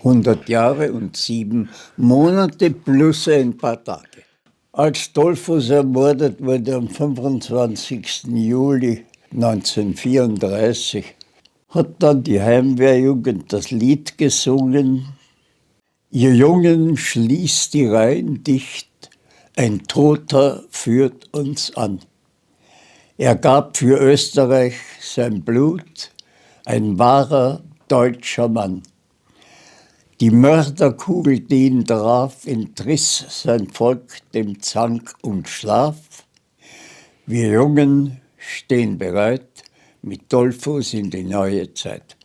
100 Jahre und 7 Monate plus ein paar Tage. Als Dollfuss ermordet wurde am 25. Juli 1934, hat dann die Heimwehrjugend das Lied gesungen: Ihr Jungen, schließt die Reihen dicht, ein Toter führt uns an. Er gab für Österreich sein Blut, ein wahrer deutscher Mann. Die Mörderkugel, die ihn traf, entriss sein Volk dem Zank und Schlaf. Wir Jungen stehen bereit mit Dollfuss in die neue Zeit.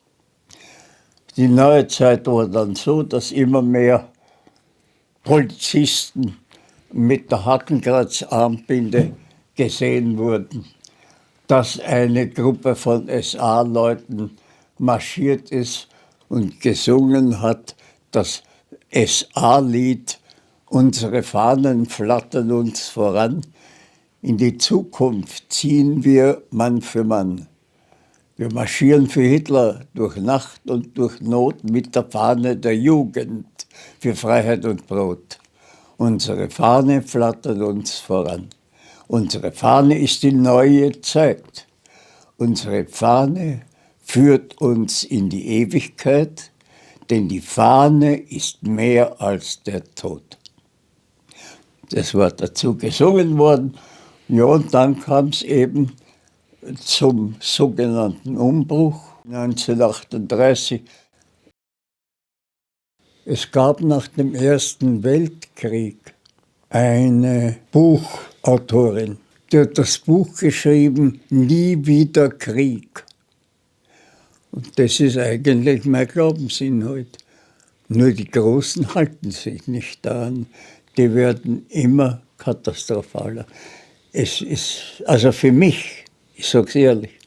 Die neue Zeit war dann so, dass immer mehr Polizisten mit der Hakenkreuzarmbinde gesehen wurden, dass eine Gruppe von SA-Leuten marschiert ist und gesungen hat, das SA-Lied Unsere Fahnen flattern uns voran. In die Zukunft ziehen wir Mann für Mann. Wir marschieren für Hitler durch Nacht und durch Not mit der Fahne der Jugend für Freiheit und Brot. Unsere Fahne flattert uns voran. Unsere Fahne ist die neue Zeit. Unsere Fahne führt uns in die Ewigkeit, denn die Fahne ist mehr als der Tod. Das war dazu gesungen worden. Ja, und dann kam es eben zum sogenannten Umbruch 1938. Es gab nach dem Ersten Weltkrieg eine Buchautorin, die hat das Buch geschrieben, Nie wieder Krieg. Und das ist eigentlich mein Glaubensinhalt. Nur die Großen halten sich nicht daran. Die werden immer katastrophaler. Es ist, also für mich, ich sage es ehrlich,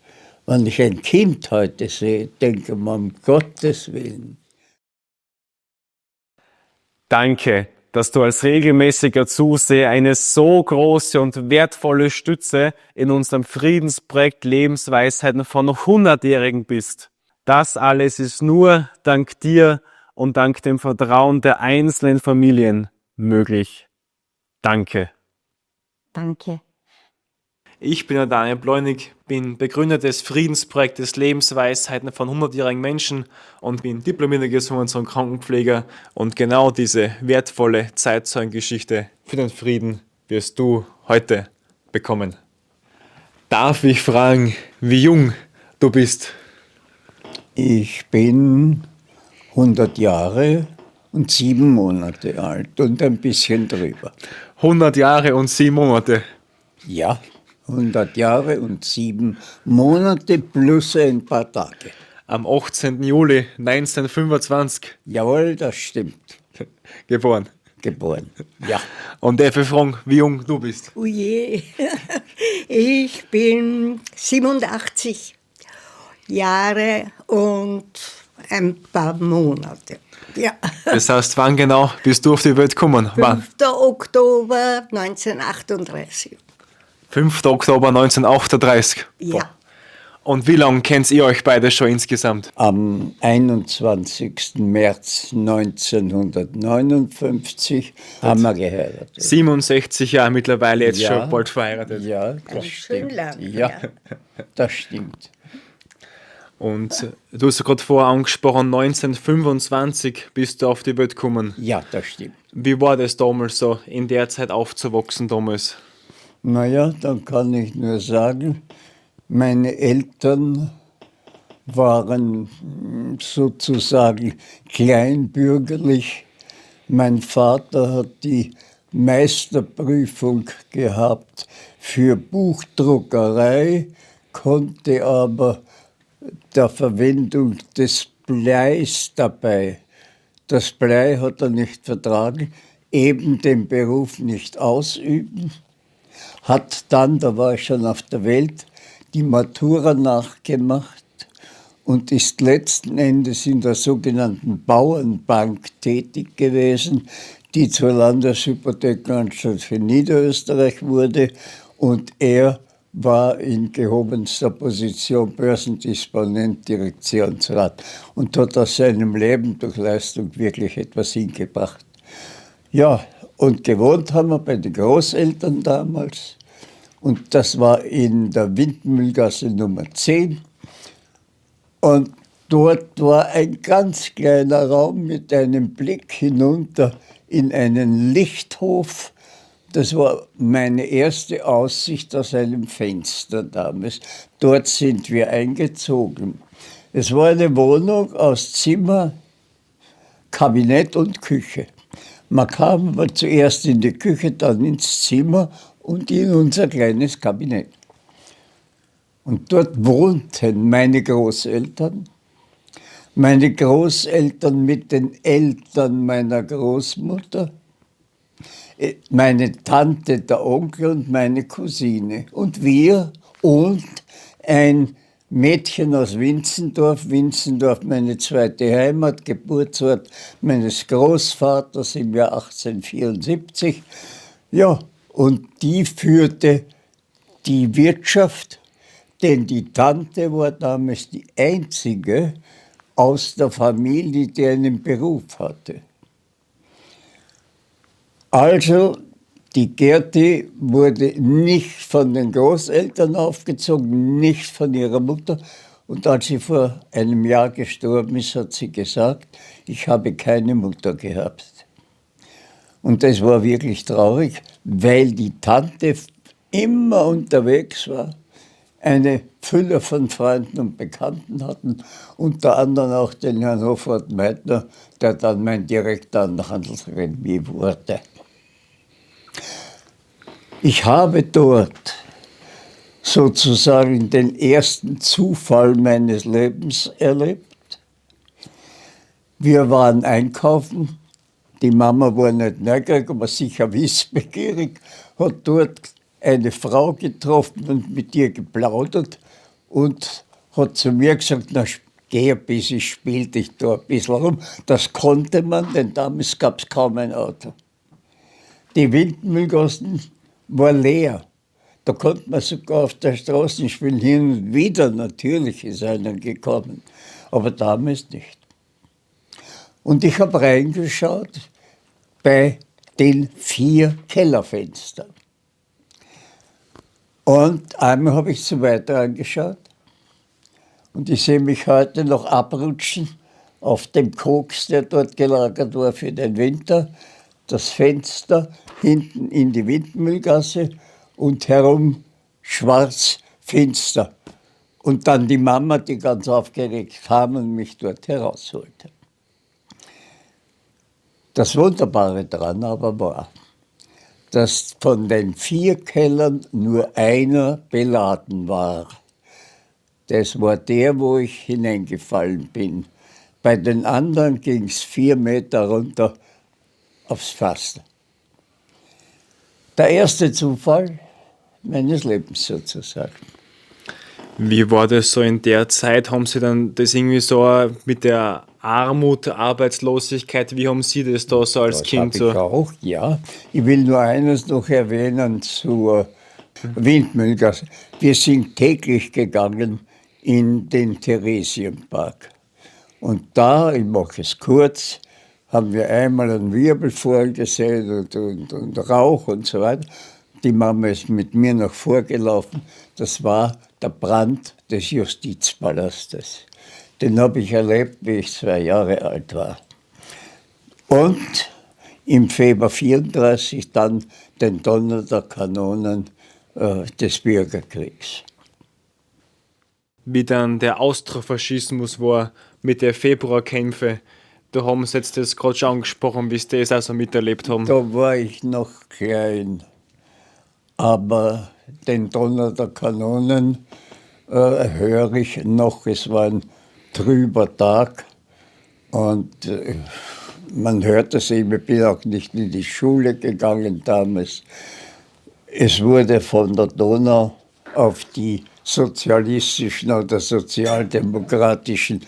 wenn ich ein Kind heute sehe, denke man, um Gottes Willen. Danke, dass du als regelmäßiger Zuseher eine so große und wertvolle Stütze in unserem Friedensprojekt Lebensweisheiten von 100-Jährigen bist. Das alles ist nur dank dir und dank dem Vertrauen der einzelnen Familien möglich. Danke. Danke. Ich bin Daniel Bleunig, bin Begründer des Friedensprojektes Lebensweisheiten von 100-jährigen Menschen und bin diplomierter Gesundheits- und Krankenpfleger. Und genau diese wertvolle Zeitzeugengeschichte für den Frieden wirst du heute bekommen. Darf ich fragen, wie jung du bist? Ich bin 100 Jahre und 7 Monate alt und ein bisschen drüber. 100 Jahre und 7 Monate. Ja, 100 Jahre und 7 Monate plus ein paar Tage. Am 18. Juli 1925. Jawohl, das stimmt. Geboren. Geboren, ja. Und darf ich fragen, wie jung du bist? Oh je, ich bin 87 Jahre und ein paar Monate. Ja. Das heißt, wann genau bist du auf die Welt gekommen? 5. Oktober 1938. 5. Oktober 1938. Ja. Und wie lange kennt ihr euch beide schon insgesamt? Am 21. März 1959 haben wir geheiratet. 67 Jahre mittlerweile, jetzt Ja. schon bald verheiratet. Ja, das Ganz schön stimmt. lang, Ja, ja. das stimmt. Und du hast ja gerade vorher angesprochen, 1925 bist du auf die Welt gekommen. Ja, das stimmt. Wie war das damals so, in der Zeit aufzuwachsen damals? Naja, dann kann ich nur sagen, meine Eltern waren sozusagen kleinbürgerlich. Mein Vater hat die Meisterprüfung gehabt für Buchdruckerei, konnte aber der Verwendung des Bleis dabei. Das Blei hat er nicht vertragen, eben den Beruf nicht ausüben. Hat dann, da war ich schon auf der Welt, die Matura nachgemacht und ist letzten Endes in der sogenannten Bauernbank tätig gewesen, die zur Landeshypothekenanstalt für Niederösterreich wurde. Und er war in gehobenster Position Börsendisponent, Direktionsrat und hat aus seinem Leben durch Leistung wirklich etwas hingebracht. Ja, und gewohnt haben wir bei den Großeltern damals. Und das war in der Windmühlgasse Nummer 10. Und dort war ein ganz kleiner Raum mit einem Blick hinunter in einen Lichthof. Das war meine erste Aussicht aus einem Fenster damals. Dort sind wir eingezogen. Es war eine Wohnung aus Zimmer, Kabinett und Küche. Man kam aber zuerst in die Küche, dann ins Zimmer und in unser kleines Kabinett. Und dort wohnten meine Großeltern mit den Eltern meiner Großmutter, meine Tante, der Onkel und meine Cousine. Und wir und ein Mädchen aus Winzendorf, meine zweite Heimat, Geburtsort meines Großvaters im Jahr 1874. Ja, und die führte die Wirtschaft, denn die Tante war damals die einzige aus der Familie, die einen Beruf hatte. Also, die Gerti wurde nicht von den Großeltern aufgezogen, nicht von ihrer Mutter. Und als sie vor einem Jahr gestorben ist, hat sie gesagt, ich habe keine Mutter gehabt. Und das war wirklich traurig, weil die Tante immer unterwegs war, eine Fülle von Freunden und Bekannten hatten, unter anderem auch den Herrn Hofrat Meitner, der dann mein Direktor an der Handelsakademie wurde. Ich habe dort sozusagen den ersten Zufall meines Lebens erlebt. Wir waren einkaufen, die Mama war nicht neugierig, aber sicher wissbegierig, hat dort eine Frau getroffen und mit ihr geplaudert und hat zu mir gesagt, na geh ein bisschen, spiel dich da ein bisschen rum. Das konnte man, denn damals gab es kaum ein Auto. Die Windmühlgassen war leer. Da konnte man sogar auf der Straße spielen, hin und wieder natürlich ist einer gekommen, aber damals nicht. Und ich habe reingeschaut bei den 4 Kellerfenstern. Und einmal habe ich so weiter angeschaut und ich sehe mich heute noch abrutschen auf dem Koks, der dort gelagert war für den Winter, das Fenster hinten in die Windmühlgasse und herum schwarz, finster. Und dann die Mama, die ganz aufgeregt kam und mich dort herausholte. Das Wunderbare daran aber war, dass von den 4 Kellern nur einer beladen war. Das war der, wo ich hineingefallen bin. Bei den anderen ging es 4 Meter runter aufs Fass. Der erste Zufall meines Lebens sozusagen. Wie war das so in der Zeit? Haben Sie dann das irgendwie so mit der Armut, Arbeitslosigkeit, wie haben Sie das da so als Kind Das so? habe ich auch, ja. Ich will nur eines noch erwähnen zur Windmühlgasse. Wir sind täglich gegangen in den Theresienpark. Und da, ich mache es kurz, haben wir einmal einen Wirbel vorgesehen und Rauch und so weiter. Die Mama ist mit mir noch vorgelaufen. Das war der Brand des Justizpalastes. Den habe ich erlebt, wie ich 2 Jahre alt war. Und im Februar 1934 dann den Donner der Kanonen des Bürgerkriegs. Wie dann der Austrofaschismus war mit den Februarkämpfen, da haben Sie jetzt das gerade schon angesprochen, wie Sie das also miterlebt haben. Da war ich noch klein, aber den Donner der Kanonen höre ich noch. Es war ein trüber Tag und man hört es eben, ich bin auch nicht in die Schule gegangen damals. Es wurde von der Donau auf die sozialistischen oder sozialdemokratischen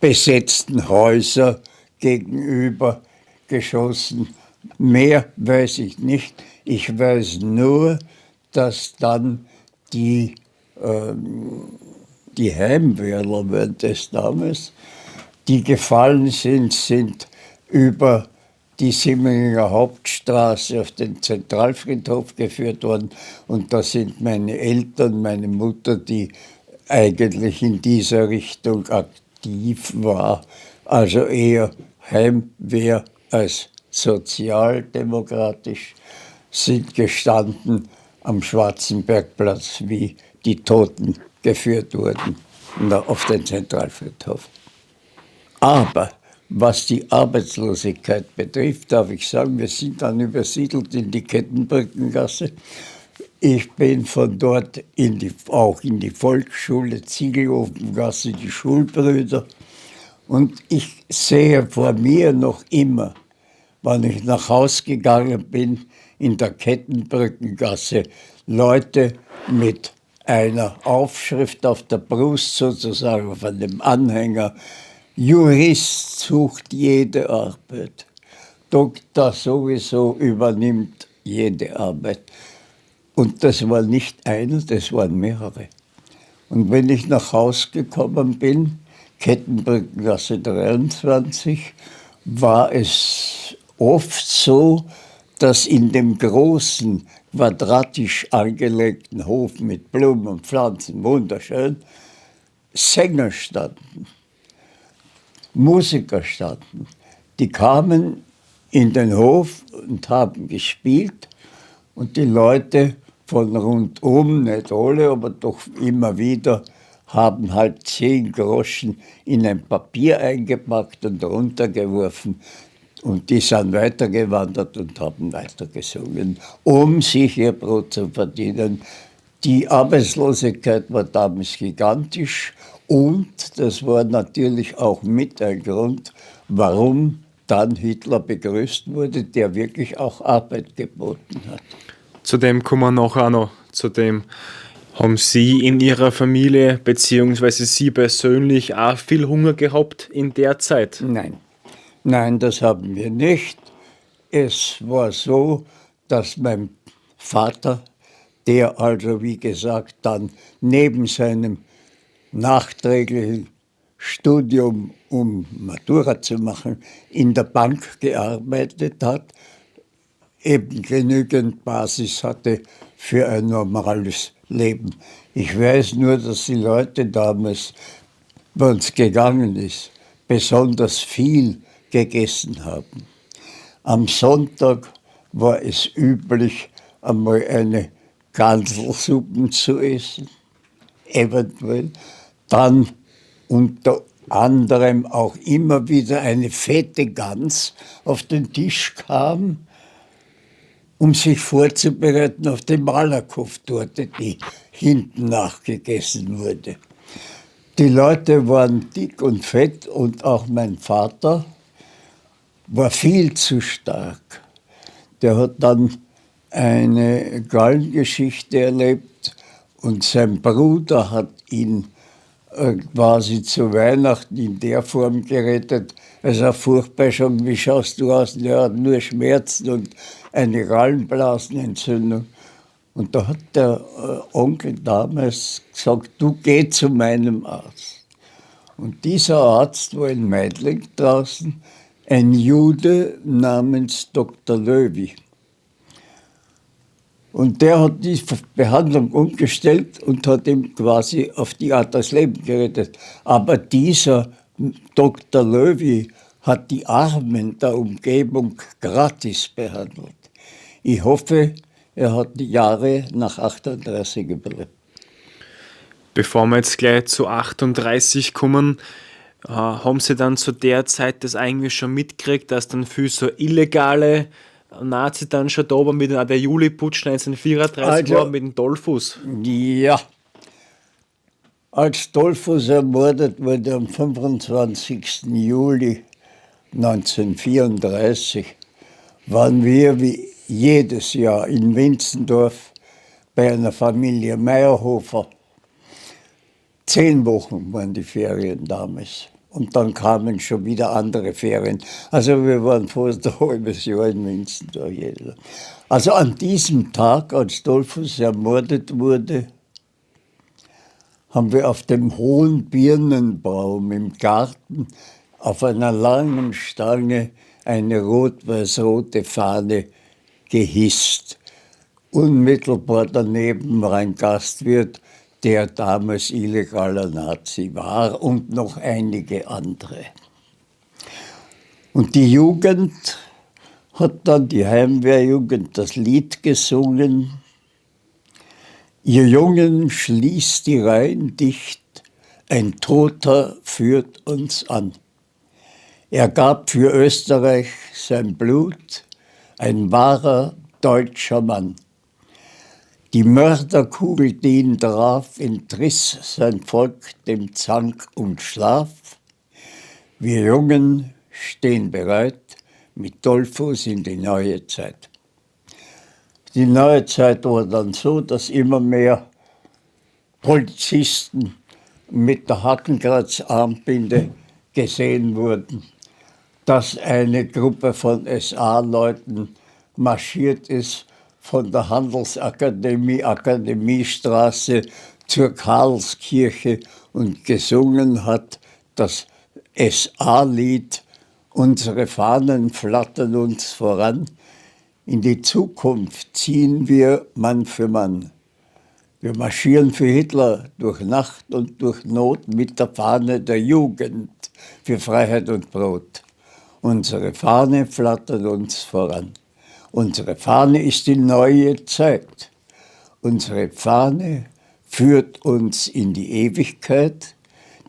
besetzten Häuser gegenüber geschossen. Mehr weiß ich nicht. Ich weiß nur, dass dann die, die Heimwehrler während des damals, die gefallen sind über die Simmeringer Hauptstraße auf den Zentralfriedhof geführt worden. Und da sind meine Eltern, meine Mutter, die eigentlich in dieser Richtung aktiv war, also eher Heimwehr als sozialdemokratisch, sind gestanden am Schwarzenbergplatz, wie die Toten geführt wurden auf den Zentralfriedhof. Aber was die Arbeitslosigkeit betrifft, darf ich sagen, wir sind dann übersiedelt in die Kettenbrückengasse. Ich bin von dort auch in die Volksschule, Ziegelofengasse, die Schulbrüder. Und ich sehe vor mir noch immer, wenn ich nach Haus gegangen bin, in der Kettenbrückengasse, Leute mit einer Aufschrift auf der Brust, sozusagen auf einem Anhänger: Jurist sucht jede Arbeit. Doktor sowieso übernimmt jede Arbeit. Und das war nicht einer, das waren mehrere. Und wenn ich nach Haus gekommen bin, Kettenbrückengasse 23, war es oft so, dass in dem großen, quadratisch angelegten Hof mit Blumen und Pflanzen, wunderschön, Sänger standen, Musiker standen. Die kamen in den Hof und haben gespielt und die Leute von rundum, nicht alle, aber doch immer wieder, haben halt 10 Groschen in ein Papier eingepackt und runtergeworfen. Und die sind weitergewandert und haben weitergesungen, um sich ihr Brot zu verdienen. Die Arbeitslosigkeit war damals gigantisch und das war natürlich auch mit ein Grund, warum dann Hitler begrüßt wurde, der wirklich auch Arbeit geboten hat. Zu dem kommen wir nachher auch noch. Zu dem haben Sie in Ihrer Familie beziehungsweise Sie persönlich auch viel Hunger gehabt in der Zeit? Nein, das haben wir nicht. Es war so, dass mein Vater, der also wie gesagt dann neben seinem nachträglichen Studium, um Matura zu machen, in der Bank gearbeitet hat, eben genügend Basis hatte für ein normales Leben. Ich weiß nur, dass die Leute damals, wenn es gegangen ist, besonders viel gegessen haben. Am Sonntag war es üblich, einmal eine Ganselsuppe zu essen, eventuell. Dann unter anderem auch immer wieder eine fette Gans auf den Tisch kam, um sich vorzubereiten auf die Malakoff-Torte, die hinten nachgegessen wurde. Die Leute waren dick und fett und auch mein Vater war viel zu stark. Der hat dann eine Gallengeschichte erlebt und sein Bruder hat ihn quasi zu Weihnachten in der Form gerettet. Also furchtbar schon, wie schaust du aus? Der hat nur Schmerzen und eine Gallenblasenentzündung. Und da hat der Onkel damals gesagt, du geh zu meinem Arzt. Und dieser Arzt war in Meidling draußen, ein Jude namens Dr. Löwy. Und der hat die Behandlung umgestellt und hat ihm quasi auf die Art das Leben gerettet. Aber dieser Dr. Löwy hat die Armen der Umgebung gratis behandelt. Ich hoffe, er hat die Jahre nach 38 überlebt. Bevor wir jetzt gleich zu 38 kommen, haben Sie dann zu der Zeit das eigentlich schon mitgekriegt, dass dann viel so illegale Nazis dann schon da waren, mit der Juliputsch 1934 war mit dem Dollfuß? Ja, als Dollfuß ermordet wurde am 25. Juli 1934, waren wir wie jedes Jahr in Winzendorf bei einer Familie Meyerhofer. 10 Wochen waren die Ferien damals. Und dann kamen schon wieder andere Ferien. Also wir waren fast ein halbes Jahr in Winzendorf. Also an diesem Tag, als Dollfuß ermordet wurde, haben wir auf dem hohen Birnenbaum im Garten auf einer langen Stange eine rot-weiß-rote Fahne gehisst. Unmittelbar daneben war ein Gastwirt, der damals illegaler Nazi war, und noch einige andere. Und die Jugend hat dann, die Heimwehrjugend, das Lied gesungen: Ihr Jungen, schließt die Reihen dicht, ein Toter führt uns an. Er gab für Österreich sein Blut, ein wahrer deutscher Mann. Die Mörderkugel, die ihn traf, entriss sein Volk dem Zank und Schlaf. Wir Jungen stehen bereit mit Dollfuß in die neue Zeit. Die neue Zeit war dann so, dass immer mehr Polizisten mit der Hakenkreuzarmbinde gesehen wurden, dass eine Gruppe von SA-Leuten marschiert ist von der Handelsakademie, Akademiestraße zur Karlskirche und gesungen hat das SA-Lied Unsere Fahnen flattern uns voran. In die Zukunft ziehen wir Mann für Mann. Wir marschieren für Hitler durch Nacht und durch Not mit der Fahne der Jugend für Freiheit und Brot. Unsere Fahne flattert uns voran. Unsere Fahne ist die neue Zeit. Unsere Fahne führt uns in die Ewigkeit,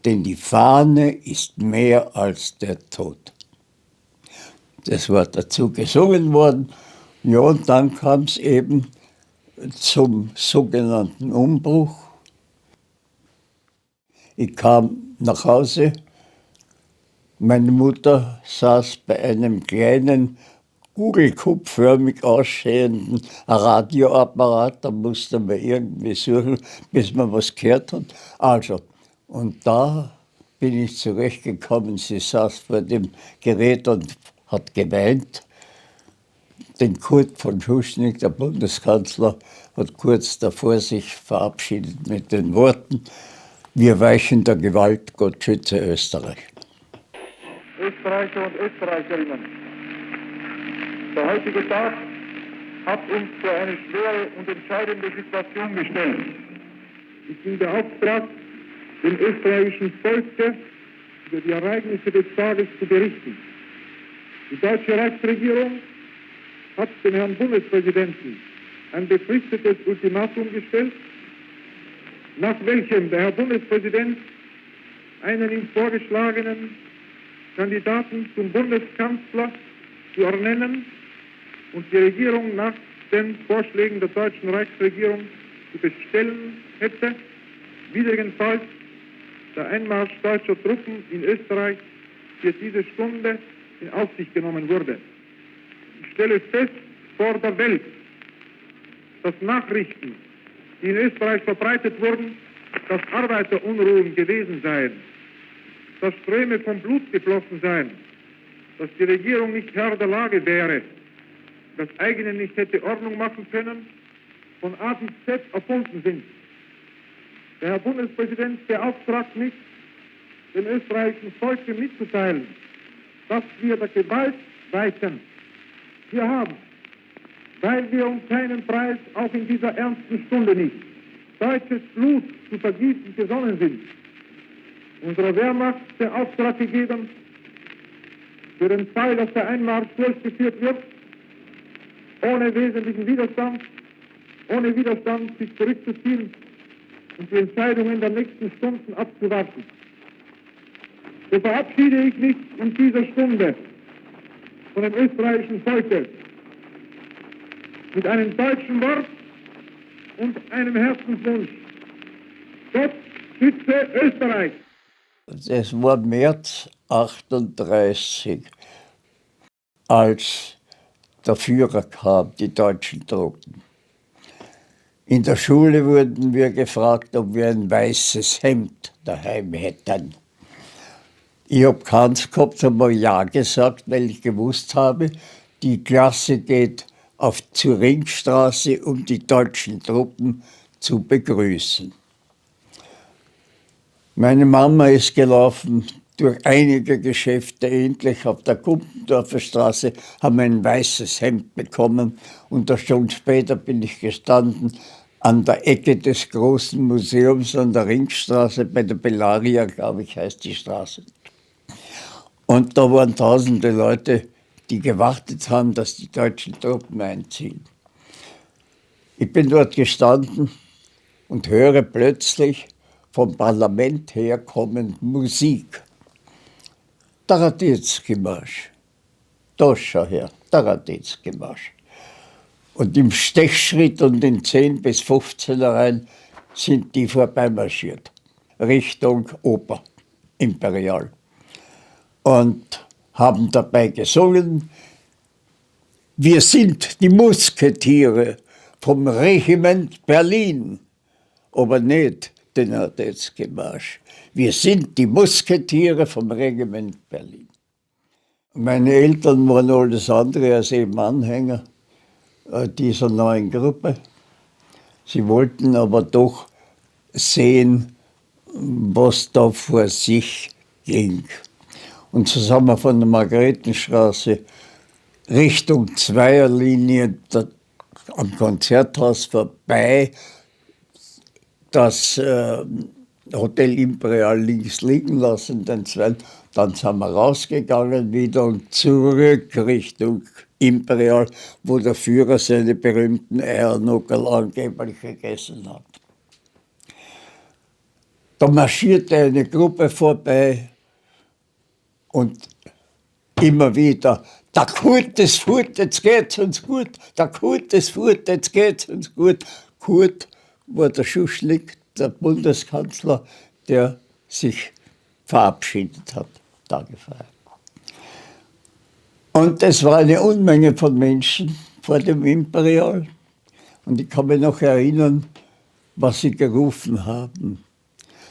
denn die Fahne ist mehr als der Tod. Das war dazu gesungen worden. Ja, und dann kam es eben zum sogenannten Umbruch. Ich kam nach Hause. Meine Mutter saß bei einem kleinen, kugelkopfförmig aussehenden Radioapparat. Da musste man irgendwie suchen, bis man was gehört hat. Also, und da bin ich zurechtgekommen. Sie saß vor dem Gerät und hat geweint. Den Kurt von Schuschnigg, der Bundeskanzler, hat kurz davor sich verabschiedet mit den Worten: Wir weichen der Gewalt, Gott schütze Österreich. Österreicher und Österreicherinnen, der heutige Tag hat uns vor eine schwere und entscheidende Situation gestellt. Ich bin beauftragt, dem österreichischen Volke über die Ereignisse des Tages zu berichten. Die deutsche Reichsregierung hat dem Herrn Bundespräsidenten ein befristetes Ultimatum gestellt, nach welchem der Herr Bundespräsident einen ihm vorgeschlagenen Kandidaten zum Bundeskanzler zu ernennen und die Regierung nach den Vorschlägen der deutschen Reichsregierung zu bestellen hätte, widrigenfalls der Einmarsch deutscher Truppen in Österreich für diese Stunde in Aussicht genommen wurde. Ich stelle fest vor der Welt, dass Nachrichten, die in Österreich verbreitet wurden, dass Arbeiterunruhen gewesen seien, dass Ströme von Blut geflossen seien, dass die Regierung nicht Herr der Lage wäre, das eigene nicht hätte Ordnung machen können, von A bis Z erfunden sind. Der Herr Bundespräsident beauftragt mich, dem österreichischen Volke mitzuteilen, dass wir der Gewalt weichen. Wir haben, weil wir um keinen Preis auch in dieser ernsten Stunde nicht deutsches Blut zu vergießen gesonnen sind, unserer Wehrmacht den Auftrag gegeben, für den Fall, dass der Einmarsch durchgeführt wird, ohne wesentlichen Widerstand, ohne Widerstand sich zurückzuziehen und die Entscheidungen der nächsten Stunden abzuwarten. So verabschiede ich mich in dieser Stunde von dem österreichischen Volke mit einem deutschen Wort und einem Herzenswunsch. Gott schütze Österreich. Es war März 1938, als der Führer kam, die deutschen Truppen. In der Schule wurden wir gefragt, ob wir ein weißes Hemd daheim hätten. Ich habe keins gehabt, habe ja gesagt, weil ich gewusst habe, die Klasse geht zur Ringstraße, um die deutschen Truppen zu begrüßen. Meine Mama ist gelaufen durch einige Geschäfte. Endlich auf der Gumpendorfer Straße haben wir ein weißes Hemd bekommen. Und eine Stunde später bin ich gestanden an der Ecke des großen Museums an der Ringstraße, bei der Bellaria, glaube ich, heißt die Straße. Und da waren tausende Leute, die gewartet haben, dass die deutschen Truppen einziehen. Ich bin dort gestanden und höre plötzlich vom Parlament her kommend Musik. Der Radetzky-Marsch. Da schau her, der Radetzky-Marsch. Und im Stechschritt und in 10 bis 15 Reihen sind die vorbeimarschiert, Richtung Oper, Imperial. Und haben dabei gesungen, wir sind die Musketiere vom Regiment Berlin, aber nicht den Radetzky-Marsch. Wir sind die Musketiere vom Regiment Berlin. Meine Eltern waren alles andere als eben Anhänger dieser neuen Gruppe. Sie wollten aber doch sehen, was da vor sich ging. Und so sind wir von der Margaretenstraße Richtung Zweierlinie am Konzerthaus vorbei, das Hotel Imperial links liegen lassen, den zweiten. Dann sind wir rausgegangen wieder und zurück Richtung Imperial, wo der Führer seine berühmten Eiernuckel angeblich gegessen hat. Da marschierte eine Gruppe vorbei und immer wieder, der Kurt ist fort, jetzt geht's uns gut, der Kurt ist fort, jetzt geht's uns gut. Kurt war der Schuschnigg, der Bundeskanzler, der sich verabschiedet hat, Tage vorher. Und es war eine Unmenge von Menschen vor dem Imperial. Und ich kann mich noch erinnern, was sie gerufen haben.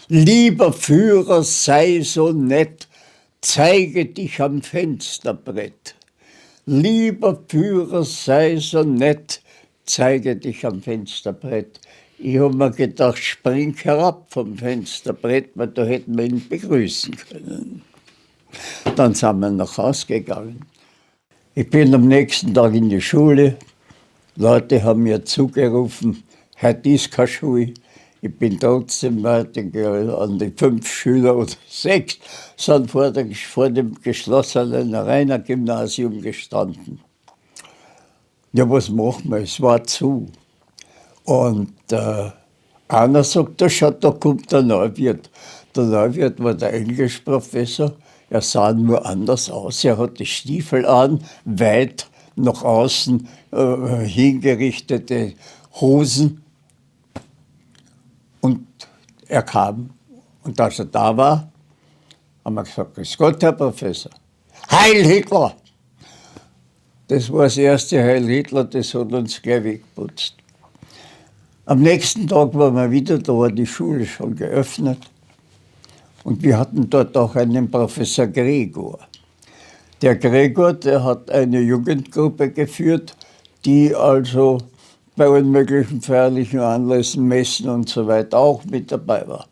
Lieber Führer, sei so nett, zeige dich am Fensterbrett. Lieber Führer, sei so nett, zeige dich am Fensterbrett. Ich habe mir gedacht, spring herab vom Fensterbrett, weil da hätten wir ihn begrüßen können. Dann sind wir nach Hause gegangen. Ich bin am nächsten Tag in die Schule. Leute haben mir zugerufen, heute ist keine Schule. Ich bin trotzdem weitergegangen, an die 5 Schüler oder 6 sind vor dem geschlossenen Rainer Gymnasium gestanden. Ja, was machen wir? Es war zu. Und einer sagt, da kommt der Neuwirth. Der Neuwirth war der Englischprofessor. Er sah nur anders aus. Er hatte Stiefel an, weit nach außen hingerichtete Hosen. Und er kam. Und als er da war, haben wir gesagt, grüß Gott, Herr Professor. Heil Hitler! Das war das erste Heil Hitler, das hat uns gleich weggeputzt. Am nächsten Tag waren wir wieder, da war die Schule schon geöffnet. Und wir hatten dort auch einen Professor Gregor. Der Gregor, der hat eine Jugendgruppe geführt, die also bei allen möglichen feierlichen Anlässen, Messen und so weiter auch mit dabei war.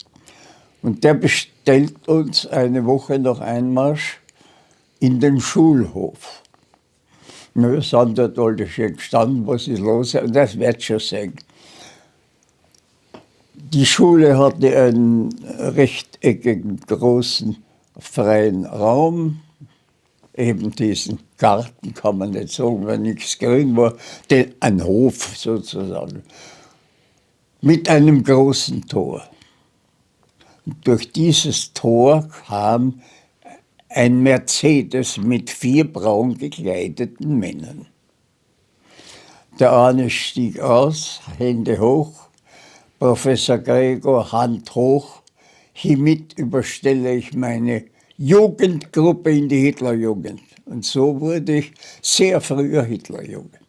Und der bestellt uns eine Woche nach Einmarsch in den Schulhof. Wir sind dort alle schön gestanden, was ist los? Und das wird schon sein. Die Schule hatte einen rechteckigen, großen, freien Raum. Eben diesen Garten kann man nicht sagen, weil nichts grün war, ein Hof sozusagen, mit einem großen Tor. Und durch dieses Tor kam ein Mercedes mit 4 braun gekleideten Männern. Der eine stieg aus, Hände hoch, Professor Gregor, Hand hoch, hiermit überstelle ich meine Jugendgruppe in die Hitlerjugend. Und so wurde ich sehr früher Hitlerjugend.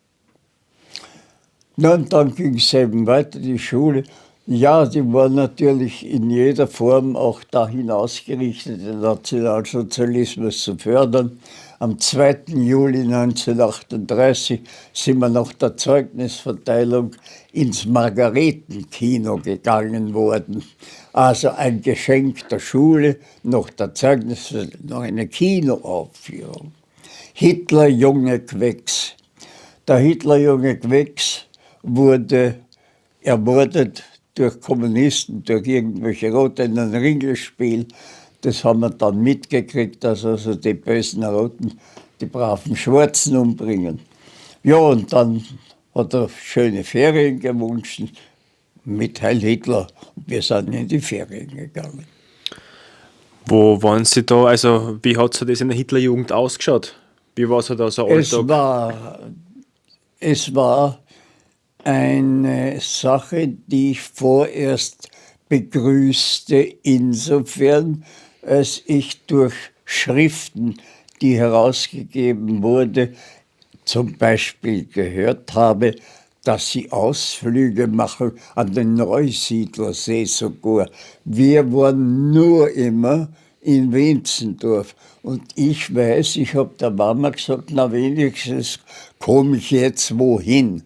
Und dann ging es eben weiter, die Schule. Ja, die war natürlich in jeder Form auch dahin ausgerichtet, den Nationalsozialismus zu fördern. Am 2. Juli 1938 sind wir nach der Zeugnisverteilung ins Margaretenkino gegangen worden. Also ein Geschenk der Schule, nach der Zeugnisverteilung, noch eine Kinoaufführung. Hitler, junge Quecks. Der Hitler, junge Quecks wurde ermordet durch Kommunisten, durch irgendwelche Rote in einem Ringelspiel. Das haben wir dann mitgekriegt, dass also die bösen Roten die braven Schwarzen umbringen. Ja, und dann hat er schöne Ferien gewünscht mit Heil Hitler. Wir sind in die Ferien gegangen. Wo waren Sie da? Also, wie hat so das in der Hitlerjugend ausgeschaut? Wie war so da so Alltag? Es war eine Sache, die ich vorerst begrüßte, insofern, als ich durch Schriften, die herausgegeben wurde, zum Beispiel gehört habe, dass sie Ausflüge machen an den Neusiedlersee sogar. Wir waren nur immer in Wenzendorf. Und ich weiß, ich habe der Mama gesagt, na wenigstens komme ich jetzt wohin.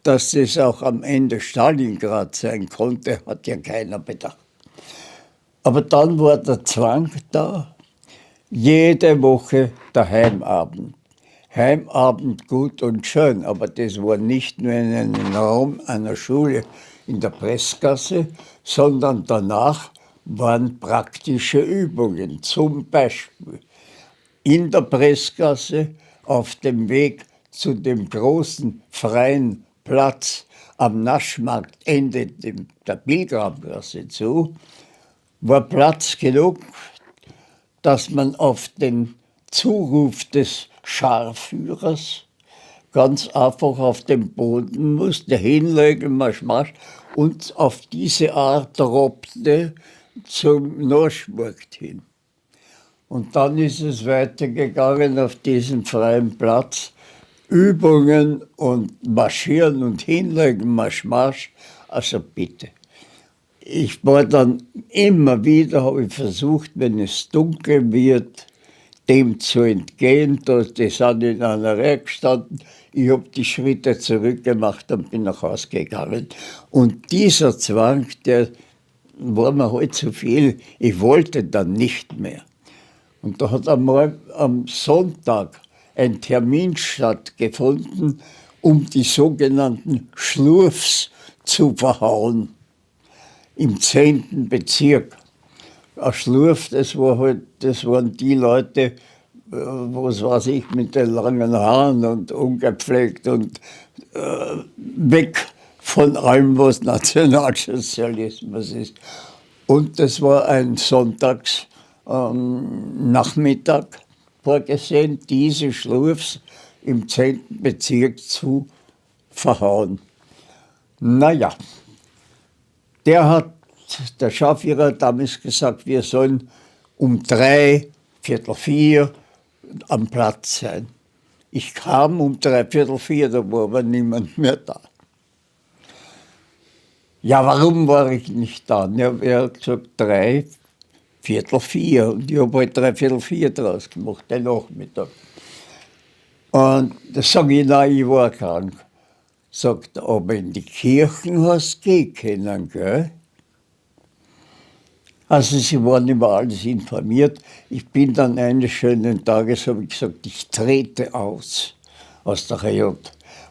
Dass das auch am Ende Stalingrad sein konnte, hat ja keiner bedacht. Aber dann war der Zwang da, jede Woche der Heimabend. Heimabend gut und schön, aber das war nicht nur in einem Raum einer Schule in der Pressgasse, sondern danach waren praktische Übungen. Zum Beispiel in der Pressgasse auf dem Weg zu dem großen freien Platz am Naschmarktende der Pilgramgasse zu, war Platz genug, dass man auf den Zuruf des Scharführers ganz einfach auf den Boden musste, hinlegen, Marsch, Marsch, und auf diese Art robbte zum Norschmarkt hin. Und dann ist es weitergegangen auf diesem freien Platz. Übungen und Marschieren und Hinlegen, Marsch, Marsch. Also bitte. Ich war dann immer wieder, habe ich versucht, wenn es dunkel wird, dem zu entgehen. Die sind in einer Reihe gestanden. Ich habe die Schritte zurückgemacht und bin nach Hause gegangen. Und dieser Zwang, der war mir halt zu viel. Ich wollte dann nicht mehr. Und da hat einmal am Sonntag ein Termin stattgefunden, um die sogenannten Schlurfs zu verhauen. Im 10. Bezirk. Ein Schlurf, das waren die Leute, was weiß ich, mit den langen Haaren und ungepflegt und weg von allem, was Nationalsozialismus ist. Und das war ein Sonntagsnachmittag vorgesehen, diese Schlurfs im 10. Bezirk zu verhauen. Naja, der Schauführer hat damals gesagt, wir sollen um 3, Viertel 4 am Platz sein. Ich kam um 3, Viertel 4, da war aber niemand mehr da. Ja, warum war ich nicht da? Ja, er hat gesagt 3, Viertel 4 und ich habe halt 3, Viertel 4 draus gemacht, den Nachmittag. Und da sage ich, nein, ich war krank. Sagt er, aber in die Kirchen hast du gehen können, gell? Also sie waren über alles informiert. Ich bin dann eines schönen Tages, habe ich gesagt, ich trete aus der HJ.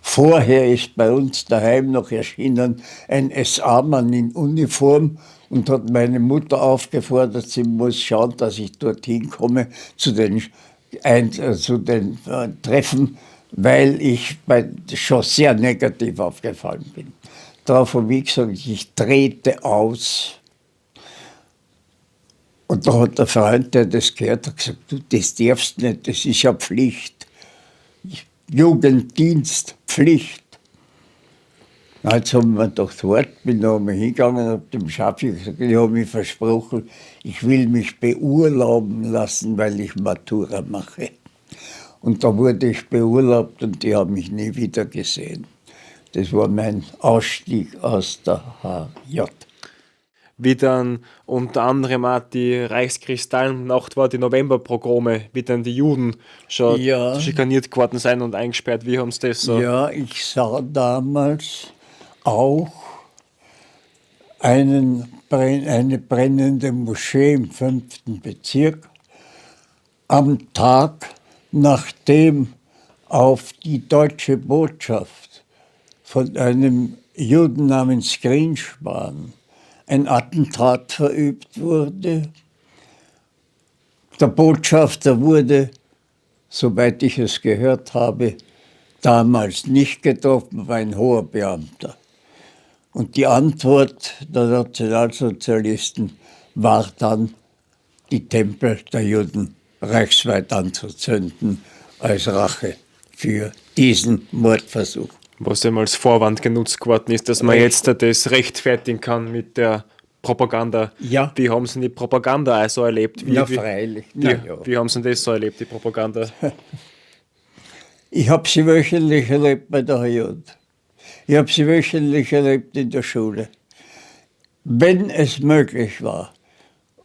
Vorher ist bei uns daheim noch erschienen ein SA-Mann in Uniform und hat meine Mutter aufgefordert, sie muss schauen, dass ich dorthin komme zu den Treffen, weil ich schon sehr negativ aufgefallen bin. Darauf habe ich gesagt, ich trete aus. Und da hat der Freund, der das gehört hat, gesagt, du, das darfst nicht, das ist ja Pflicht. Jugenddienst, Pflicht. Jetzt haben wir gedacht, wart, bin da einmal hingegangen und habe dem Schaffi gesagt, ich habe mich versprochen, ich will mich beurlauben lassen, weil ich Matura mache. Und da wurde ich beurlaubt und die haben mich nie wieder gesehen. Das war mein Ausstieg aus der HJ. wie dann unter anderem auch die Reichskristallnacht war, die Novemberpogrome, wie dann die Juden schon Ja. schikaniert geworden sind und eingesperrt. Wie haben sie das so? Ja, ich sah damals auch eine brennende Moschee im 5. Bezirk am Tag, nachdem auf die deutsche Botschaft von einem Juden namens Grienspan ein Attentat verübt wurde. Der Botschafter wurde, soweit ich es gehört habe, damals nicht getroffen, war ein hoher Beamter. Und die Antwort der Nationalsozialisten war dann, die Tempel der Juden reichsweit anzuzünden, als Rache für diesen Mordversuch. Was eben als Vorwand genutzt geworden ist, dass man jetzt das rechtfertigen kann mit der Propaganda. Ja. Wie haben Sie die Propaganda auch so erlebt? Freilich. Wie haben Sie das so erlebt, die Propaganda? Ich habe sie wöchentlich erlebt bei der HJ. Ich habe sie wöchentlich erlebt in der Schule. Wenn es möglich war,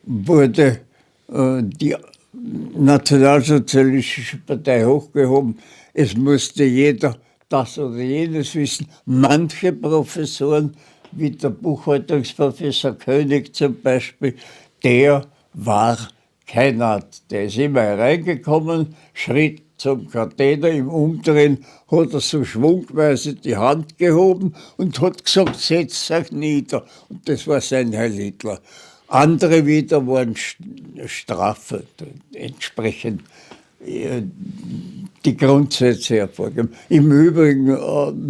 wurde die Nationalsozialistische Partei hochgehoben. Es musste jeder das oder jenes wissen. Manche Professoren, wie der Buchhaltungsprofessor König zum Beispiel, der war kein Arzt. Der ist immer hereingekommen, schritt zum Katheder, im Umdrehen hat er so schwungweise die Hand gehoben und hat gesagt, setzt euch nieder. Und das war sein Heil Hitler. Andere wieder waren straffer, entsprechend die Grundsätze hervorgeben. Im Übrigen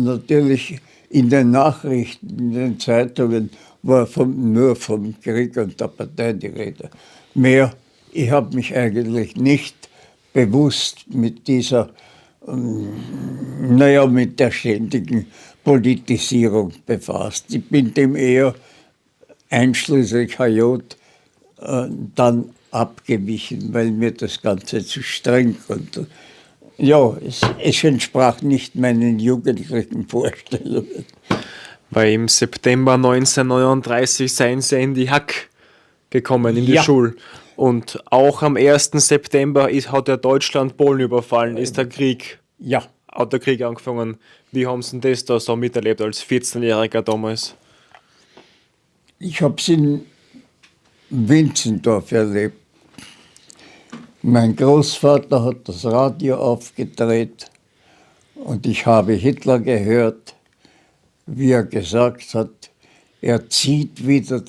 natürlich in den Nachrichten, in den Zeitungen war nur vom Krieg und der Partei die Rede. Mehr, ich habe mich eigentlich nicht bewusst mit dieser, mit der ständigen Politisierung befasst. Ich bin dem eher einschließlich HJ dann abgewichen, weil mir das Ganze zu streng konnte. Ja, es entsprach nicht meinen jugendlichen Vorstellungen. Weil im September 1939 seien Sie in die Hack gekommen, in die Ja. Schule. Und auch am 1. September hat ja Deutschland Polen überfallen, hat der Krieg angefangen. Wie haben Sie das da so miterlebt als 14-Jähriger damals? Ich habe es in Winzendorf erlebt. Mein Großvater hat das Radio aufgedreht und ich habe Hitler gehört, wie er gesagt hat, er zieht wieder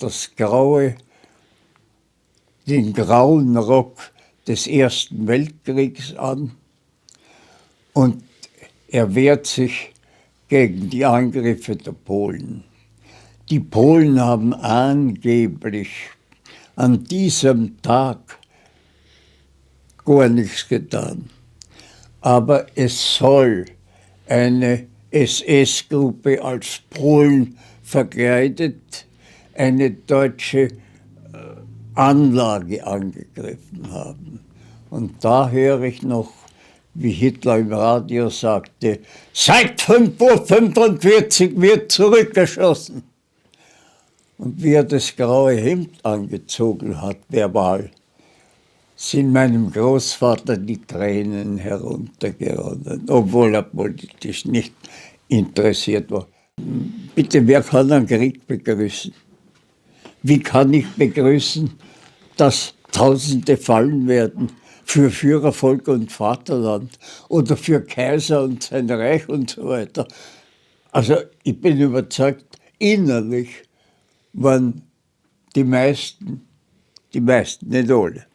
den grauen Rock des Ersten Weltkriegs an und er wehrt sich gegen die Angriffe der Polen. Die Polen haben angeblich an diesem Tag gar nichts getan. Aber es soll eine SS-Gruppe als Polen verkleidet eine deutsche Anlage angegriffen haben. Und da höre ich noch, wie Hitler im Radio sagte, seit 5:45 Uhr wird zurückgeschossen. Und wie er das graue Hemd angezogen hat, verbal, sind meinem Großvater die Tränen heruntergeronnen, obwohl er politisch nicht interessiert war. Bitte, wer kann einen Krieg begrüßen? Wie kann ich begrüßen, dass Tausende fallen werden für Führer, Volk und Vaterland oder für Kaiser und sein Reich und so weiter? Also ich bin überzeugt, innerlich waren die meisten, nicht alle,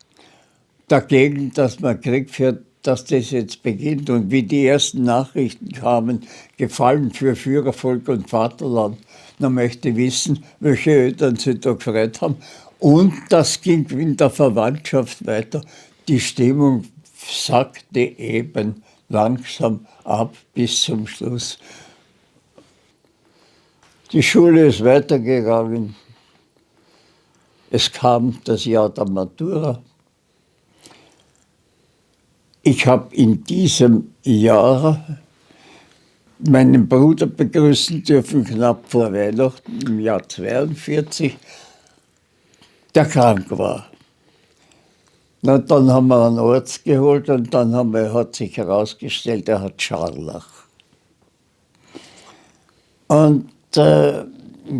dagegen, dass man Krieg führt, dass das jetzt beginnt. Und wie die ersten Nachrichten kamen, gefallen für Führer, Volk und Vaterland, dann möchte ich wissen, welche Eltern sie da gefreut haben. Und das ging in der Verwandtschaft weiter. Die Stimmung sackte eben langsam ab bis zum Schluss. Die Schule ist weitergegangen. Es kam das Jahr der Matura. Ich habe in diesem Jahr meinen Bruder begrüßen dürfen, knapp vor Weihnachten, im Jahr 1942. der krank war. Na, dann haben wir einen Arzt geholt und dann hat sich herausgestellt, er hat Scharlach. Und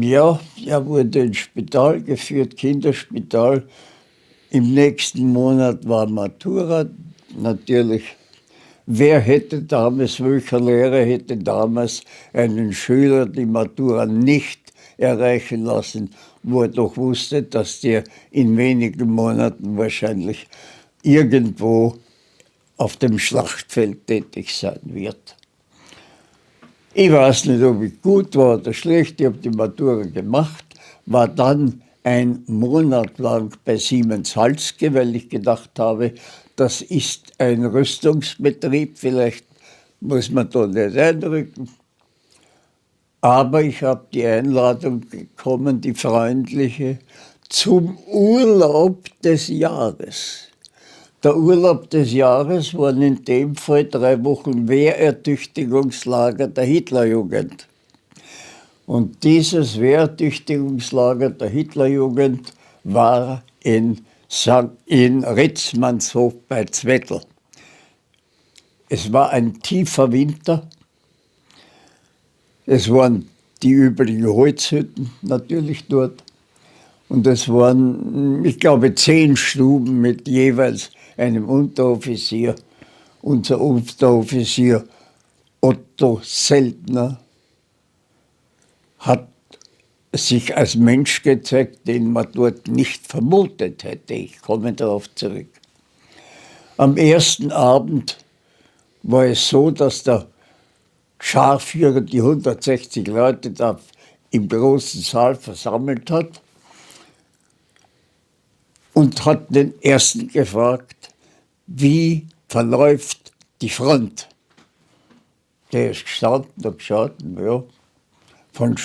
ja, er wurde ins Spital geführt, Kinderspital. Im nächsten Monat war Matura. Natürlich, welcher Lehrer hätte damals einen Schüler die Matura nicht erreichen lassen, wo er doch wusste, dass der in wenigen Monaten wahrscheinlich irgendwo auf dem Schlachtfeld tätig sein wird. Ich weiß nicht, ob ich gut war oder schlecht, ich habe die Matura gemacht, war dann einen Monat lang bei Siemens Halske, weil ich gedacht habe, das ist ein Rüstungsbetrieb, vielleicht muss man da nicht einrücken. Aber ich habe die Einladung bekommen, die freundliche, zum Urlaub des Jahres. Der Urlaub des Jahres waren in dem Fall 3 Wochen Wehrertüchtigungslager der Hitlerjugend. Und dieses Wehrertüchtigungslager der Hitlerjugend war in Ritzmannshof bei Zwettl. Es war ein tiefer Winter. Es waren die üblichen Holzhütten natürlich dort. Und es waren, ich glaube, 10 Stuben mit jeweils einem Unteroffizier. Unser Unteroffizier Otto Seltner hat sich als Mensch gezeigt, den man dort nicht vermutet hätte. Ich komme darauf zurück. Am ersten Abend war es so, dass der Scharführer die 160 Leute da im großen Saal versammelt hat und hat den ersten gefragt, wie verläuft die Front? Der ist gestanden und geschaut, ja, von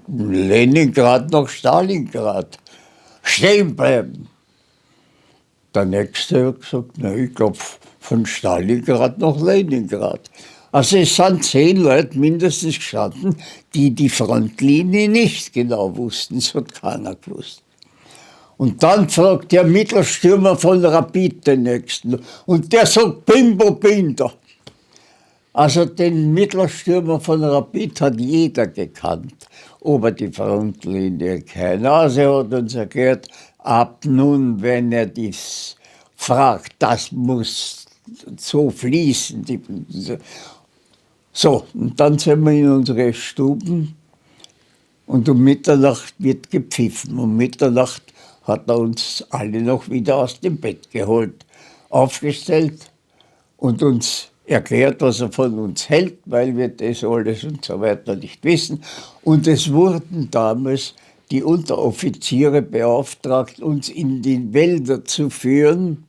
Leningrad nach Stalingrad. Stehen bleiben. Der nächste hat gesagt, na, ich glaube, von Stalingrad nach Leningrad. Also es sind 10 Leute mindestens gestanden, die die Frontlinie nicht genau wussten. Das hat keiner gewusst. Und dann fragt der Mittelstürmer von Rapid den Nächsten. Und der sagt, Bimbo Binder. Also den Mittelstürmer von Rapid hat jeder gekannt. Aber die Frontlinie keiner. Also er hat uns erklärt, ab nun, wenn er dies fragt, das muss so fließen. So, und dann sind wir in unsere Stuben und um Mitternacht wird gepfiffen. Um Mitternacht hat er uns alle noch wieder aus dem Bett geholt, aufgestellt und uns erklärt, was er von uns hält, weil wir das alles und so weiter nicht wissen. Und es wurden damals die Unteroffiziere beauftragt, uns in die Wälder zu führen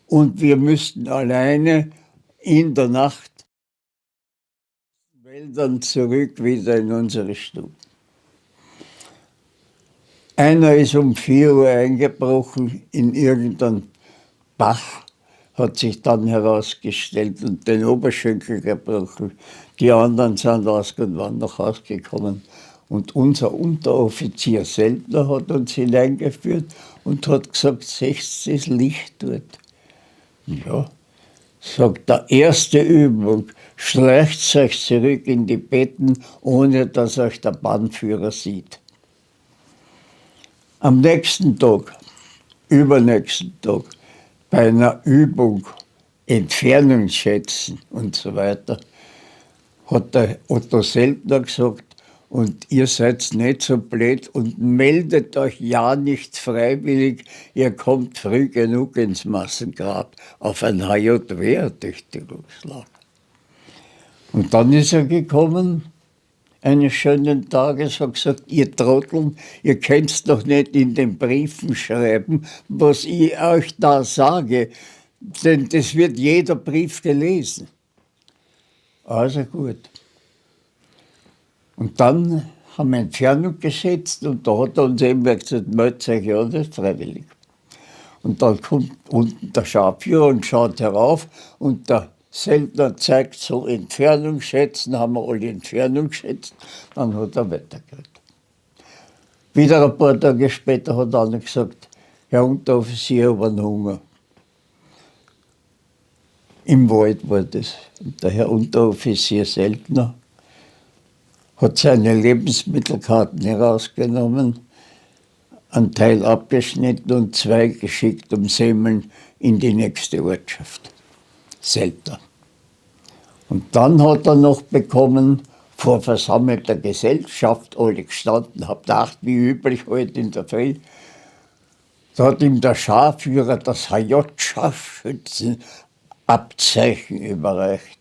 und wir müssten alleine in der Nacht Wäldern zurück wieder in unsere Stube. Einer ist um 4 Uhr eingebrochen in irgendeinen Bach, hat sich dann herausgestellt und den Oberschenkel gebrochen. Die anderen sind irgendwann nach Hause gekommen. Und unser Unteroffizier Seltner hat uns hineingeführt und hat gesagt, seht das Licht dort. Ja, sagt er, erste Übung, schleicht euch zurück in die Betten, ohne dass euch der Bannführer sieht. Am nächsten Tag, übernächsten Tag, bei einer Übung, Entfernung schätzen und so weiter, hat der Otto Seltner gesagt, und ihr seid nicht so blöd und meldet euch ja nicht freiwillig, ihr kommt früh genug ins Massengrab auf ein HJW-Ertüchtigungslager. Und dann ist er gekommen, eines schönen Tages, hat gesagt, ihr Trotteln, ihr könnt's doch nicht in den Briefen schreiben, was ich euch da sage, denn das wird jeder Brief gelesen. Also gut. Und dann haben wir Entfernung geschätzt und da hat er uns eben gesagt, meldet euch ja nicht freiwillig. Und dann kommt unten der Scharführer und schaut herauf und der Seltner zeigt so Entfernung schätzen, haben wir alle Entfernung geschätzt, dann hat er weitergeredet. Wieder ein paar Tage später hat einer gesagt, Herr Unteroffizier, ich habe einen Hunger. Im Wald war das. Und der Herr Unteroffizier Seltner hat seine Lebensmittelkarten herausgenommen, einen Teil abgeschnitten und 2 geschickt um Semmeln in die nächste Ortschaft. Seltner. Und dann hat er noch bekommen, vor versammelter Gesellschaft, alle gestanden, hab gedacht, wie üblich heute in der Früh, da hat ihm der Scharführer das HJ-Scharfschützenabzeichen überreicht.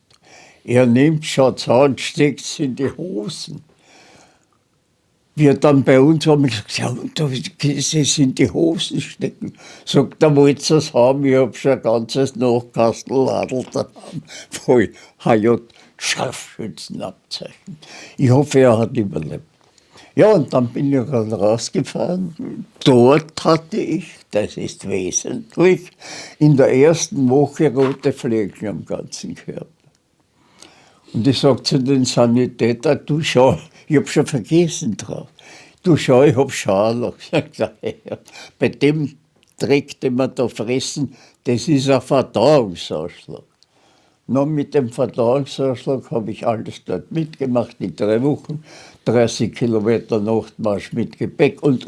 Er nimmt, schaut's an, steckt es in die Hosen. Wir dann bei uns haben gesagt, ja, sie es in die Hosen stecken. Sagt, da wollt ihr es haben, ich habe schon ein ganzes Nachkastelladel daheim, voll HJ-Scharfschützenabzeichen. Ich hoffe, er hat überlebt. Ja, und dann bin ich dann rausgefahren. Dort hatte ich, das ist wesentlich, in der ersten Woche rote Flecken am ganzen Körper. Und ich sage zu den Sanitäter, du schau, ich habe schon vergessen drauf. Du schau, ich habe Scharlach. Bei dem Dreck, den wir da fressen, das ist ein Verdauungsausschlag. Noch mit dem Verdauungsausschlag habe ich alles dort mitgemacht, in 3 Wochen, 30 Kilometer Nachtmarsch mit Gepäck und.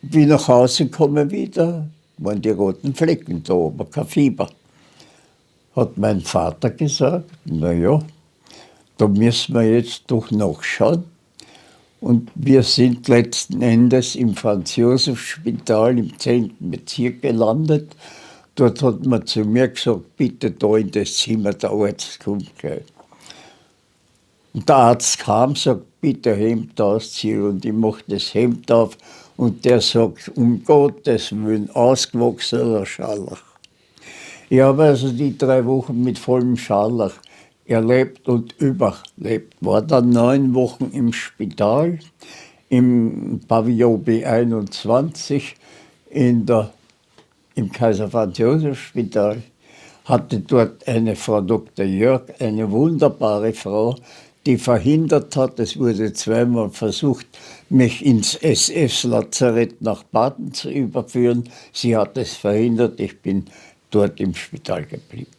Wie ich nach Hause komme wieder, waren die roten Flecken da, aber kein Fieber. Hat mein Vater gesagt, naja, da müssen wir jetzt doch nachschauen. Und wir sind letzten Endes im Franz-Josef-Spital im 10. Bezirk gelandet. Dort hat man zu mir gesagt, bitte da in das Zimmer, der Arzt kommt gleich. Und der Arzt kam, sagt, bitte Hemd ausziehen. Und ich mache das Hemd auf und der sagt, um Gottes Willen, ausgewachsener Scharlach. Ich habe also die 3 Wochen mit vollem Scharlach erlebt und überlebt. War dann 9 Wochen im Spital, im Pavillon B21, im Kaiser Franz Josef Spital. Hatte dort eine Frau Dr. Jörg, eine wunderbare Frau, die verhindert hat, es wurde 2-mal versucht, mich ins SS-Lazarett nach Baden zu überführen. Sie hat es verhindert, ich bin dort im Spital geblieben.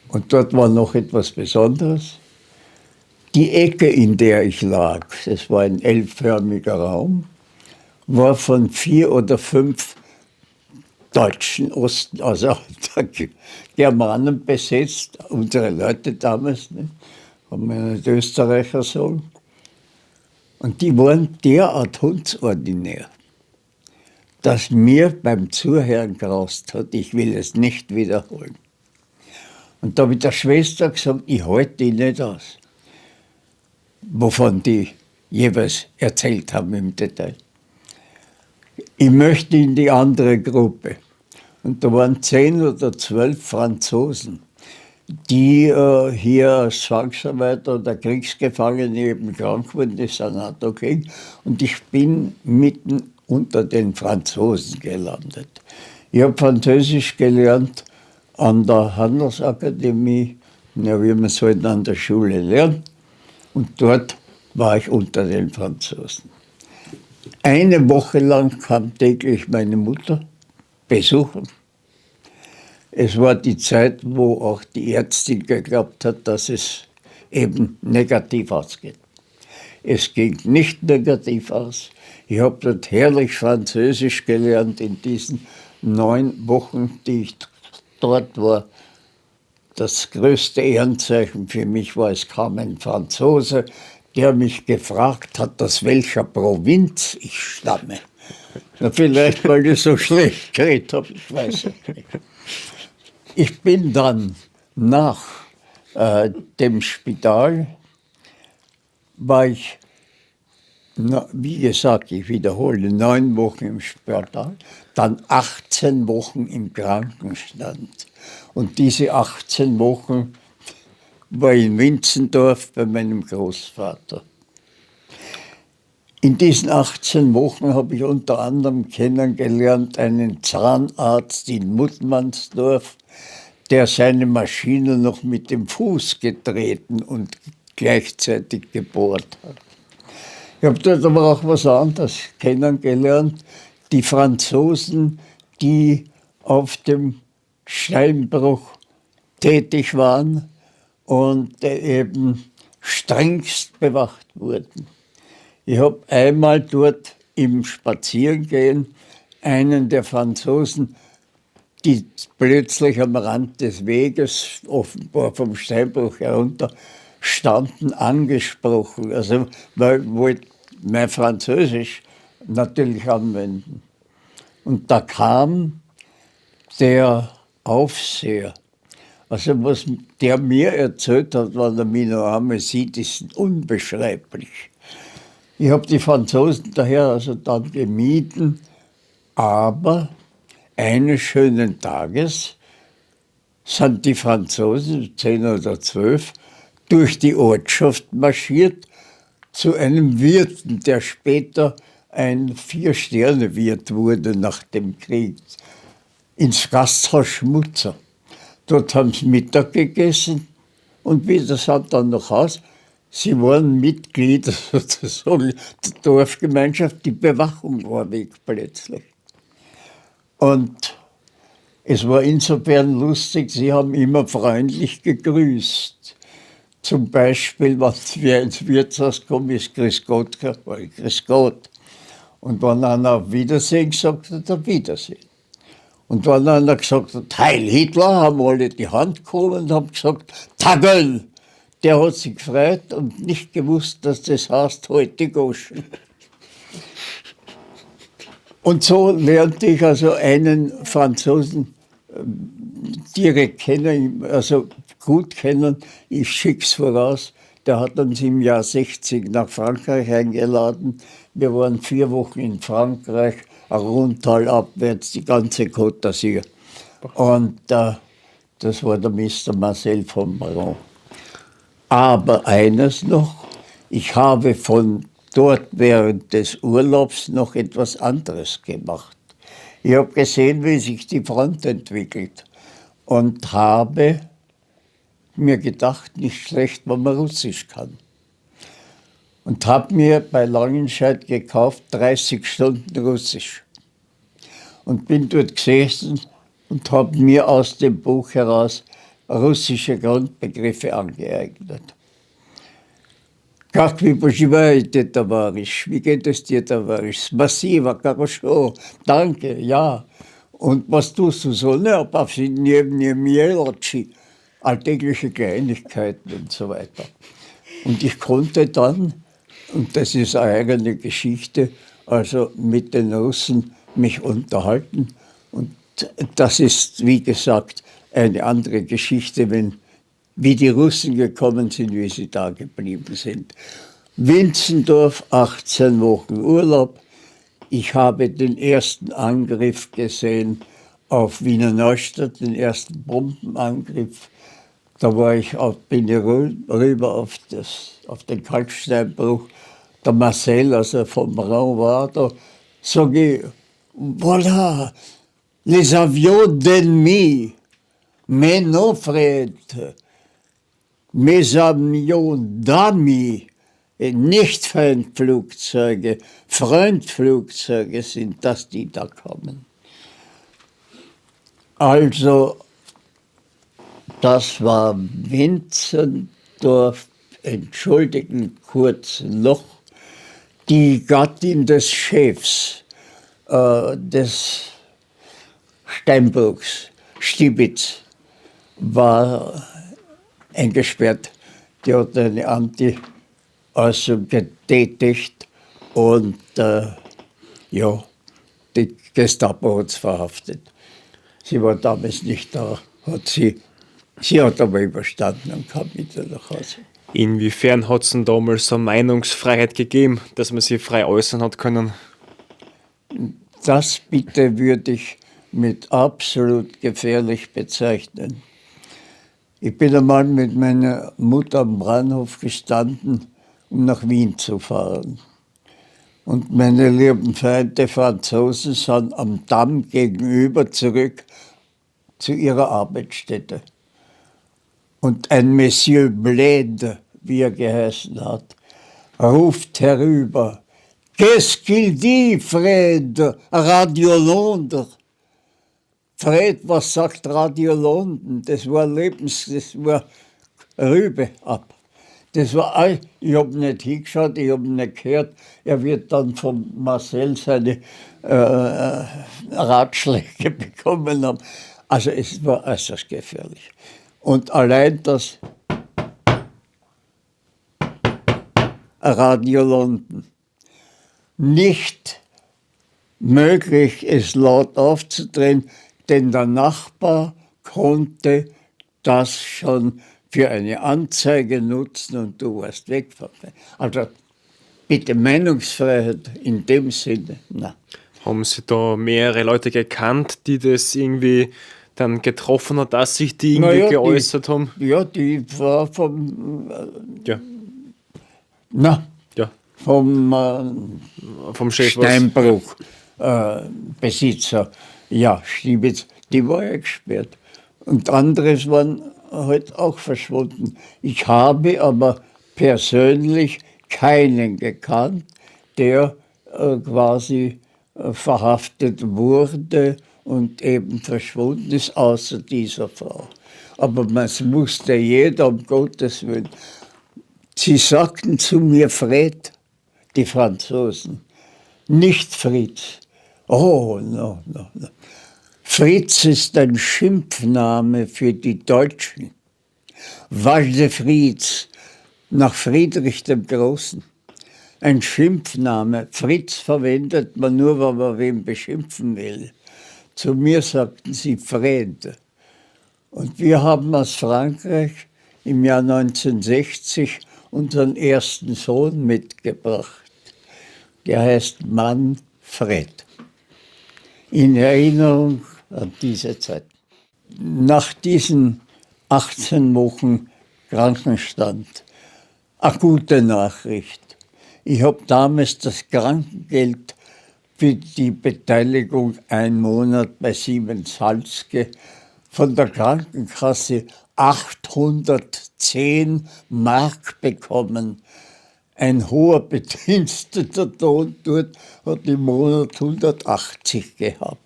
Und dort war noch etwas Besonderes. Die Ecke, in der ich lag, es war ein L-förmiger Raum, war von 4 oder 5 deutschen Osten, also Germanen besetzt, unsere Leute damals, ne? Kann man nicht Österreicher sagen. Und die waren derart hundsordinär, dass mir beim Zuhören graust hat, ich will es nicht wiederholen. Und da habe ich der Schwester gesagt, ich halte die nicht aus, wovon die jeweils erzählt haben im Detail. Ich möchte in die andere Gruppe. Und da waren 10 oder 12 Franzosen, die hier als Zwangsarbeiter oder Kriegsgefangene eben krank wurden, die sind auch da gegangen. Und ich bin mitten unter den Franzosen gelandet. Ich habe Französisch gelernt an der Handelsakademie, ja, wie man es halt an der Schule lernt. Und dort war ich unter den Franzosen. 1 Woche lang kam täglich meine Mutter besuchen. Es war die Zeit, wo auch die Ärztin geglaubt hat, dass es eben negativ ausgeht. Es ging nicht negativ aus. Ich habe dort herrlich Französisch gelernt in diesen 9 Wochen, die ich dort war. Das größte Ehrenzeichen für mich war, es kam ein Franzose, der mich gefragt hat, aus welcher Provinz ich stamme. Na, vielleicht, weil ich so schlecht geredet habe, ich weiß es nicht. Ich bin dann nach dem Spital, war ich, wie gesagt, ich wiederhole, 9 Wochen im Spital, dann 18 Wochen im Krankenstand. Und diese 18 Wochen war ich in Winzendorf bei meinem Großvater. In diesen 18 Wochen habe ich unter anderem kennengelernt einen Zahnarzt in Muttmannsdorf, der seine Maschine noch mit dem Fuß getreten und gleichzeitig gebohrt hat. Ich habe dort aber auch was anderes kennengelernt. Die Franzosen, die auf dem Steinbruch tätig waren und eben strengst bewacht wurden. Ich habe einmal dort im Spazierengehen einen der Franzosen, die plötzlich am Rand des Weges, offenbar vom Steinbruch herunter, standen, angesprochen. Also wollte mein Französisch natürlich anwenden. Und da kam der Aufseher. Also was der mir erzählt hat, wenn er mich noch einmal sieht, ist unbeschreiblich. Ich habe die Franzosen daher also dann gemieden, aber eines schönen Tages sind die Franzosen, 10 oder 12, durch die Ortschaft marschiert zu einem Wirten, der später ein 4-Sterne-Wirt wurde nach dem Krieg, ins Gasthaus Schmutzer. Dort haben sie Mittag gegessen und wieder sind dann nach Hause. Sie waren Mitglieder sozusagen der Dorfgemeinschaft, die Bewachung war weg plötzlich. Und es war insofern lustig, sie haben immer freundlich gegrüßt. Zum Beispiel, wenn wir ins Wirtshaus kommen, ist Grüß Gott, Grüß Gott. Und wenn einer auf Wiedersehen gesagt hat, auf Wiedersehen. Und wenn einer gesagt hat, Heil Hitler, haben alle die Hand gehoben und haben gesagt, Tagel. Der hat sich gefreut und nicht gewusst, dass das heißt, heute Goschen. Und so lernte ich also einen Franzosen direkt kennen, also gut kennen. Ich schick's voraus. Der hat uns im Jahr 60 nach Frankreich eingeladen. Wir waren 4 Wochen in Frankreich, Rundtal abwärts, die ganze Côte d'Azur. Und das war der Mr. Marcel von Baron. Aber eines noch, ich habe von dort während des Urlaubs noch etwas anderes gemacht. Ich habe gesehen, wie sich die Front entwickelt und habe mir gedacht, nicht schlecht, wenn man Russisch kann. Und habe mir bei Langenscheidt gekauft 30 Stunden Russisch. Und bin dort gesessen und habe mir aus dem Buch heraus russische Grundbegriffe angeeignet. Как вы поживаете, товарищ? Wie geht es dir, товарищ? Спасибо, хорошо, danke, ja. Und was tust du so? Ne, повседневные мелочи, alltägliche Kleinigkeiten und so weiter. Und ich konnte dann, und das ist eine eigene Geschichte, also mit den Russen mich unterhalten. Und das ist, wie gesagt, eine andere Geschichte, wie die Russen gekommen sind, wie sie da geblieben sind. Winzendorf, 18 Wochen Urlaub. Ich habe den ersten Angriff gesehen auf Wiener Neustadt, den ersten Bombenangriff. Da bin ich rüber auf den Kalksteinbruch. Der Marcel, also vom Raum war da, sage ich, voilà, les avions d'ennemis. Mais non, Fred, mes avions d'amis, nicht Feindflugzeuge, Freundflugzeuge sind das, die da kommen. Also, das war Winzendorf, entschuldigen kurz noch, die Gattin des Chefs des Steinbruchs, Stibitz, war eingesperrt. Die hat eine Anti-Äußerung getätigt und ja, die Gestapo hat es verhaftet. Sie war damals nicht da, sie hat aber überstanden und kam wieder nach Hause. Inwiefern hat es denn damals so Meinungsfreiheit gegeben, dass man sich frei äußern hat können? Das bitte würde ich mit absolut gefährlich bezeichnen. Ich bin einmal mit meiner Mutter am Bahnhof gestanden, um nach Wien zu fahren. Und meine lieben Freunde Franzosen sind am Damm gegenüber zurück zu ihrer Arbeitsstätte. Und ein Monsieur Bled, wie er geheißen hat, ruft herüber: Qu'est-ce qu'il dit, Fred, Radio Londres? Fred, was sagt Radio London? Das war das war Rübe ab. Das war all, ich habe nicht hingeschaut, ich habe nicht gehört. Er wird dann von Marcel seine Ratschläge bekommen haben. Also es war äußerst gefährlich. Und allein das Radio London nicht möglich, es laut aufzudrehen, denn der Nachbar konnte das schon für eine Anzeige nutzen und du warst weg von mir. Also bitte Meinungsfreiheit in dem Sinne, nein. Haben Sie da mehrere Leute gekannt, die das irgendwie dann getroffen hat, dass sich die irgendwie geäußert haben? Ja, die war vom, Ja. Ja. vom Chef Steinbruch Besitzer. Ja, Stiebitz, die war ja gesperrt. Und anderes waren halt auch verschwunden. Ich habe aber persönlich keinen gekannt, der quasi verhaftet wurde und eben verschwunden ist, außer dieser Frau. Aber das wusste jeder, um Gottes Willen. Sie sagten zu mir Fred, die Franzosen, nicht Fritz. Oh, no. Fritz ist ein Schimpfname für die Deutschen. Walde Fritz, nach Friedrich dem Großen. Ein Schimpfname. Fritz verwendet man nur, wenn man wen beschimpfen will. Zu mir sagten sie Fred. Und wir haben aus Frankreich im Jahr 1960 unseren ersten Sohn mitgebracht. Der heißt Manfred. In Erinnerung an diese Zeit. Nach diesen 18 Wochen Krankenstand, eine gute Nachricht. Ich habe damals das Krankengeld für die Beteiligung 1 Monat bei Siemens Halske von der Krankenkasse 810 Mark bekommen. Ein hoher Bediensteter dort hat im Monat 180 gehabt,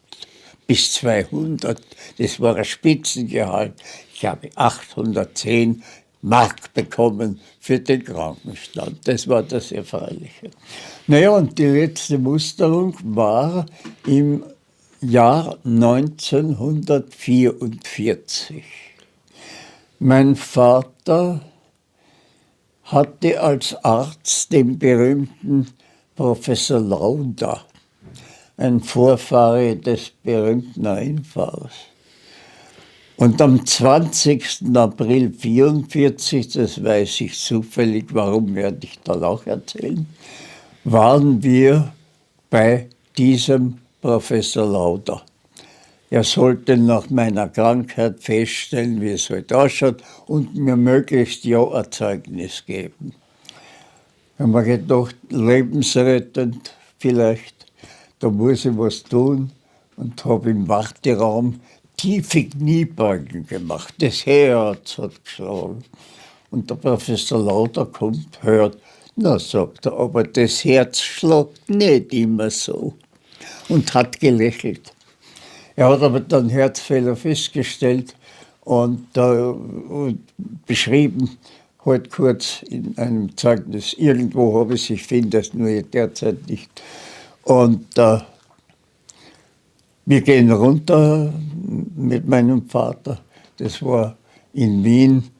bis 200. Das war ein Spitzengehalt. Ich habe 810 Mark bekommen für den Krankenstand. Das war das Erfreuliche. Naja, und die letzte Musterung war im Jahr 1944. Mein Vater hatte als Arzt den berühmten Professor Lauda, ein Vorfahre des berühmten Rheinfahrers. Und am 20. April 1944, das weiß ich zufällig, warum werde ich dann auch erzählen, waren wir bei diesem Professor Lauda. Er sollte nach meiner Krankheit feststellen, wie es heute ausschaut und mir möglichst ja ein Zeugnis geben. Da haben wir gedacht, lebensrettend vielleicht, da muss ich was tun und habe im Warteraum tiefe Kniebeugen gemacht. Das Herz hat geschlagen. Und der Professor Lauda kommt, hört, na, sagt er, aber das Herz schlägt nicht immer so. Und hat gelächelt. Er hat aber dann Herzfehler festgestellt und beschrieben, halt kurz in einem Zeugnis. Irgendwo habe ich es, ich finde es nur derzeit nicht. Und wir gehen runter mit meinem Vater. Das war in Wien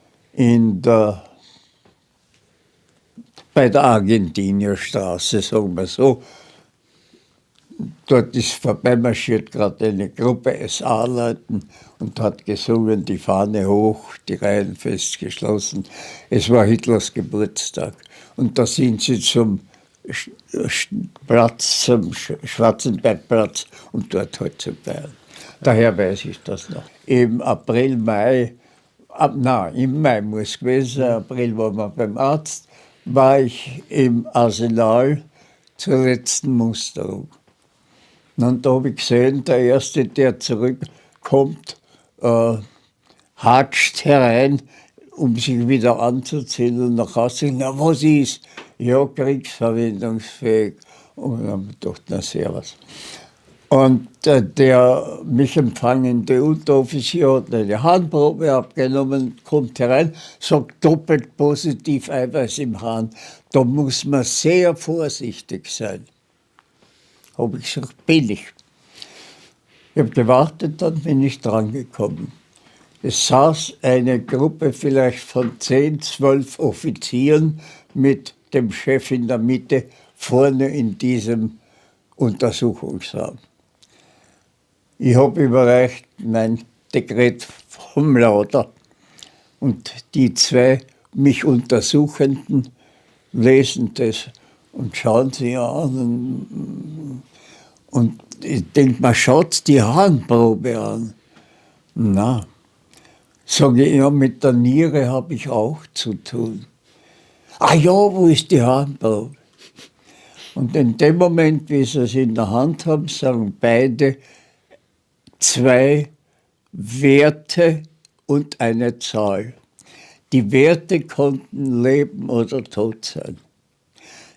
bei der Argentinierstraße, sagen wir so. Dort ist vorbeimarschiert gerade eine Gruppe SA-Leuten und hat gesungen, die Fahne hoch, die Reihen fest geschlossen. Es war Hitlers Geburtstag. Und da sind sie zum Platz, zum Schwarzenbergplatz und dort halt zu Bayern. Daher weiß ich das noch. Im April, Mai, im Mai muss es gewesen sein, April waren wir beim Arzt, war ich im Arsenal zur letzten Musterung. Und da habe ich gesehen, der Erste, der zurückkommt, hatscht herein, um sich wieder anzuziehen und nach Hause. Na, was ist? Ja, kriegsverwendungsfähig. Und dann habe ich gedacht, na servus. Und der mich empfangende Unteroffizier hat eine Harnprobe abgenommen, kommt herein, sagt doppelt positiv Eiweiß im Harn. Da muss man sehr vorsichtig sein. Habe ich gesagt, bin ich. Ich habe gewartet, dann bin ich drangekommen. Es saß eine Gruppe vielleicht von 10, 12 Offizieren mit dem Chef in der Mitte vorne in diesem Untersuchungsraum. Ich habe überreicht mein Dekret vom Lauder und die zwei mich Untersuchenden lesen das und schauen sie an und ich denke, man schaut die Harnprobe an. Na, sage ich, ja, mit der Niere habe ich auch zu tun. Ah ja, wo ist die Harnprobe? Und in dem Moment, wie sie es in der Hand haben, sagen beide 2 Werte und eine Zahl. Die Werte konnten leben oder tot sein.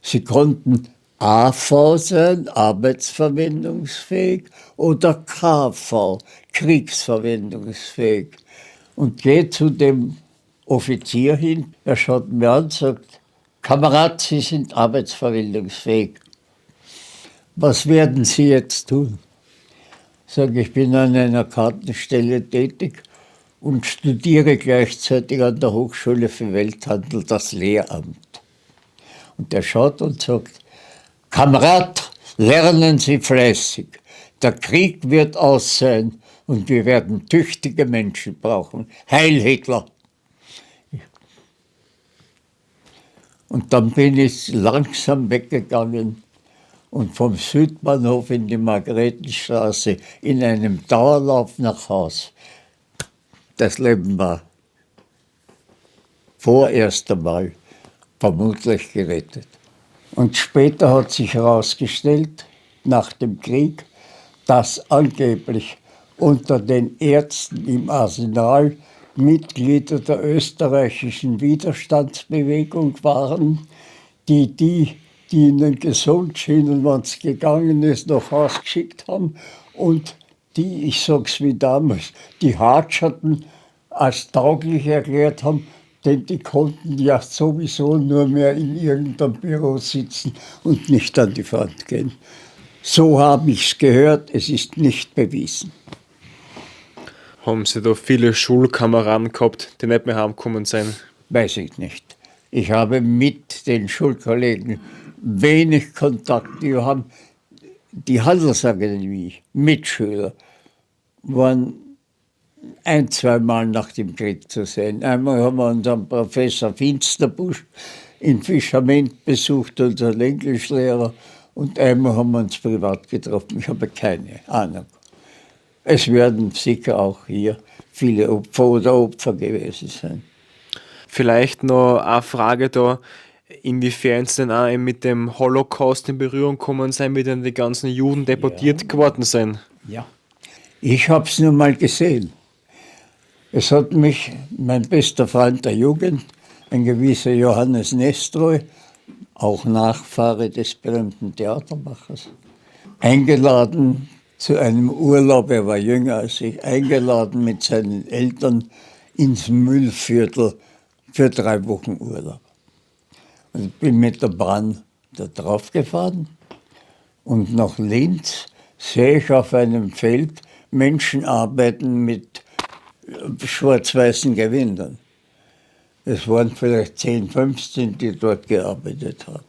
Sie konnten AV sein, arbeitsverwendungsfähig, oder KV, kriegsverwendungsfähig. Und geht zu dem Offizier hin, er schaut mir an und sagt, Kamerad, Sie sind arbeitsverwendungsfähig. Was werden Sie jetzt tun? Sage, ich bin an einer Kartenstelle tätig und studiere gleichzeitig an der Hochschule für Welthandel das Lehramt. Und er schaut und sagt, Kamerad, lernen Sie fleißig. Der Krieg wird aus sein und wir werden tüchtige Menschen brauchen. Heil Hitler! Und dann bin ich langsam weggegangen und vom Südbahnhof in die Margaretenstraße in einem Dauerlauf nach Haus. Das Leben war vorerst einmal vermutlich gerettet. Und später hat sich herausgestellt, nach dem Krieg, dass angeblich unter den Ärzten im Arsenal Mitglieder der österreichischen Widerstandsbewegung waren, die ihnen gesund schienen, wenn es gegangen ist, nach Hause geschickt haben und die, ich sag's wie damals, die Hartschatten als tauglich erklärt haben, denn die konnten ja sowieso nur mehr in irgendeinem Büro sitzen und nicht an die Front gehen. So habe ich's gehört, es ist nicht bewiesen. Haben Sie da viele Schulkameraden gehabt, die nicht mehr heimgekommen sind? Weiß ich nicht. Ich habe mit den Schulkollegen wenig Kontakt. Die Handelsakademie, Mitschüler, waren 1-, 2-mal nach dem Krieg zu sehen. Einmal haben wir unseren Professor Finsterbusch in Fischament besucht, unseren Englischlehrer, und einmal haben wir uns privat getroffen. Ich habe keine Ahnung. Es werden sicher auch hier viele Opfer gewesen sein. Vielleicht noch eine Frage da, inwiefern Sie denn auch eben mit dem Holocaust in Berührung gekommen sind, wie denn die ganzen Juden deportiert geworden sind? Ja. Ich habe es nur mal gesehen. Es hat mich mein bester Freund der Jugend, ein gewisser Johannes Nestroy, auch Nachfahre des berühmten Theatermachers, eingeladen zu einem Urlaub, er war jünger als ich, eingeladen mit seinen Eltern ins Müllviertel für 3 Wochen Urlaub. Und ich bin mit der Bahn da drauf gefahren und nach Linz sehe ich auf einem Feld Menschen arbeiten mit schwarz-weißen Gewändern. Es waren vielleicht 10, 15, die dort gearbeitet haben.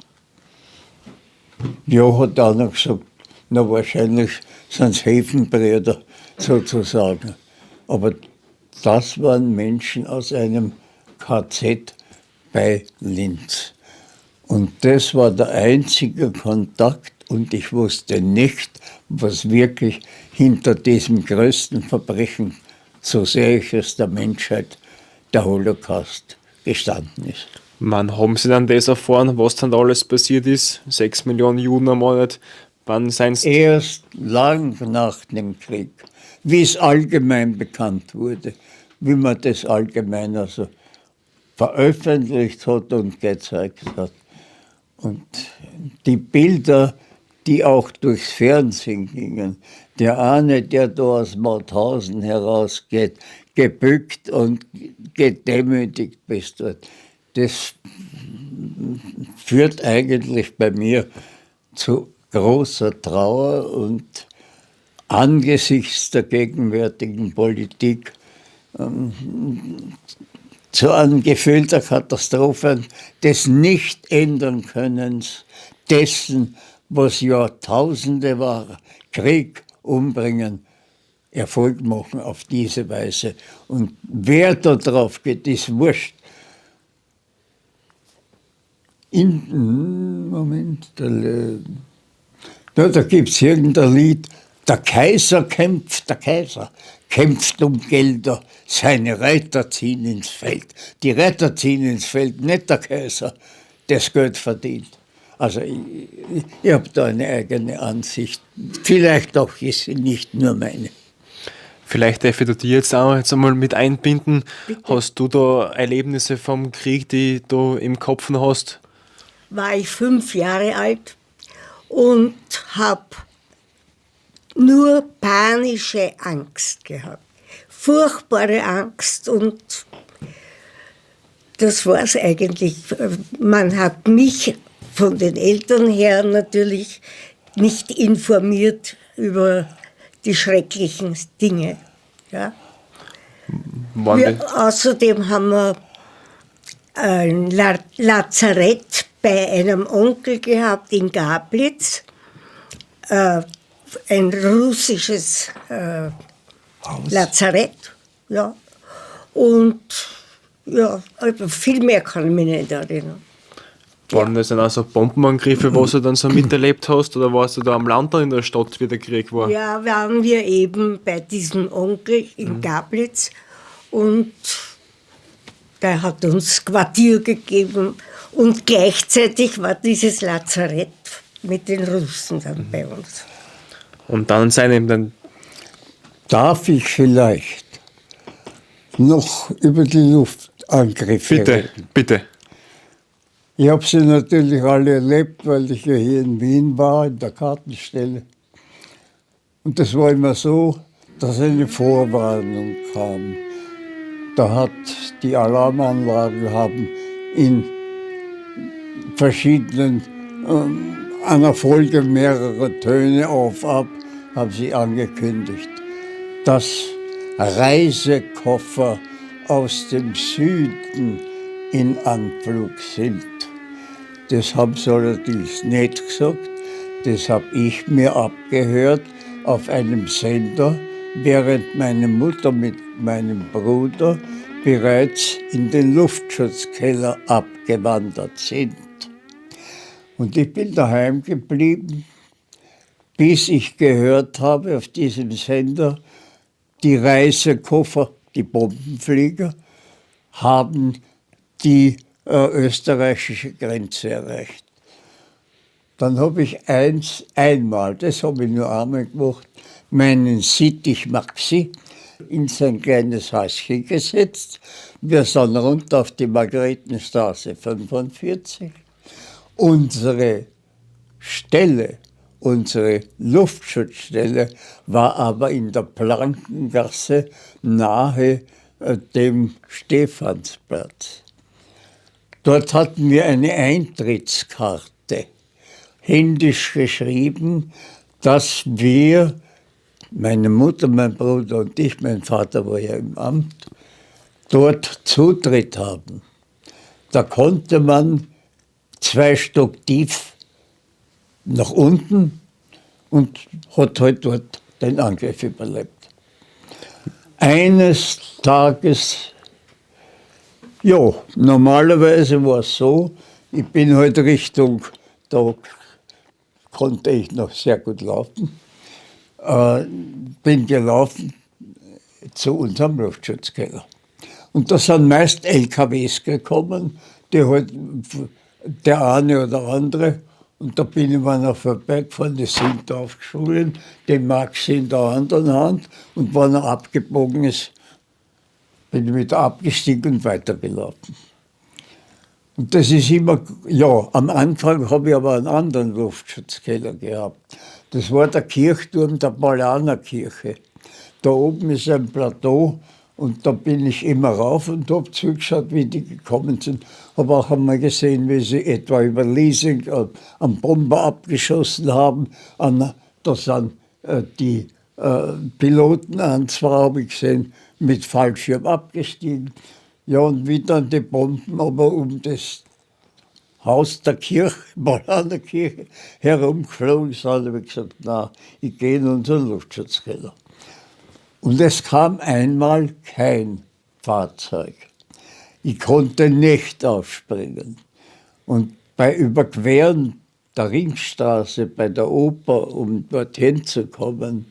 Jo hat auch noch gesagt, na wahrscheinlich sind es Häfenbrüder sozusagen. Aber das waren Menschen aus einem KZ bei Linz. Und das war der einzige Kontakt und ich wusste nicht, was wirklich hinter diesem größten Verbrechen, so sehe ich es, der Menschheit, der Holocaust, gestanden ist. Wann haben Sie dann das erfahren, was dann alles passiert ist? 6 Millionen Juden ermordet. Wann sind Sie? Erst lang nach dem Krieg, wie es allgemein bekannt wurde, wie man das allgemein also veröffentlicht hat und gezeigt hat. Und die Bilder, die auch durchs Fernsehen gingen, der eine, der da aus Mauthausen herausgeht, gebückt und gedemütigt bis dort, das führt eigentlich bei mir zu großer Trauer und angesichts der gegenwärtigen Politik zu einem Gefühl der Katastrophe, des Nicht-Ändern-Könnens, dessen, was Jahrtausende war, Krieg, umbringen, Erfolg machen auf diese Weise. Und wer da drauf geht, ist wurscht. Moment, da gibt es irgendein Lied, der Kaiser kämpft um Gelder, seine Reiter ziehen ins Feld. Die Reiter ziehen ins Feld, nicht der Kaiser, der das Geld verdient. Also ich habe da eine eigene Ansicht. Vielleicht auch ist sie nicht nur meine. Vielleicht darf ich dir jetzt einmal mit einbinden. Bitte. Hast du da Erlebnisse vom Krieg, die du im Kopf noch hast? War ich 5 Jahre alt und habe nur panische Angst gehabt. Furchtbare Angst und das war es eigentlich. Man hat mich von den Eltern her natürlich nicht informiert über die schrecklichen Dinge. Ja. Außerdem haben wir ein Lazarett bei einem Onkel gehabt in Gablitz, ein russisches Lazarett. Ja. Und ja, aber viel mehr kann ich mich nicht erinnern. Waren das dann auch so Bombenangriffe, was du dann so miterlebt hast, oder warst du da am Land oder in der Stadt, wie der Krieg war? Ja, waren wir eben bei diesem Onkel in Gablitz und der hat uns Quartier gegeben und gleichzeitig war dieses Lazarett mit den Russen dann bei uns. Und dann sind eben dann... Darf ich vielleicht noch über die Luftangriffe reden? Bitte. Ich habe sie natürlich alle erlebt, weil ich ja hier in Wien war, in der Kartenstelle. Und das war immer so, dass eine Vorwarnung kam. Da hat die Alarmanlagen haben in verschiedenen, einer Folge mehrerer Töne auf, ab, haben sie angekündigt, dass Reisekoffer aus dem Süden in Anflug sind. Das haben sie allerdings nicht gesagt. Das habe ich mir abgehört auf einem Sender, während meine Mutter mit meinem Bruder bereits in den Luftschutzkeller abgewandert sind. Und ich bin daheim geblieben, bis ich gehört habe auf diesem Sender, die Reisekoffer, die Bombenflieger, haben die österreichische Grenze erreicht. Dann habe ich einmal, das habe ich nur einmal gemacht, meinen Sittich Maxi in sein kleines Häuschen gesetzt. Wir sind runter auf die Margaretenstraße 45. Unsere Stelle, unsere Luftschutzstelle war aber in der Plankengasse nahe dem Stephansplatz. Dort hatten wir eine Eintrittskarte, händisch geschrieben, dass wir, meine Mutter, mein Bruder und ich, mein Vater war ja im Amt, dort Zutritt haben. Da konnte man 2 Stock tief nach unten und hat halt dort den Angriff überlebt. Eines Tages, ja, normalerweise war es so, ich bin halt Richtung, da konnte ich noch sehr gut laufen, bin gelaufen zu unserem Luftschutzkeller. Und da sind meist LKWs gekommen, die halt der eine oder andere, und da bin ich mal noch vorbeigefahren, die sind aufgeschwungen, den Maxi in der anderen Hand, und wenn er abgebogen ist, bin ich wieder abgestiegen und weitergelaufen. Und das ist immer, ja, am Anfang habe ich aber einen anderen Luftschutzkeller gehabt. Das war der Kirchturm der Paulanerkirche. Da oben ist ein Plateau und da bin ich immer rauf und habe zugeschaut, wie die gekommen sind. Habe auch einmal gesehen, wie sie etwa über Liesing einen Bomber abgeschossen haben. Da sind die Piloten an, zwar habe ich gesehen, mit Fallschirm abgestiegen. Ja, und wie dann die Bomben aber um das Haus der Kirche, Paulaner Kirche, herumgeflogen sind, habe ich gesagt, na, ich gehe in unseren Luftschutzkeller. Und es kam einmal kein Fahrzeug. Ich konnte nicht aufspringen. Und bei Überqueren der Ringstraße bei der Oper, um dorthin zu kommen,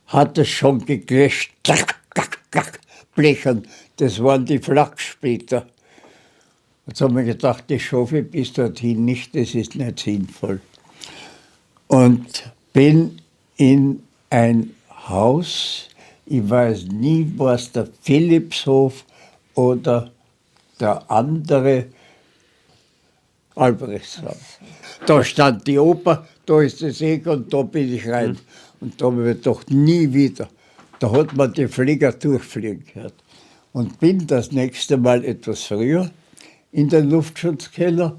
hat es schon gekläscht, klack, klack, klack, blechern. Das waren die Flachsplitter. Jetzt haben wir gedacht, ich schaffe bis dorthin nicht, das ist nicht sinnvoll. Und bin in ein Haus, ich weiß nie, was der Philippshof oder der andere Albrechtshaus. Da stand die Oper, da ist das Eck und da bin ich rein. Und da habe ich gedacht, nie wieder. Da hat man die Flieger durchfliegen gehört. Und bin das nächste Mal etwas früher in den Luftschutzkeller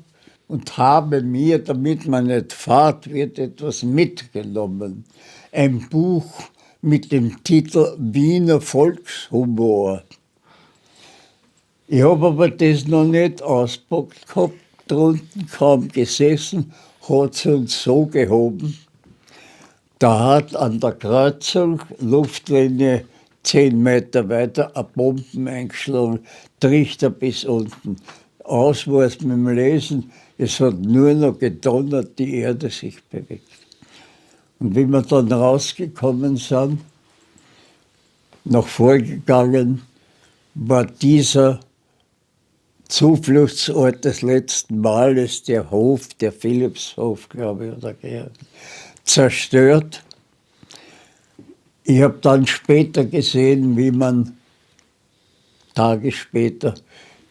und habe mir, damit man nicht fahrt wird, etwas mitgenommen. Ein Buch mit dem Titel Wiener Volkshumor. Ich habe aber das noch nicht ausgepackt gehabt, drunten kaum gesessen, hat es uns so gehoben. Da hat an der Kreuzung, Luftlinie 10 Meter weiter, eine Bomben eingeschlagen, Trichter bis unten. Aus war es mit dem Lesen, es hat nur noch gedonnert, die Erde sich bewegt. Und wie wir dann rausgekommen sind, nach vorgegangen, war dieser Zufluchtsort des letzten Males, der Hof, der Philippshof, glaube ich, oder zerstört. Ich habe dann später gesehen, wie man Tage später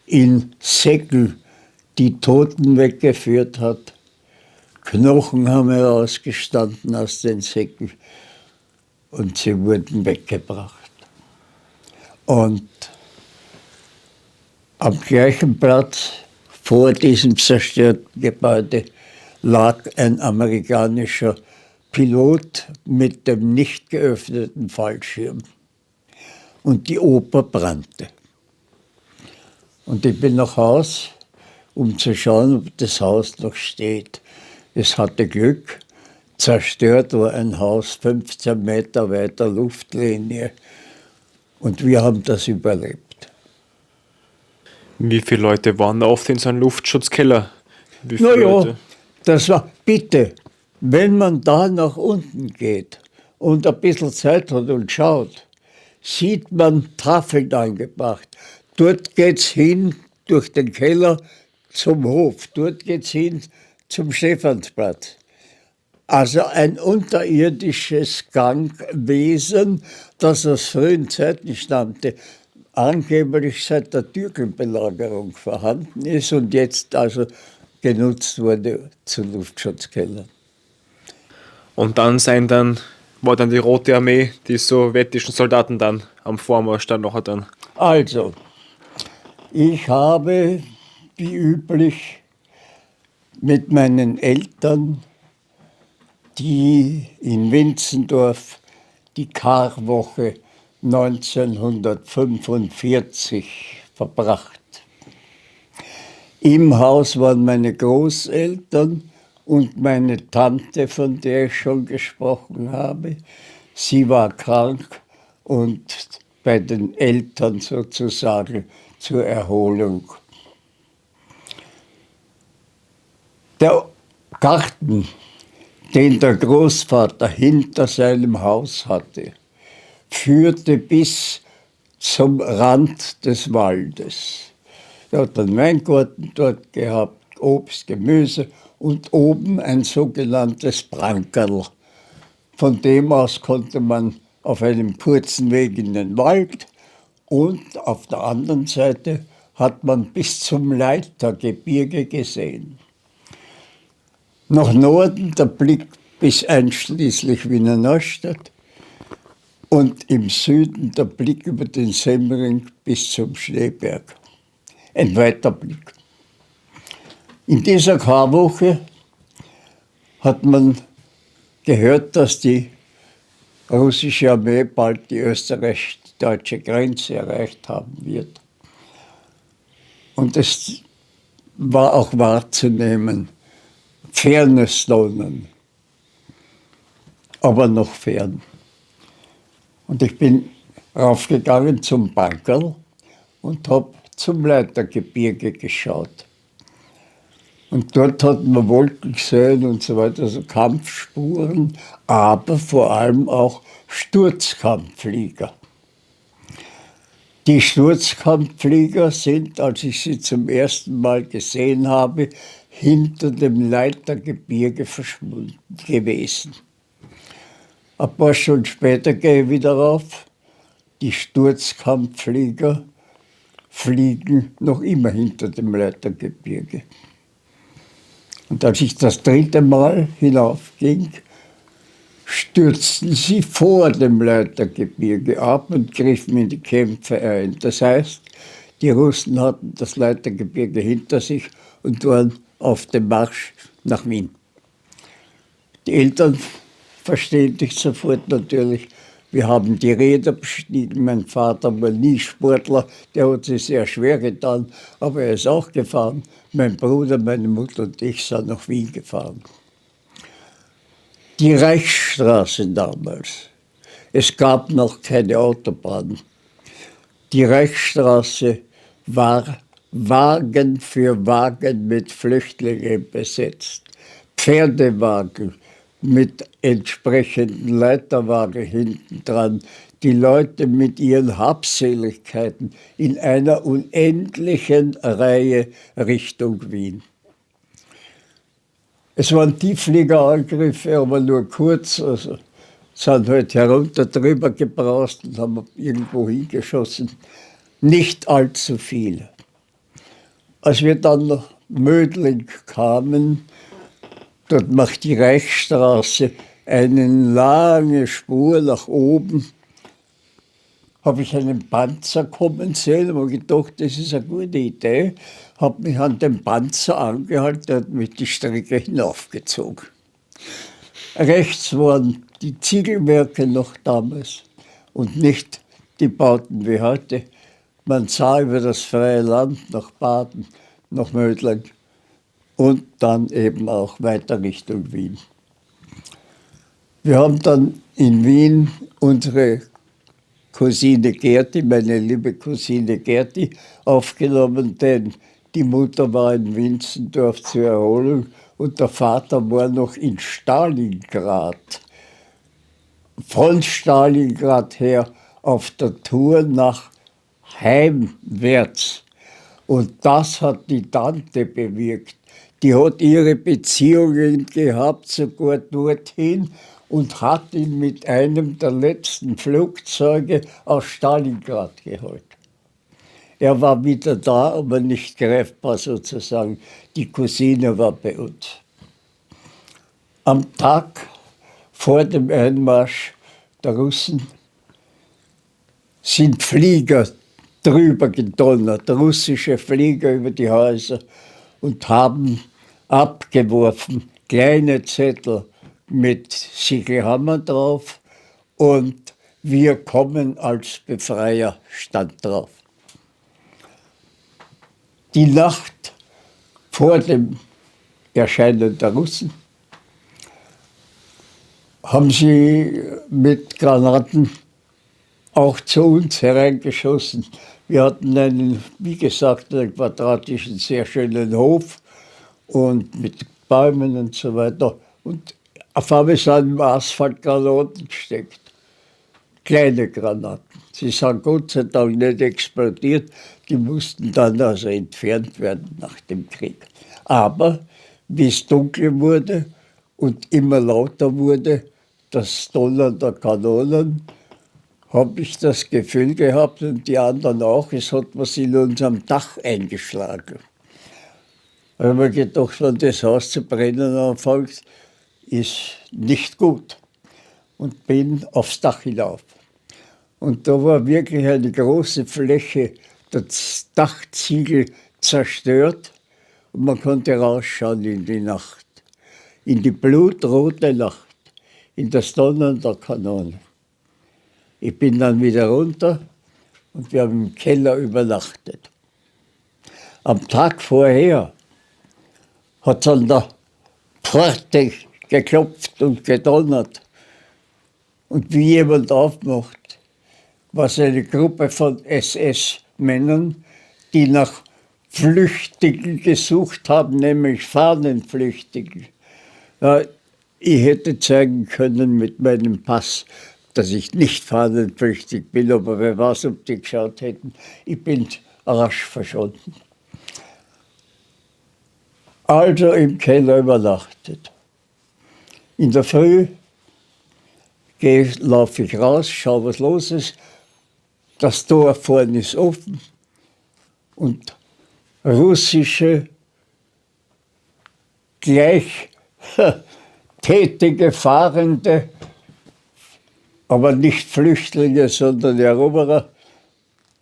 in Säckel die Toten weggeführt hat. Knochen haben herausgestanden aus den Säcken und sie wurden weggebracht. Und am gleichen Platz vor diesem zerstörten Gebäude lag ein amerikanischer Pilot mit dem nicht geöffneten Fallschirm. Und die Oper brannte. Und ich bin nach Haus, um zu schauen, ob das Haus noch steht. Es hatte Glück, zerstört war ein Haus 15 Meter weiter Luftlinie. Und wir haben das überlebt. Wie viele Leute waren da oft in so einem Luftschutzkeller? Wie viele Naja, Leute? das war, bitte, wenn man da nach unten geht und ein bisschen Zeit hat und schaut, sieht man Tafeln angebracht. Dort geht's hin durch den Keller zum Hof, dort geht's hin zum Stephansplatz. Also ein unterirdisches Gangwesen, das aus frühen Zeiten stammte, angeblich seit der Türkenbelagerung vorhanden ist und jetzt also genutzt wurde zu Luftschutzkellern. Und dann war dann die Rote Armee, die sowjetischen Soldaten dann am Vormarsch dann nachher dann. Also, ich habe wie üblich mit meinen Eltern, die in Winzendorf die Karwoche 1945 verbracht. Im Haus waren meine Großeltern und meine Tante, von der ich schon gesprochen habe. Sie war krank und bei den Eltern sozusagen zur Erholung. Der Garten, den der Großvater hinter seinem Haus hatte, führte bis zum Rand des Waldes. Er hat einen Weingarten dort gehabt, Obst, Gemüse und oben ein sogenanntes Prankerl. Von dem aus konnte man auf einem kurzen Weg in den Wald und auf der anderen Seite hat man bis zum Leitergebirge gesehen. Nach Norden der Blick bis einschließlich Wiener Neustadt und im Süden der Blick über den Semmering bis zum Schneeberg. Ein weiter Blick. In dieser Karwoche hat man gehört, dass die russische Armee bald die österreichisch-deutsche Grenze erreicht haben wird. Und es war auch wahrzunehmen, fernes Dollen, aber noch fern. Und ich bin raufgegangen zum Bankerl und habe zum Leitergebirge geschaut. Und dort hat man Wolken gesehen und so weiter, also Kampfspuren, aber vor allem auch Sturzkampfflieger. Die Sturzkampfflieger sind, als ich sie zum ersten Mal gesehen habe, hinter dem Leitergebirge verschwunden gewesen. Ein paar Stunden später gehe ich wieder rauf. Die Sturzkampfflieger fliegen noch immer hinter dem Leitergebirge. Und als ich das dritte Mal hinaufging, stürzten sie vor dem Leitergebirge ab und griffen in die Kämpfe ein. Das heißt, die Russen hatten das Leitergebirge hinter sich und waren auf dem Marsch nach Wien. Die Eltern verstehen dich sofort natürlich. Wir haben die Räder bestiegen. Mein Vater war nie Sportler, der hat sich sehr schwer getan, aber er ist auch gefahren. Mein Bruder, meine Mutter und ich sind nach Wien gefahren. Die Reichsstraße damals. Es gab noch keine Autobahn. Die Reichsstraße war Wagen für Wagen mit Flüchtlingen besetzt. Pferdewagen mit entsprechenden Leiterwagen hinten dran. Die Leute mit ihren Habseligkeiten in einer unendlichen Reihe Richtung Wien. Es waren Tieffliegerangriffe, aber nur kurz. Also sind halt herunter drüber gebraust und haben irgendwo hingeschossen. Nicht allzu viel. Als wir dann nach Mödling kamen, dort macht die Reichsstraße eine lange Spur nach oben, habe ich einen Panzer kommen sehen und habe gedacht, das ist eine gute Idee. Habe mich an den Panzer angehalten und mit die Strecke hinaufgezogen. Rechts waren die Ziegelwerke noch damals und nicht die Bauten wie heute. Man sah über das freie Land nach Baden, nach Mödling und dann eben auch weiter Richtung Wien. Wir haben dann in Wien unsere Cousine Gerti, meine liebe Cousine Gerti, aufgenommen, denn die Mutter war in Winzendorf zur Erholung und der Vater war noch in Stalingrad. Von Stalingrad her auf der Tour nach heimwärts. Und das hat die Tante bewirkt. Die hat ihre Beziehungen gehabt, sogar dorthin, und hat ihn mit einem der letzten Flugzeuge aus Stalingrad geholt. Er war wieder da, aber nicht greifbar sozusagen. Die Cousine war bei uns. Am Tag vor dem Einmarsch der Russen sind Flieger drüber gedonnert, russische Flieger über die Häuser, und haben abgeworfen kleine Zettel mit Sichelhammer drauf und wir kommen als Befreier stand drauf. Die Nacht vor dem Erscheinen der Russen haben sie mit Granaten auch zu uns hereingeschossen. Wir hatten einen, wie gesagt, einen quadratischen, sehr schönen Hof und mit Bäumen und so weiter. Und auf einmal sind im Asphalt Granaten gesteckt. Kleine Granaten. Sie sind Gott sei Dank nicht explodiert. Die mussten dann also entfernt werden nach dem Krieg. Aber wie es dunkel wurde und immer lauter wurde, das Donnern der Kanonen, habe ich das Gefühl gehabt und die anderen auch, es hat was in unserem Dach eingeschlagen. Da habe ich mir gedacht, wenn das Haus zu brennen anfängt, ist nicht gut. Und bin aufs Dach hinauf. Und da war wirklich eine große Fläche, das Dachziegel zerstört und man konnte rausschauen in die Nacht, in die blutrote Nacht, in das Donnern der Kanone. Ich bin dann wieder runter und wir haben im Keller übernachtet. Am Tag vorher hat es an der Pforte geklopft und gedonnert. Und wie jemand aufmacht, war es eine Gruppe von SS-Männern, die nach Flüchtigen gesucht haben, nämlich Fahnenflüchtigen. Ja, ich hätte zeigen können mit meinem Pass, dass ich nicht fahnenflüchtig bin, aber wer weiß, ob die geschaut hätten. Ich bin rasch verschwunden. Also im Keller übernachtet. In der Früh laufe ich raus, schaue, was los ist. Das Tor vorne ist offen und russische, gleich tätige Fahrende, aber nicht Flüchtlinge, sondern Eroberer,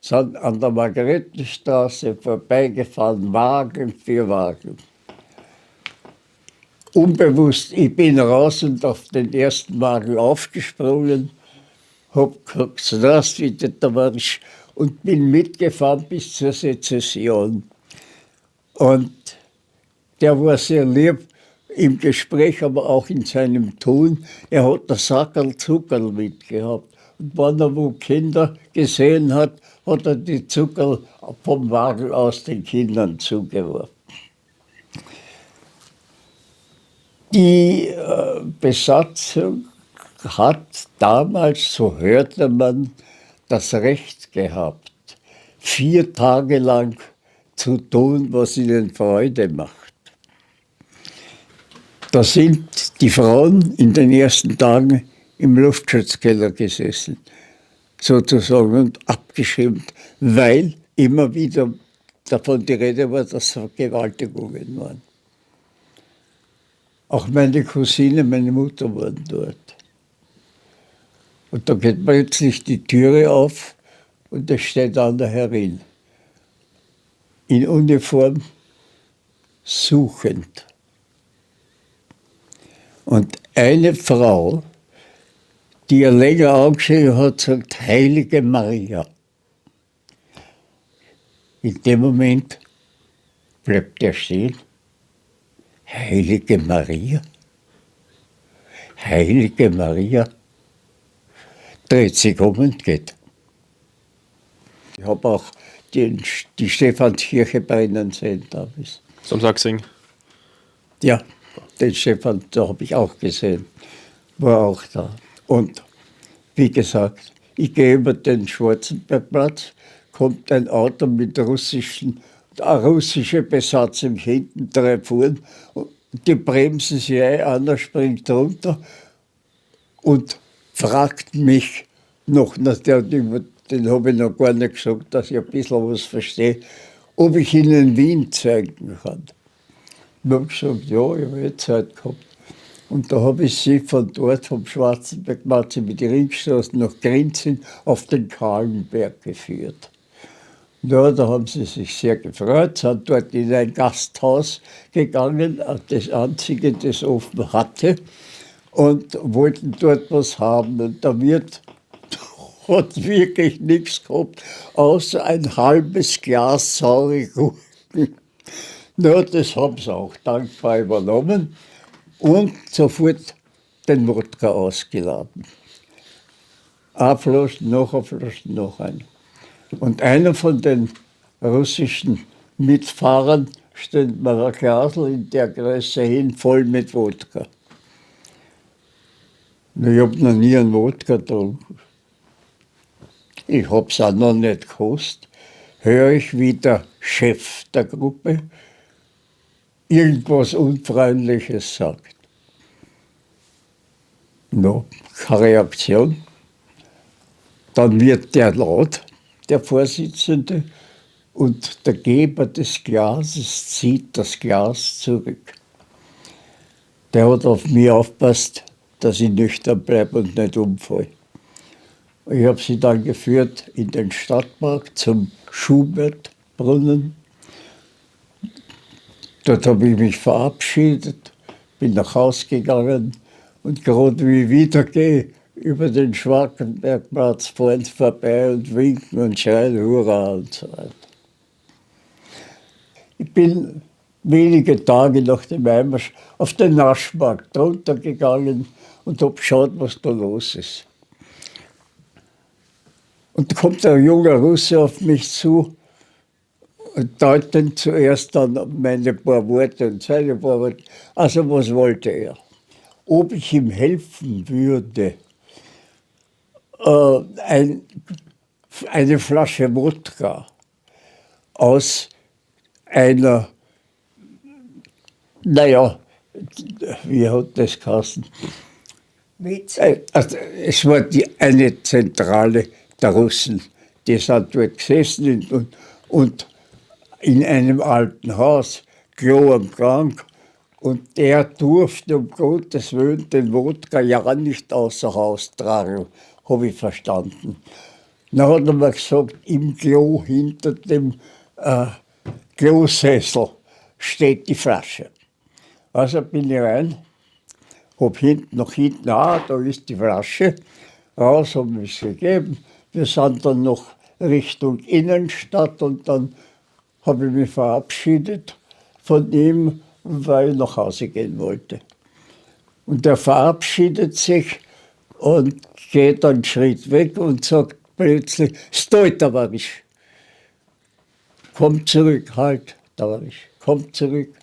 sind an der Margaretenstraße vorbeigefahren, Wagen für Wagen. Unbewusst, ich bin raus und auf den ersten Wagen aufgesprungen, hab gesagt, здравствуйте, товарищ, und bin mitgefahren bis zur Sezession. Und der war sehr lieb im Gespräch, aber auch in seinem Tun. Er hat das Sackerl Zuckerl mitgehabt. Und wenn er wo Kinder gesehen hat, hat er die Zuckerl vom Wagen aus den Kindern zugeworfen. Die Besatzung hat damals, so hörte man, das Recht gehabt, 4 Tage lang zu tun, was ihnen Freude macht. Da sind die Frauen in den ersten Tagen im Luftschutzkeller gesessen, sozusagen, und abgeschirmt, weil immer wieder davon die Rede war, dass Vergewaltigungen waren. Auch meine Cousine, meine Mutter waren dort. Und da geht plötzlich die Türe auf und es steht einer herin. In Uniform, suchend. Und eine Frau, die er länger angesehen hat, sagt, Heilige Maria. In dem Moment bleibt er stehen. Heilige Maria? Heilige Maria? Dreht sich um und geht. Ich habe auch die Stephanskirche brennen sehen damals. Samstag gesehen. Ja, den Stefan, da habe ich auch gesehen. War auch da. Und wie gesagt, ich gehe über den Schwarzenbergplatz, kommt ein Auto mit russische Besatzung hinten, 3 fuhren, und die bremsen sich ein, einer springt runter und fragt mich noch, den habe ich noch gar nicht gesagt, dass ich ein bisschen was verstehe, ob ich ihnen Wien zeigen kann. Ich habe gesagt, ja, ich habe Zeit gehabt. Und da habe ich sie von dort, vom Schwarzenbergplatz über die Ringstraße nach Grinzing auf den Kahlenberg geführt. Ja, da haben sie sich sehr gefreut, sind dort in ein Gasthaus gegangen, das einzige, das offen hatte, und wollten dort was haben. Und der Wirt hat wirklich nichts gehabt, außer ein halbes Glas saure Gurken. Ja, das haben sie auch dankbar übernommen und sofort den Wodka ausgeladen. Eine Flasche, noch ein. Und einer von den russischen Mitfahrern stellt mir ein Glasl in der Größe hin, voll mit Wodka. Ich habe noch nie einen Wodka getrunken. Ich habe es auch noch nicht gekostet. Höre ich, wie der Chef der Gruppe irgendwas Unfreundliches sagt. No, keine Reaktion. Dann wird der laut, der Vorsitzende, und der Geber des Glases zieht das Glas zurück. Der hat auf mich aufgepasst, dass ich nüchtern bleibe und nicht umfalle. Ich habe sie dann geführt in den Stadtpark zum Schubertbrunnen. Dort habe ich mich verabschiedet, bin nach Hause gegangen und gerade wie ich wiedergehe, über den Schwarzenbergplatz fahren sie vorbei und winken und schreien Hurra und so weiter. Ich bin wenige Tage nach dem Einmarsch auf den Naschmarkt runtergegangen und habe geschaut, was da los ist. Und da kommt ein junger Russe auf mich zu und deutet zuerst an meine paar Worte und seine paar Worte. Also was wollte er? Ob ich ihm helfen würde, eine Flasche Wodka aus einer, naja, wie hat das geheißen? Also, es war eine Zentrale der Russen, die sind dort gesessen und in einem alten Haus, Klo am Krank, und der durfte um Gottes Willen den Wodka ja nicht außer Haus tragen, habe ich verstanden. Dann hat er mir gesagt, im Klo hinter dem Klosessel steht die Flasche. Also bin ich rein, habe nach hinten, da ist die Flasche, raus, haben wir es gegeben. Wir sind dann noch Richtung Innenstadt und dann habe ich mich verabschiedet von ihm, weil ich nach Hause gehen wollte. Und er verabschiedet sich und geht einen Schritt weg und sagt plötzlich, Stoj, Tavarisch. Komm zurück, halt, Tavarisch, komm zurück.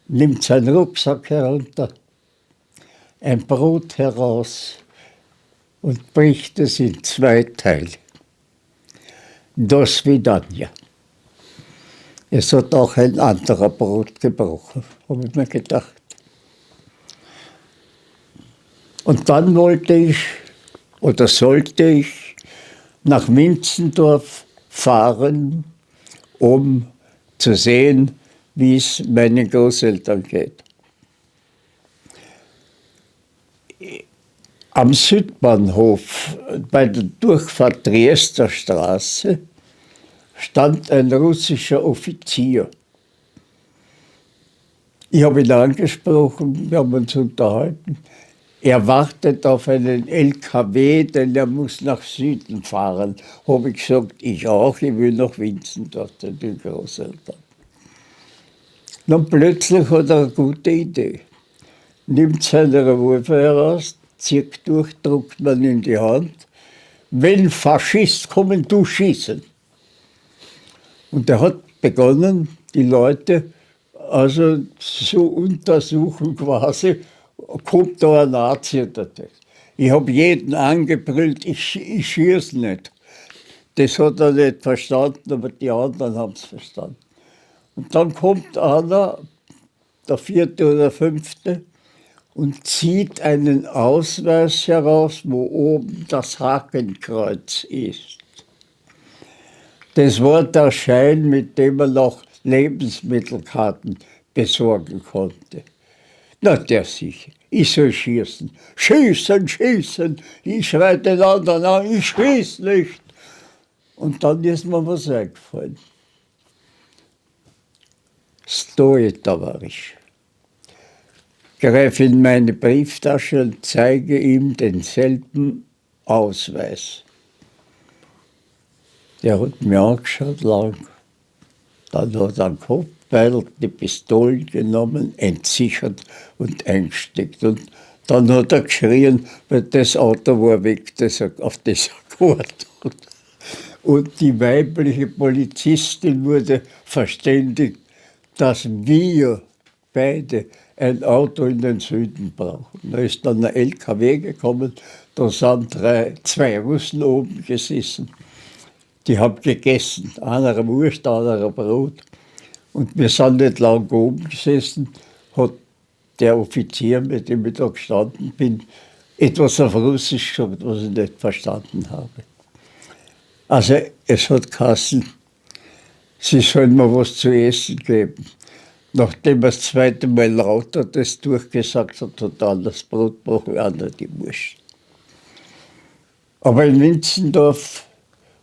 Nimmt seinen Rucksack herunter, ein Brot heraus und bricht es in 2 Teile. Do svidania. Es hat auch ein anderer Brot gebrochen, habe ich mir gedacht. Und dann wollte ich oder sollte ich nach Winzendorf fahren, um zu sehen, wie es meinen Großeltern geht. Am Südbahnhof bei der Durchfahrt Triester Straße stand ein russischer Offizier. Ich habe ihn angesprochen, wir haben uns unterhalten. Er wartet auf einen LKW, denn er muss nach Süden fahren. Habe ich gesagt, ich auch, ich will nach Winzendorf, zu den Großeltern. Dann plötzlich hat er eine gute Idee. Nimmt seine Revolver heraus, zieht durch, druckt man in die Hand. Wenn Faschist kommen, du schießen. Und er hat begonnen, die Leute also zu untersuchen quasi, kommt da ein Nazi oder das. Ich habe jeden angebrüllt, ich schieße nicht. Das hat er nicht verstanden, aber die anderen haben es verstanden. Und dann kommt einer, der 4. oder 5., und zieht einen Ausweis heraus, wo oben das Hakenkreuz ist. Das war der Schein, mit dem man noch Lebensmittelkarten besorgen konnte. Na, der sicher. Ich soll schießen. Schießen, schießen. Ich schreie den anderen an, ich schieß nicht. Und dann ist mir was eingefallen. Stoj, Tavarisch. Greife in meine Brieftasche und zeige ihm denselben Ausweis. Der hat mir angeschaut lang. Dann hat er einen Kopfbeil, die Pistolen genommen, entsichert und eingesteckt. Und dann hat er geschrien, weil das Auto war weg, auf das er gewartet hat. Und die weibliche Polizistin wurde verständigt, dass wir beide ein Auto in den Süden brauchen. Da ist dann ein LKW gekommen, da sind 2 Russen oben gesessen. Die haben gegessen, einer Wurst, einer Brot. Und wir sind nicht lang oben gesessen, hat der Offizier, mit dem ich da gestanden bin, etwas auf Russisch gesagt, was ich nicht verstanden habe. Also es hat geheißen, sie sollen mir was zu essen geben. Nachdem er das zweite Mal lauter das durchgesagt hat, hat er das Brot brauche ich auch nicht die Wurst. Aber in Winzendorf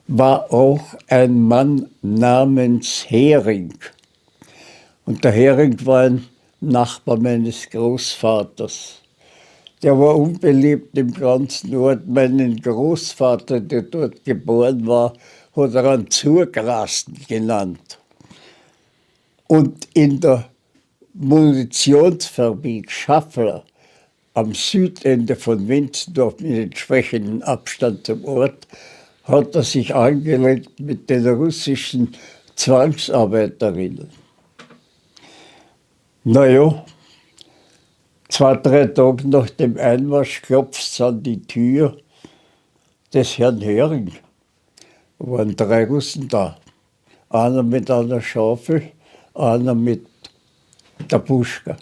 war auch ein Mann namens Hering. Und der Hering war ein Nachbar meines Großvaters. Der war unbeliebt im ganzen Ort. Meinen Großvater, der dort geboren war, hat er einen Zurgrasten genannt. Und in der Munitionsfabrik Schaffler am Südende von Winzendorf mit entsprechendem Abstand zum Ort hat er sich angelegt mit den russischen Zwangsarbeiterinnen. Naja, 2, 3 Tage nach dem Einmarsch klopft es an die Tür des Herrn Hering. Da waren 3 Russen da. Einer mit einer Schaufel, einer mit der Puschka.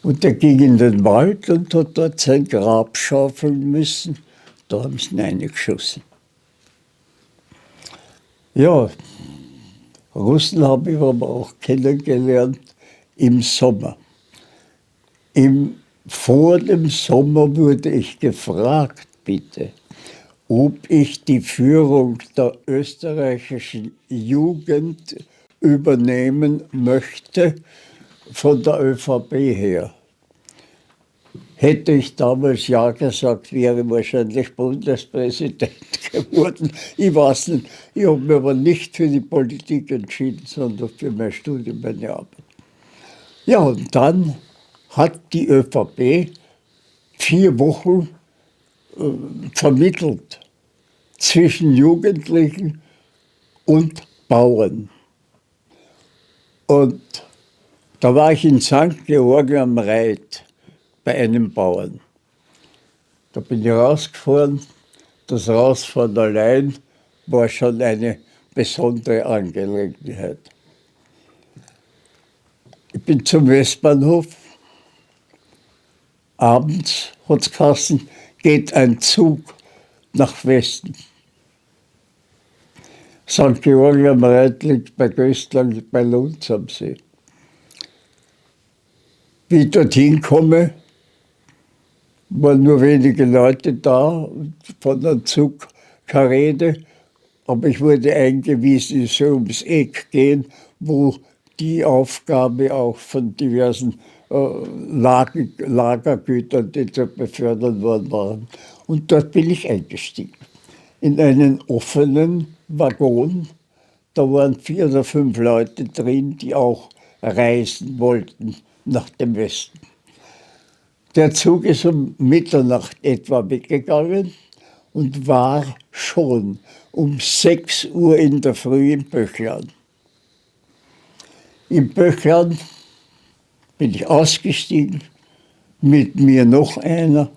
Und der ging in den Wald und hat dort sein Grab schaufeln müssen. Da haben sie ihn reingeschossen. Ja, Russen habe ich aber auch kennengelernt im Sommer. Vor dem Sommer wurde ich gefragt, bitte, ob ich die Führung der österreichischen Jugend übernehmen möchte von der ÖVP her. Hätte ich damals ja gesagt, wäre ich wahrscheinlich Bundespräsident geworden. Ich weiß nicht, ich habe mich aber nicht für die Politik entschieden, sondern für mein Studium, meine Arbeit. Ja, und dann hat die ÖVP 4 Wochen vermittelt zwischen Jugendlichen und Bauern. Und da war ich in St. Georgen am Reit bei einem Bauern. Da bin ich rausgefahren. Das Rausfahren allein war schon eine besondere Angelegenheit. Ich bin zum Westbahnhof. Abends hat es geheißen, geht ein Zug nach Westen. St. Georgen am Reit liegt bei Göstlang, bei Lunz am See. Wie ich dorthin komme, waren nur wenige Leute da, von dem Zug keine Rede, aber ich wurde eingewiesen, ich soll ums Eck gehen, wo die Aufgabe auch von diversen Lagergütern, die zu befördern worden waren. Und dort bin ich eingestiegen. In einen offenen Waggon, da waren 4 oder 5 Leute drin, die auch reisen wollten nach dem Westen. Der Zug ist um Mitternacht etwa weggegangen und war schon um 6 Uhr in der Früh in Böchland. In Böchland bin ich ausgestiegen, mit mir noch einer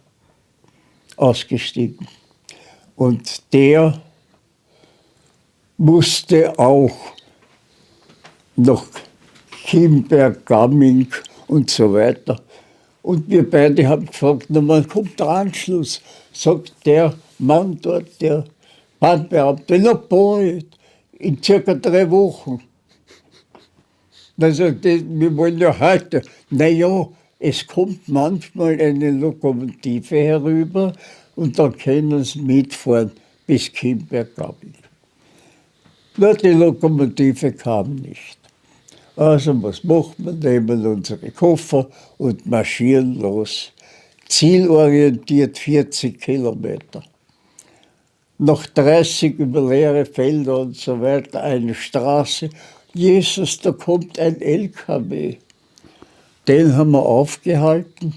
ausgestiegen. Und der musste auch nach Kimberg, Gamming und so weiter. Und wir beide haben gefragt, na, wann kommt der Anschluss? Sagt der Mann dort, der Bahnbeamte, na bald, in circa 3 Wochen. Dann sagt er, wir wollen ja heute. Naja, es kommt manchmal eine Lokomotive herüber und dann können sie mitfahren bis Kimberg-Gamming. Nur die Lokomotive kam nicht. Also was machen wir? Nehmen unsere Koffer und marschieren los. Zielorientiert 40 Kilometer. Nach 30 über leere Felder und so weiter, eine Straße. Jesus, da kommt ein LKW. Den haben wir aufgehalten.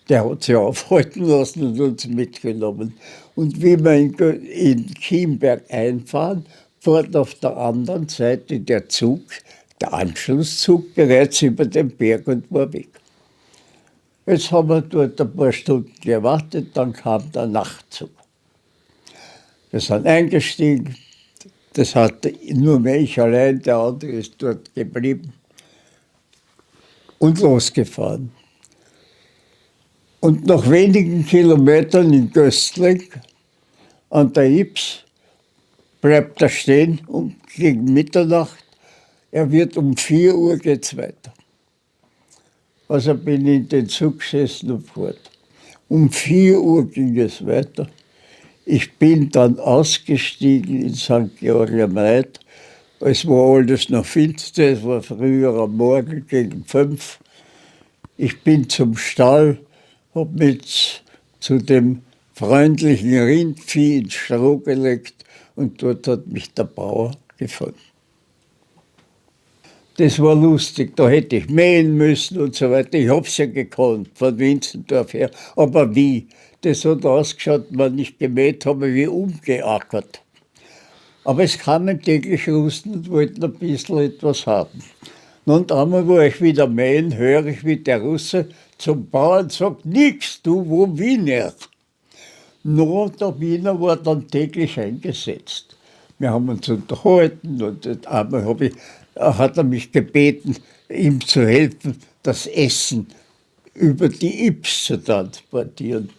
Der hat sich aufhalten lassen und uns mitgenommen. Und wie wir in Kimberg einfahren, fährt auf der anderen Seite der Zug, der Anschlusszug, bereits über den Berg und war weg. Jetzt haben wir dort ein paar Stunden gewartet, dann kam der Nachtzug. Wir sind eingestiegen, das hatte nur mehr ich allein, der andere ist dort geblieben und losgefahren. Und nach wenigen Kilometern in Göstling an der Ybbs bleibt er stehen gegen Mitternacht. Er wird um 4 Uhr geht's weiter. Also bin ich in den Zug gesessen und fort. Um 4 Uhr ging es weiter. Ich bin dann ausgestiegen in St. Georg am Reit. Es war alles noch finster, es war früher am Morgen gegen 5. Ich bin zum Stall, habe mich zu dem freundlichen Rindvieh ins Stroh gelegt und dort hat mich der Bauer gefunden. Das war lustig, da hätte ich mähen müssen und so weiter. Ich habe es ja gekonnt, von Winzendorf her. Aber wie? Das hat ausgeschaut, wenn ich gemäht habe, wie umgeackert. Aber es kamen täglich Russen und wollten ein bisschen etwas haben. Und einmal, wo ich wieder mähen, höre ich, wie der Russe zum Bauern sagt, nix, du, wo Wiener? Nur der Wiener war dann täglich eingesetzt. Wir haben uns unterhalten und einmal hat er mich gebeten, ihm zu helfen, das Essen über die Ybbs zu transportieren.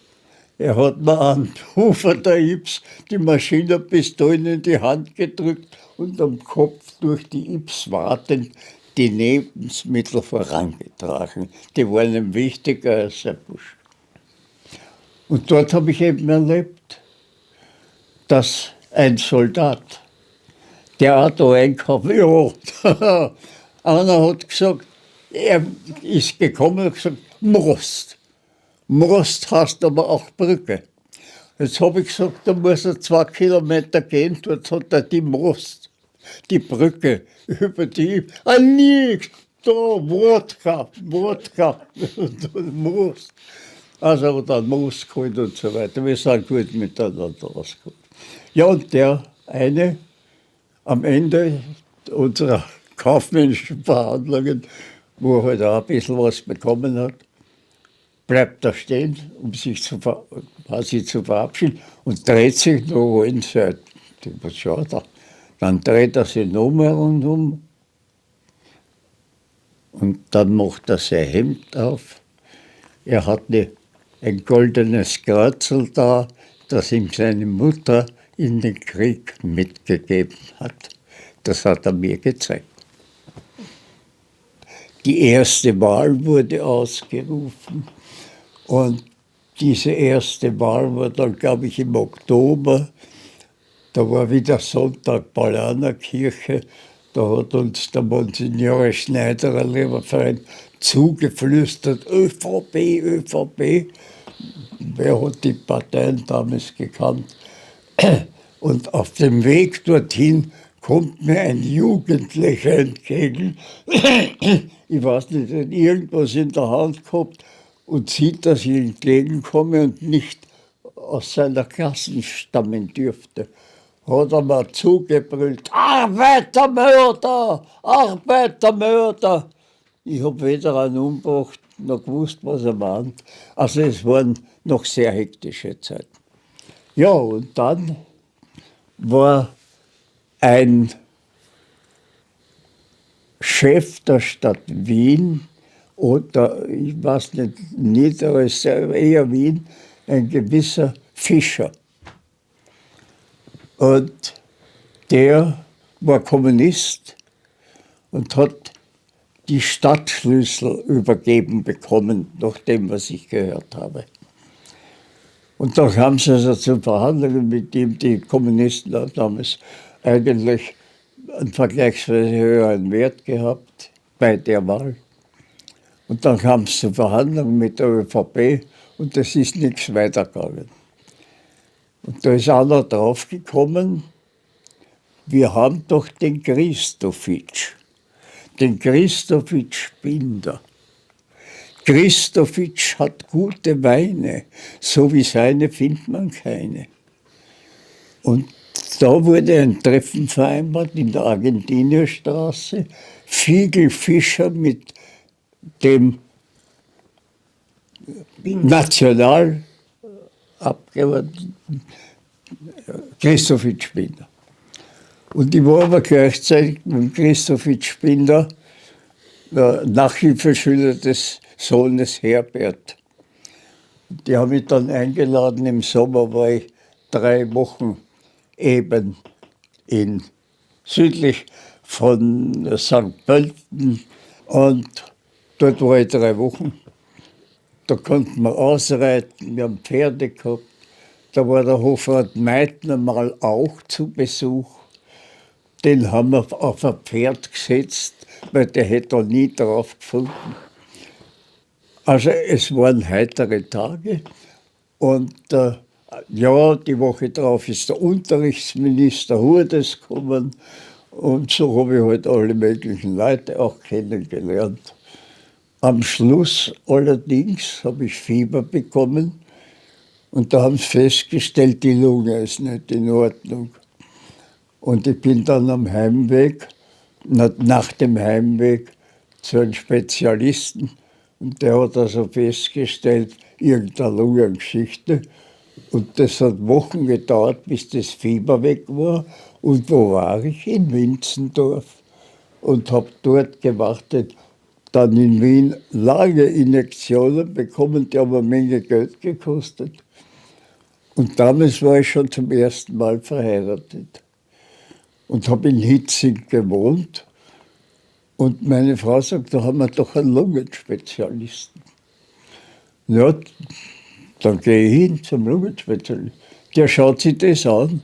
Er hat mir am Ufer der Ybbs die Maschinenpistole in die Hand gedrückt und am Kopf durch die Ybbs wartend die Lebensmittel vorangetragen. Die waren ihm wichtiger als der Busch. Und dort habe ich eben erlebt, dass ein Soldat, der Auto einkauft, ja, einer hat gesagt, er ist gekommen und gesagt, Most. Most heißt aber auch Brücke. Jetzt habe ich gesagt, da muss er 2 Kilometer gehen, dort hat er die Most, die Brücke über die, nix, da, Wodka, und Most. Also hat er Most geholt und so weiter. Wir sind gut miteinander ausgekommen. Ja, und der eine am Ende unserer kaufmännischen Verhandlungen, wo er halt auch ein bisschen was bekommen hat, bleibt da stehen, um sich quasi zu verabschieden und dreht sich noch in Seite. Was schaut er? Dann dreht er sich nochmal rundum und dann macht er sein Hemd auf. Er hat ein goldenes Kreuzel da, das ihm seine Mutter in den Krieg mitgegeben hat. Das hat er mir gezeigt. Die erste Wahl wurde ausgerufen und diese erste Wahl war dann, glaube ich, im Oktober. Da war wieder Sonntag, Paulanerkirche. Da hat uns der Monsignore Schneider, ein lieber Freund, zugeflüstert, ÖVP, ÖVP. Wer hat die Parteien damals gekannt? Und auf dem Weg dorthin kommt mir ein Jugendlicher entgegen. Ich weiß nicht, er hat irgendwas in der Hand gehabt und sieht, dass ich entgegenkomme und nicht aus seiner Klasse stammen dürfte. Hat er mir zugebrüllt, Arbeitermörder, Arbeitermörder. Ich habe weder einen umgebracht noch gewusst, was er meint. Also es waren noch sehr hektische Zeiten. Ja, und dann war ein Chef der Stadt Wien oder, ich weiß nicht, Niederes, eher Wien, ein gewisser Fischer. Und der war Kommunist und hat die Stadtschlüssel übergeben bekommen, nach dem, was ich gehört habe. Und da kam es also zu Verhandlungen mit ihm. Die Kommunisten haben damals eigentlich einen vergleichsweise höheren Wert gehabt bei der Wahl. Und dann kam es zu Verhandlungen mit der ÖVP und es ist nichts weitergegangen. Und da ist einer draufgekommen, wir haben doch den Christofitsch Binder. Christofitsch hat gute Weine, so wie seine findet man keine. Und da wurde ein Treffen vereinbart in der Argentinierstraße. Fiegel Fischer mit dem Nationalabgeordneten Christofitsch Binder. Und ich war aber gleichzeitig mit Christofitsch Binder Nachhilfeschüler des Sohnes Herbert. Die haben mich dann eingeladen, im Sommer war ich 3 Wochen eben südlich von St. Pölten und dort war ich 3 Wochen. Da konnten wir ausreiten, wir haben Pferde gehabt. Da war der Hofrat Meitner mal auch zu Besuch. Den haben wir auf ein Pferd gesetzt, weil der hätte da nie drauf gefunden. Also es waren heitere Tage. Und ja, die Woche drauf ist der Unterrichtsminister Hurdes gekommen. Und so habe ich halt alle möglichen Leute auch kennengelernt. Am Schluss allerdings habe ich Fieber bekommen. Und da haben sie festgestellt, die Lunge ist nicht in Ordnung. Und ich bin dann am Heimweg, nach dem Heimweg, zu einem Spezialisten. Und der hat also festgestellt, irgendeine Lungengeschichte. Und das hat Wochen gedauert, bis das Fieber weg war. Und wo war ich? In Winzendorf. Und habe dort gewartet. Dann in Wien lange Injektionen bekommen, die haben eine Menge Geld gekostet. Und damals war ich schon zum ersten Mal verheiratet. Und habe in Hitzing gewohnt. Und meine Frau sagt, da haben wir doch einen Lungenspezialisten. Ja, dann gehe ich hin zum Lungenspezialisten. Der schaut sich das an.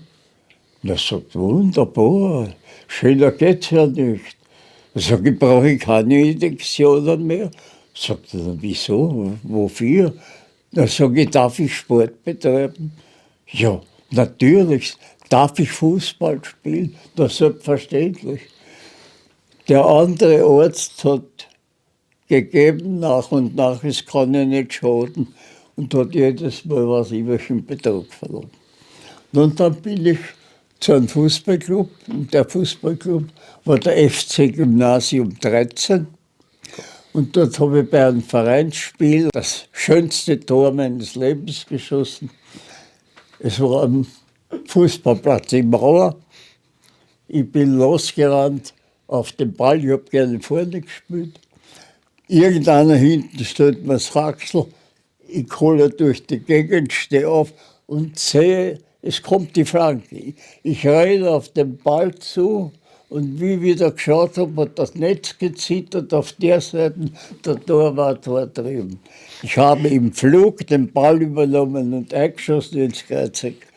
Und er sagt, wunderbar, schöner geht's ja nicht. Ich sage, ich brauche keine Injektionen mehr. Sagt er, wieso, wofür? Dann sage ich, darf ich Sport betreiben? Ja, natürlich. Darf ich Fußball spielen? Das selbstverständlich. Der andere Arzt hat gegeben, nach und nach, es kann ja nicht schaden. Und hat jedes Mal was über den Betrag verloren. Und dann bin ich zu einem Fußballclub. Und der Fußballclub war der FC Gymnasium 13. Und dort habe ich bei einem Vereinsspiel das schönste Tor meines Lebens geschossen. Es war am Fußballplatz in Mauer. Ich bin losgerannt auf den Ball, ich habe gerne vorne gespielt. Irgendeiner hinten stellt mir das Haxel. Ich hole durch die Gegend, stehe auf und sehe, es kommt die Flanke. Ich renne auf den Ball zu und wie ich wieder geschaut habe, hat das Netz gezittert auf der Seite, der Torwart war drüben. Ich habe im Flug den Ball übernommen und eingeschossen ins Kreuzeck.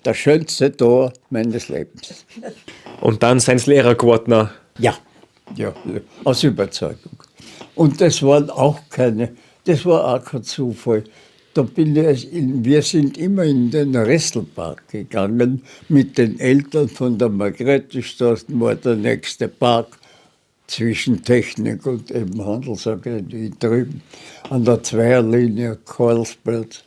Das schönste Tor meines Lebens. Und dann sind Sie Lehrer geworden. Ja, aus Überzeugung. Und das waren auch das war auch kein Zufall. Wir sind immer in den Resselpark gegangen mit den Eltern von der Margrethestraße, war der nächste Park zwischen Technik und eben Handelsakademie drüben an der Zweierlinie Karlsplatz.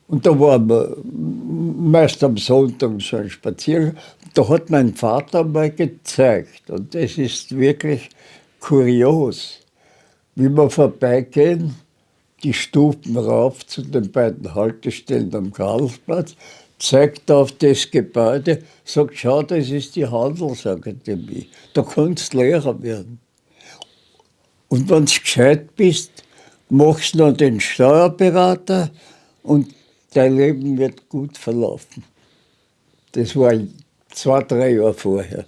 Und da waren wir meist am Sonntag so ein Spaziergang. Da hat mein Vater mal gezeigt, und das ist wirklich kurios, wie wir vorbeigehen, die Stufen rauf zu den beiden Haltestellen am Karlsplatz, zeigt auf das Gebäude, sagt, schau, das ist die Handelsakademie, da kannst du Lehrer werden. Und wenn du gescheit bist, machst du noch den Steuerberater und dein Leben wird gut verlaufen. Das war 2-3 Jahre vorher.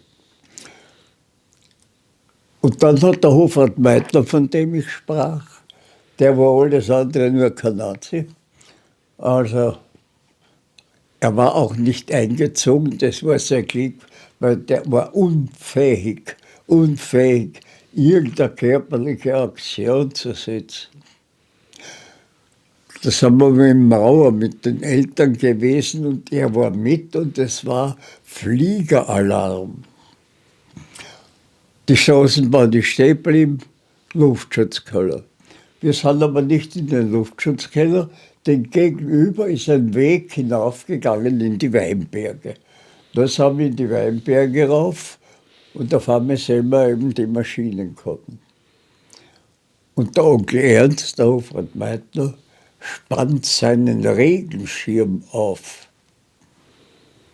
Und dann hat der Hofrat Meitner, von dem ich sprach, der war alles andere nur kein Nazi. Also er war auch nicht eingezogen, das war sein Glück, weil der war unfähig, irgendeine körperliche Aktion zu setzen. Da sind wir in Mauer mit den Eltern gewesen und er war mit und es war Fliegeralarm. Die Straßenbahn ist stehen geblieben, Luftschutzkeller. Wir sind aber nicht in den Luftschutzkeller, denn gegenüber ist ein Weg hinaufgegangen in die Weinberge. Da sind wir in die Weinberge rauf und auf einmal sehen wir eben die Maschinen kommen. Und der Onkel Ernst, der Hofrat Meitner, spannt seinen Regenschirm auf.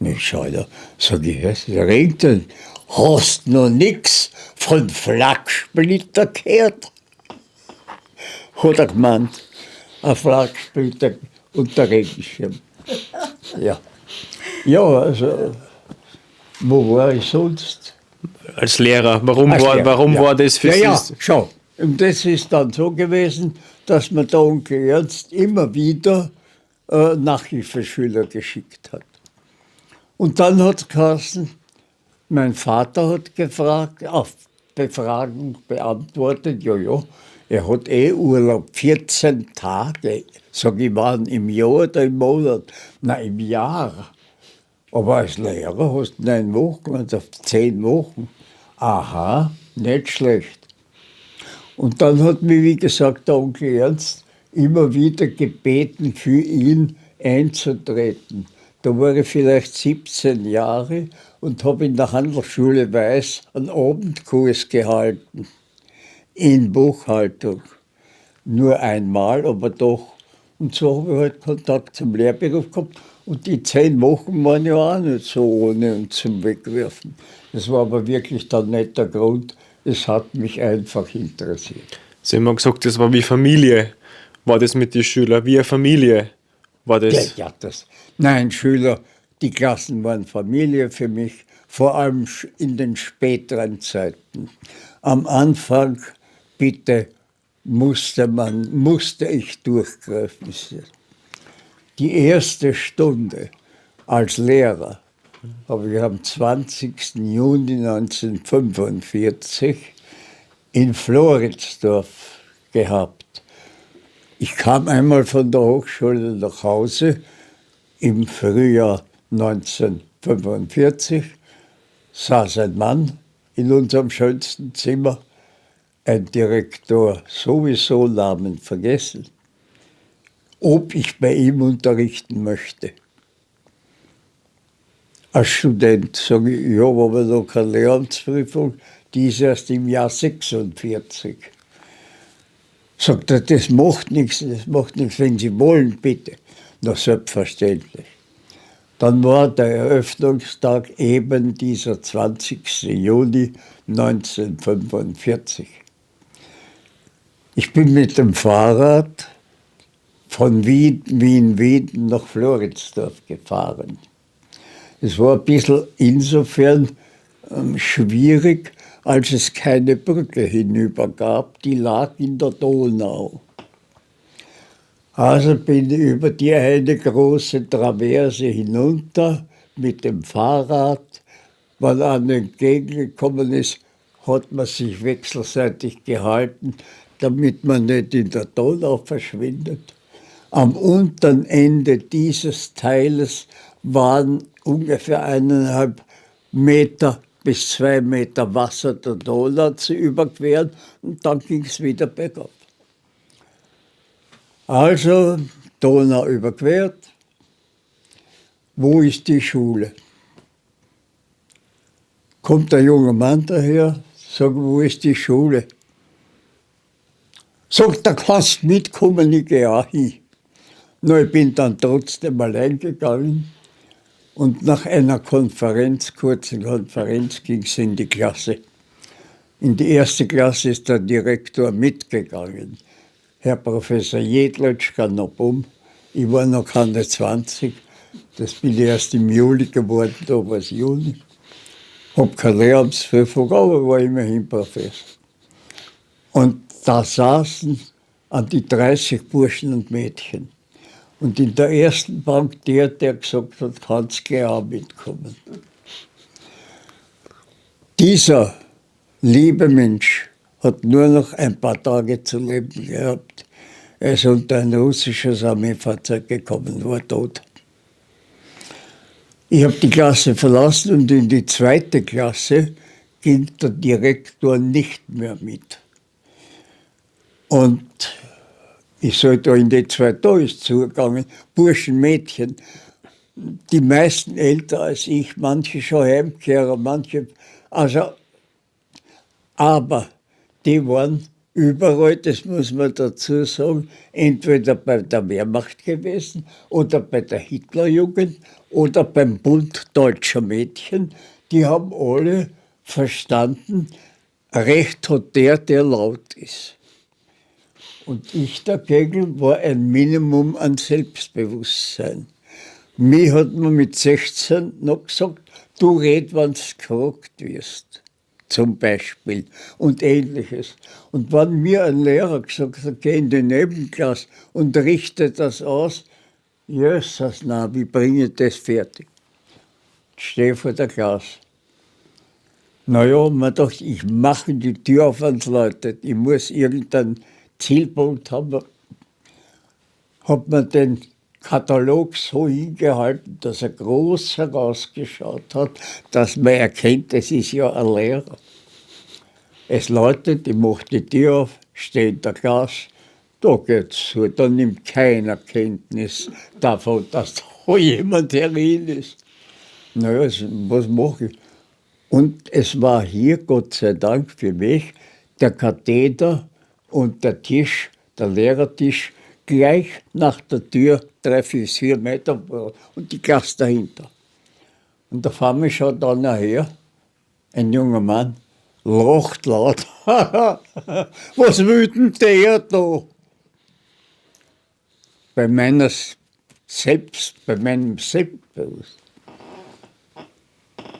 Ich schaue da, sag ich, es regnet. Hast noch nix von Flak-Splitter gehört? Hat er gemeint. ein Flakspiel und der Regenschirm. Ja. Ja, also, wo war ich sonst? Als Lehrer, warum Als Lehrer, ja. war das für Ja, Sie? ja, schau. Und das ist dann so gewesen, dass man der Onkel Ernst immer wieder Nachhilfeschüler geschickt hat. Und dann hat es geheißen, mein Vater hat gefragt, auf Befragung beantwortet, ja, er hat Urlaub, 14 Tage. Sag ich, wann, im Jahr oder im Monat? Nein, im Jahr. Aber als Lehrer hast du 9 Wochen, also 10 Wochen. Aha, nicht schlecht. Und dann hat mich, wie gesagt, der Onkel Ernst immer wieder gebeten, für ihn einzutreten. Da war ich vielleicht 17 Jahre und habe in der Handelsschule Weiß einen Abendkurs gehalten in Buchhaltung. Nur einmal, aber doch. Und so habe ich halt Kontakt zum Lehrberuf gehabt. Und die 10 Wochen waren ja auch nicht so ohne und zum Wegwerfen. Das war aber wirklich dann nicht der Grund. Es hat mich einfach interessiert. Sie haben gesagt, das war wie Familie. War das mit den Schülern wie eine Familie? War das? Ja, nein, Schüler, die Klassen waren Familie für mich, vor allem in den späteren Zeiten. Am Anfang, bitte, musste ich durchgreifen. Die erste Stunde als Lehrer habe ich am 20. Juni 1945 in Floridsdorf gehabt. Ich kam einmal von der Hochschule nach Hause im Frühjahr 1945, saß ein Mann in unserem schönsten Zimmer, ein Direktor, sowieso Namen vergessen, ob ich bei ihm unterrichten möchte. Als Student sage ich, ja, aber noch keine Lehramtsprüfung, die ist erst im Jahr 46. Sagt er, das macht nichts, wenn Sie wollen, bitte. Na, selbstverständlich. Dann war der Eröffnungstag eben dieser 20. Juni 1945. Ich bin mit dem Fahrrad von Wien nach Floridsdorf gefahren. Es war ein bisschen insofern schwierig, als es keine Brücke hinüber gab, die lag in der Donau. Also bin ich über die eine große Traverse hinunter mit dem Fahrrad. Wenn einer entgegengekommen ist, hat man sich wechselseitig gehalten, damit man nicht in der Donau verschwindet. Am unteren Ende dieses Teiles waren ungefähr 1,5 Meter bis 2 Meter Wasser der Donau zu überqueren und dann ging es wieder bergauf. Also Donau überquert. Wo ist die Schule? Kommt der junge Mann daher, sagt, wo ist die Schule? Sagt, da kannst du mitkommen, ich gehe auch hin. Na, ich bin dann trotzdem allein gegangen. Und nach einer kurzen Konferenz, ging es in die Klasse. In die erste Klasse ist der Direktor mitgegangen. Herr Professor Jedlitschka noch Ich war noch keine 20. Das bin ich erst im Juli geworden, da war es Juni. Hab keine Lehramtsprüfung, aber war immerhin Professor. Und da saßen an die 30 Burschen und Mädchen. Und in der ersten Bank der gesagt hat, kannst gleich auch mitkommen. Dieser liebe Mensch hat nur noch ein paar Tage zu leben gehabt. Er ist unter ein russisches Armeefahrzeug gekommen, war tot. Ich habe die Klasse verlassen und in die 2. Klasse ging der Direktor nicht mehr mit. Und ich soll da in die 2, da ist zugegangen, Burschen, Mädchen, die meisten älter als ich, manche schon Heimkehrer, manche, aber die waren überall, das muss man dazu sagen, entweder bei der Wehrmacht gewesen oder bei der Hitlerjugend oder beim Bund Deutscher Mädchen. Die haben alle verstanden, Recht hat der laut ist. Und ich dagegen war ein Minimum an Selbstbewusstsein. Mir hat man mit 16 noch gesagt, du red, wenn du gefragt wirst. Zum Beispiel. Und Ähnliches. Und wenn mir ein Lehrer gesagt hat, geh in die Nebenklasse und richte das aus, Jesus, na, wie bringe ich das fertig? Stehe vor der Klasse. Naja, man dachte, ich mache die Tür auf und Leute. Ich muss irgendeinen Zielpunkt haben. Hat man den Katalog so hingehalten, dass er groß herausgeschaut hat, dass man erkennt, es ist ja ein Lehrer. Es läutet, ich mache die Tür auf, stehe in der Klasse, da geht's so, da nimmt keiner Kenntnis davon, dass da jemand herin ist. Naja, was mache ich? Und es war hier, Gott sei Dank für mich, der Katheder und der Tisch, der Lehrertisch, gleich nach der Tür 3, 4 Meter und die Klasse dahinter. Und auf einmal schaut einer her, ein junger Mann, lacht laut. Was will denn der da? Bei meinem Selbstbewusstsein.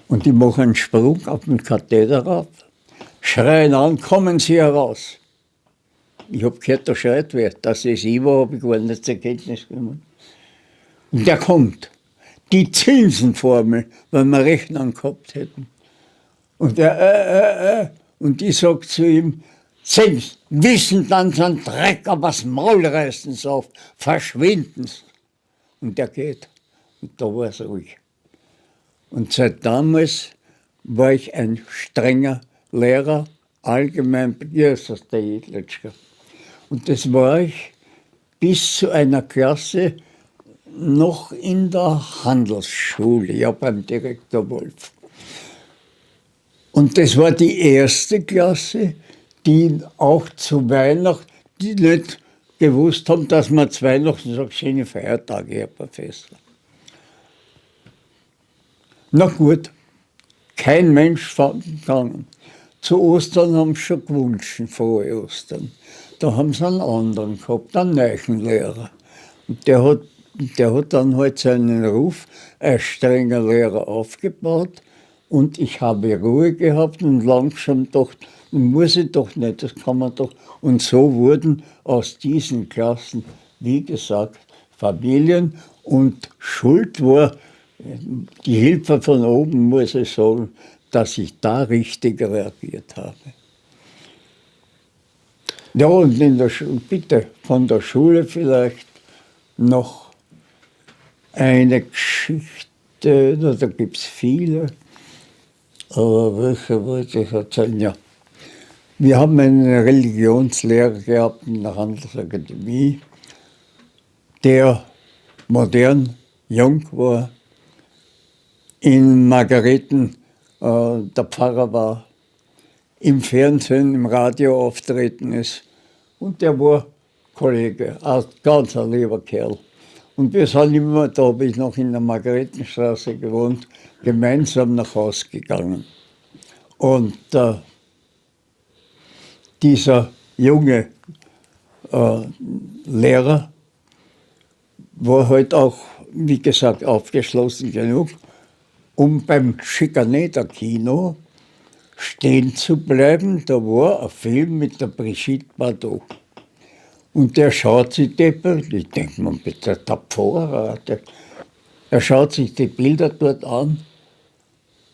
Und ich mache einen Sprung auf den Katheder rauf, schreien an, kommen Sie heraus. Ich habe gehört, da schreit wer. Dass es ich war, habe ich gar nicht zur Kenntnis genommen. Und der kommt. Die Zinsenformel, wenn wir Rechnern gehabt hätten. Und und ich sage zu ihm, Sie wissen dann so ein Dreck, aber das Maul reißen Sie auf, verschwinden Sie. Und der geht. Und da war es ruhig. Und seit damals war ich ein strenger Lehrer, allgemein, Jesus, der Jedlitschka. Und das war ich bis zu einer Klasse noch in der Handelsschule, ja beim Direktor Wolf. Und das war die erste Klasse, die auch zu Weihnachten, die nicht gewusst haben, dass man zu Weihnachten sagt, schöne Feiertage, Herr Professor. Na gut, kein Mensch gegangen. Zu Ostern haben sie schon gewünscht, frohe Ostern. Da haben sie einen anderen gehabt, einen neuen Lehrer. Und der hat dann halt seinen Ruf als strenger Lehrer aufgebaut. Und ich habe Ruhe gehabt und langsam gedacht, muss ich doch nicht, das kann man doch. Und so wurden aus diesen Klassen, wie gesagt, Familien. Und Schuld war die Hilfe von oben, muss ich sagen, dass ich da richtig reagiert habe. Ja, und in der bitte, von der Schule vielleicht noch eine Geschichte, da gibt es viele, aber welche wollte ich erzählen? Ja. Wir haben einen Religionslehrer gehabt in der Handelsakademie, der modern, jung war, in Margareten der Pfarrer war, im Fernsehen, im Radio auftreten ist. Und der war Kollege, ein ganz ein lieber Kerl. Und wir sind immer, da habe ich noch in der Margaretenstraße gewohnt, gemeinsam nach Hause gegangen. Und dieser junge Lehrer war halt auch, wie gesagt, aufgeschlossen genug, um beim Schikaneder-Kino stehen zu bleiben. Da war ein Film mit der Brigitte Bardot. Und der schaut sich deppert, ich denke mal, bitte der Pfarrer, er schaut sich die Bilder dort an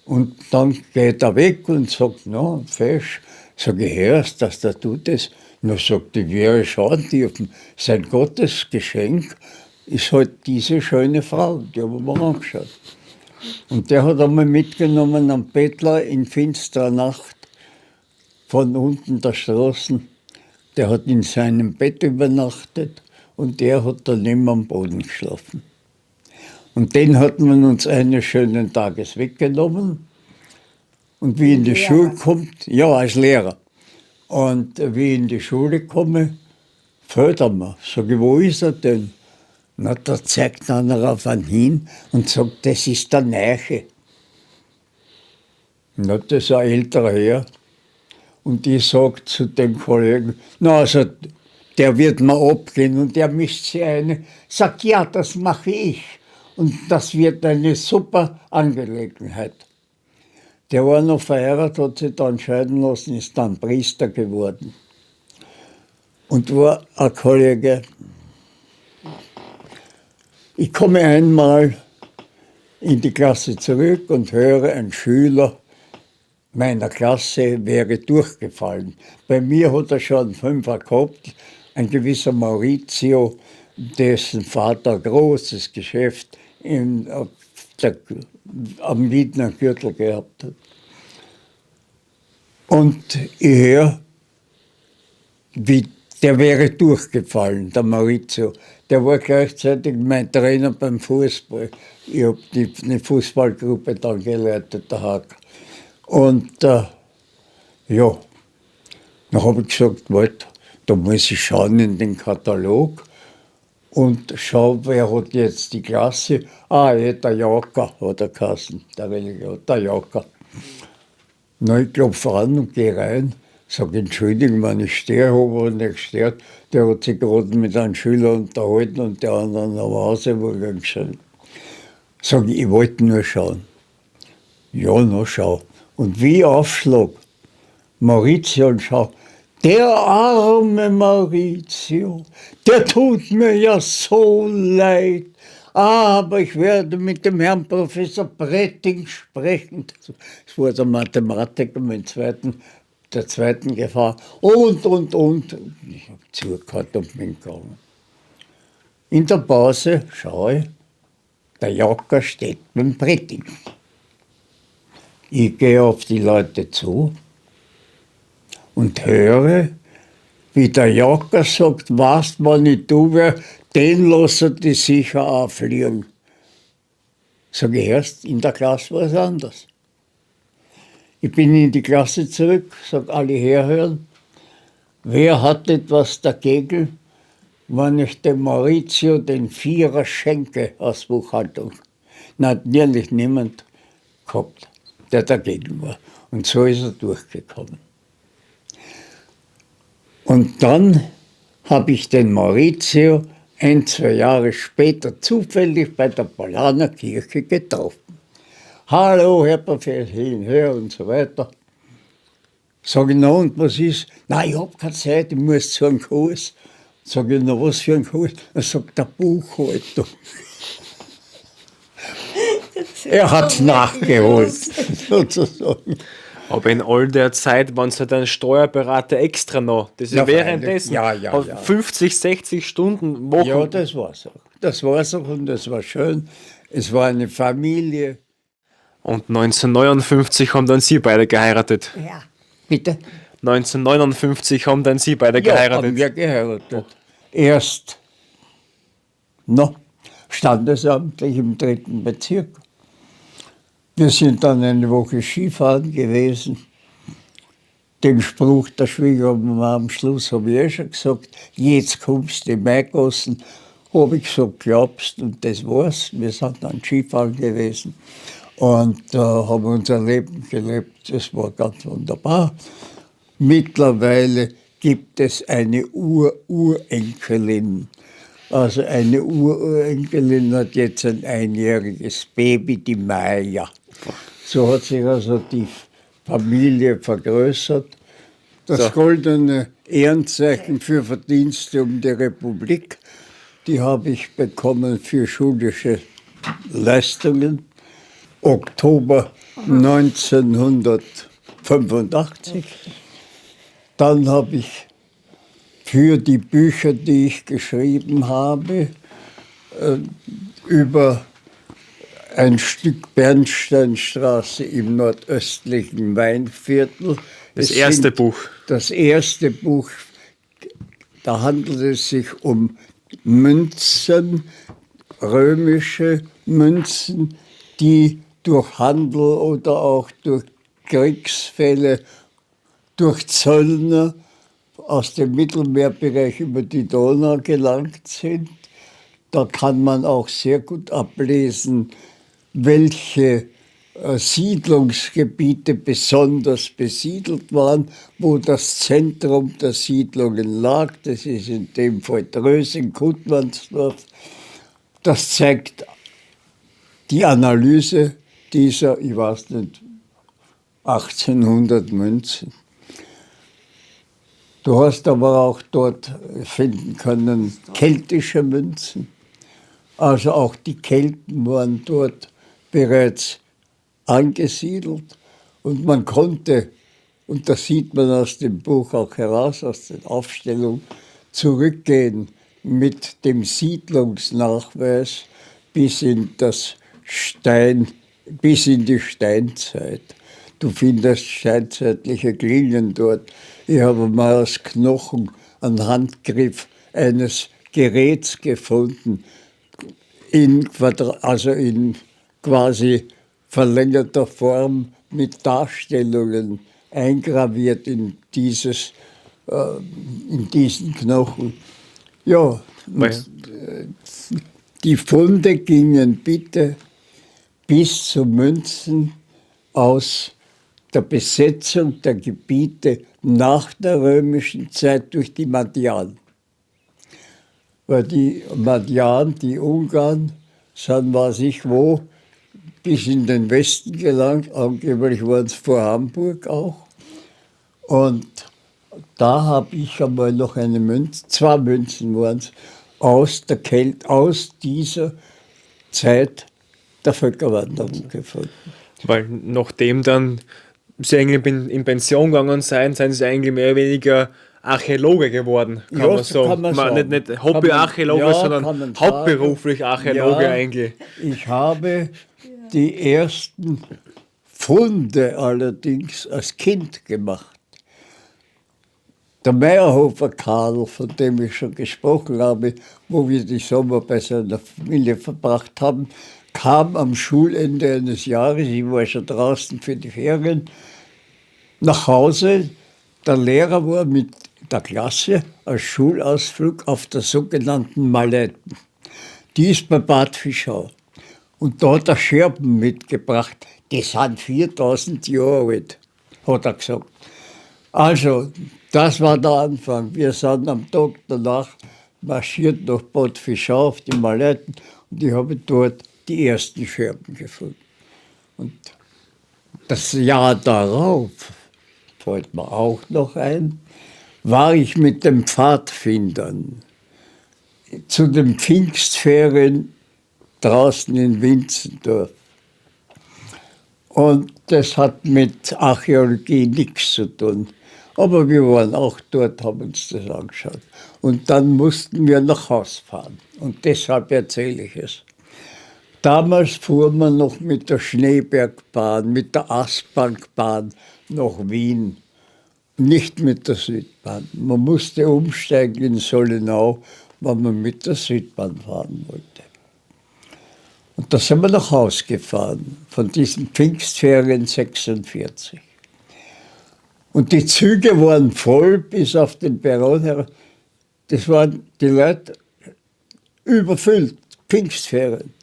und dann geht er weg und sagt, na, fesch, sag ich, hörst, dass der tut das? Na, sagt er, wir schauen dürfen. Sein Gottesgeschenk ist halt diese schöne Frau, die haben wir angeschaut. Und der hat einmal mitgenommen am Bettler in finsterer Nacht von unten der Straßen. Der hat in seinem Bett übernachtet und der hat daneben am Boden geschlafen. Und den hat man uns eines schönen Tages weggenommen. Und wie in die Schule kommt, ja, als Lehrer. Und wie ich in die Schule komme, fällt er mir. Sag ich, wo ist er denn? Na, da zeigt einer auf einen hin und sagt, das ist der Neiche. Na, das ist ein älterer Herr. Und ich sage zu dem Kollegen, na, also, der wird mir abgehen und der mischt sich ein. Sagt, ja, das mache ich. Und das wird eine super Angelegenheit. Der war noch verheiratet, hat sich dann scheiden lassen, ist dann Priester geworden. Und war ein Kollege. Ich komme einmal in die Klasse zurück und höre, ein Schüler meiner Klasse wäre durchgefallen. Bei mir hat er schon einen Fünfer gehabt, ein gewisser Maurizio, dessen Vater ein großes Geschäft am Wiedner Gürtel gehabt hat. Und ich höre, wie der wäre durchgefallen, der Maurizio. Der war gleichzeitig mein Trainer beim Fußball. Ich habe eine Fußballgruppe dann geleitet, der Hack. Und ja, dann habe ich gesagt, Walter, da muss ich schauen in den Katalog und schau, wer hat jetzt die Klasse. Der Jaker hat er geheißen, der Religion, der Jaker. Na, ich klopfe an und gehe rein, sage, Entschuldigung, wenn ich stehe, habe ich nicht gestört. Der hat sich gerade mit einem Schüler unterhalten und der andere nach Hause war gegangen. Sage ich wollte nur schauen. Ja, na schau. Und wie ich aufschlag, Maurizio und schau, der arme Maurizio, der tut mir ja so leid. Aber ich werde mit dem Herrn Professor Bretting sprechen. Das war der Mathematiker der zweiten Gefahr. Und. Ich habe zugehört und bin gegangen. In der Pause schaue ich, der Jacker steht mit dem Bretting. Ich gehe auf die Leute zu und höre, wie der Jacker sagt, weißt, wenn ich du wär, den lassen die sicher auffliegen. Sag ich erst, in der Klasse war es anders. Ich bin in die Klasse zurück, sag alle herhören, wer hat etwas dagegen, wenn ich dem Maurizio den Vierer schenke aus Buchhaltung? Natürlich niemand gehabt, der dagegen war. Und so ist er durchgekommen. Und dann habe ich den Maurizio 1-2 Jahre später zufällig bei der Paulaner Kirche getroffen. Hallo, Herr Professor, hin, und so weiter. Sag ich, na und was ist? Na, ich habe keine Zeit, ich muss zu einem Kurs. Sag ich, na was für ein Kurs? Er sagt, der Buchhaltung. Er hat es nachgeholt, sozusagen. Aber in all der Zeit waren es halt ein Steuerberater extra noch. Das ist Ja, währenddessen ja. 50, 60 Stunden Wochen. Ja, das war's auch. Das war's auch und das war schön. Es war eine Familie. Und 1959 haben dann Sie beide geheiratet. Ja. Bitte? 1959 haben dann Sie beide Ja, geheiratet. haben wir geheiratet. Erst standesamtlich im 3. Bezirk. Wir sind dann eine Woche Skifahren gewesen. Den Spruch der Schwiegermama am Schluss habe ich eh schon gesagt, jetzt kommst du in Maigassen. Habe ich gesagt, glaubst, und das war's. Wir sind dann Skifahren gewesen und haben unser Leben gelebt. Das war ganz wunderbar. Mittlerweile gibt es eine Urenkelin. Also eine Urenkelin hat jetzt ein einjähriges Baby, die Maya. So hat sich also die Familie vergrößert. Das goldene Ehrenzeichen für Verdienste um die Republik, die habe ich bekommen für schulische Leistungen. Oktober 1985. Dann habe ich für die Bücher, die ich geschrieben habe, über ein Stück Bernsteinstraße im nordöstlichen Weinviertel. Das erste Buch. Das erste Buch, da handelt es sich um Münzen, römische Münzen, die durch Handel oder auch durch Kriegsfälle, durch Zöllner aus dem Mittelmeerbereich über die Donau gelangt sind. Da kann man auch sehr gut ablesen, welche Siedlungsgebiete besonders besiedelt waren, wo das Zentrum der Siedlungen lag. Das ist in dem Fall Drösing, Gutmannsdorf. Das zeigt die Analyse dieser, ich weiß nicht, 1800 Münzen. Du hast aber auch dort finden können keltische Münzen. Also auch die Kelten waren dort bereits angesiedelt und man konnte, und das sieht man aus dem Buch auch heraus, aus den Aufstellungen, zurückgehen mit dem Siedlungsnachweis bis in die Steinzeit. Du findest steinzeitliche Glinien dort. Ich habe mal aus Knochen einen Handgriff eines Geräts gefunden, in quasi verlängerter Form mit Darstellungen eingraviert in diesen Knochen. Ja, die Funde gingen bitte bis zu Münzen aus der Besetzung der Gebiete nach der römischen Zeit durch die Magyaren. Weil die Magyaren, die Ungarn, sind weiß ich wo, bis in den Westen gelangt, angeblich waren es vor Hamburg auch. Und da habe ich einmal noch eine Münze, 2 Münzen waren es, aus dieser Zeit der Völkerwanderung gefunden. Weil nachdem dann Sie eigentlich in Pension gegangen sind Sie eigentlich mehr oder weniger Archäologe geworden, kann man sagen. Kann man sagen. Nicht Hobbyarchäologe, ja, sondern hauptberuflich Archäologe ja, eigentlich. Ich habe die ersten Funde allerdings als Kind gemacht. Der Meyerhofer Karl, von dem ich schon gesprochen habe, wo wir die Sommer bei seiner Familie verbracht haben, kam am Schulende eines Jahres, ich war schon draußen für die Ferien, nach Hause. Der Lehrer war mit der Klasse als Schulausflug auf der sogenannten Maleiten. Die ist bei Bad Fischau. Und da hat er Scherben mitgebracht, die sind 4000 Jahre alt, hat er gesagt. Also, das war der Anfang. Wir sind am Tag danach marschiert nach Bad Fischau auf die Maleiten und ich habe dort die ersten Scherben gefunden. Und das Jahr darauf, fällt mir auch noch ein, war ich mit den Pfadfindern zu den Pfingstferien draußen in Winzendorf. Und das hat mit Archäologie nichts zu tun. Aber wir waren auch dort, haben uns das angeschaut. Und dann mussten wir nach Haus fahren. Und deshalb erzähle ich es. Damals fuhr man noch mit der Schneebergbahn, mit der Astbankbahn nach Wien. Nicht mit der Südbahn. Man musste umsteigen in Sollenau, wenn man mit der Südbahn fahren wollte. Und da sind wir nach Haus gefahren, von diesen Pfingstferien 46. Und die Züge waren voll bis auf den Perron her. Das waren die Leute überfüllt, Pfingstferien.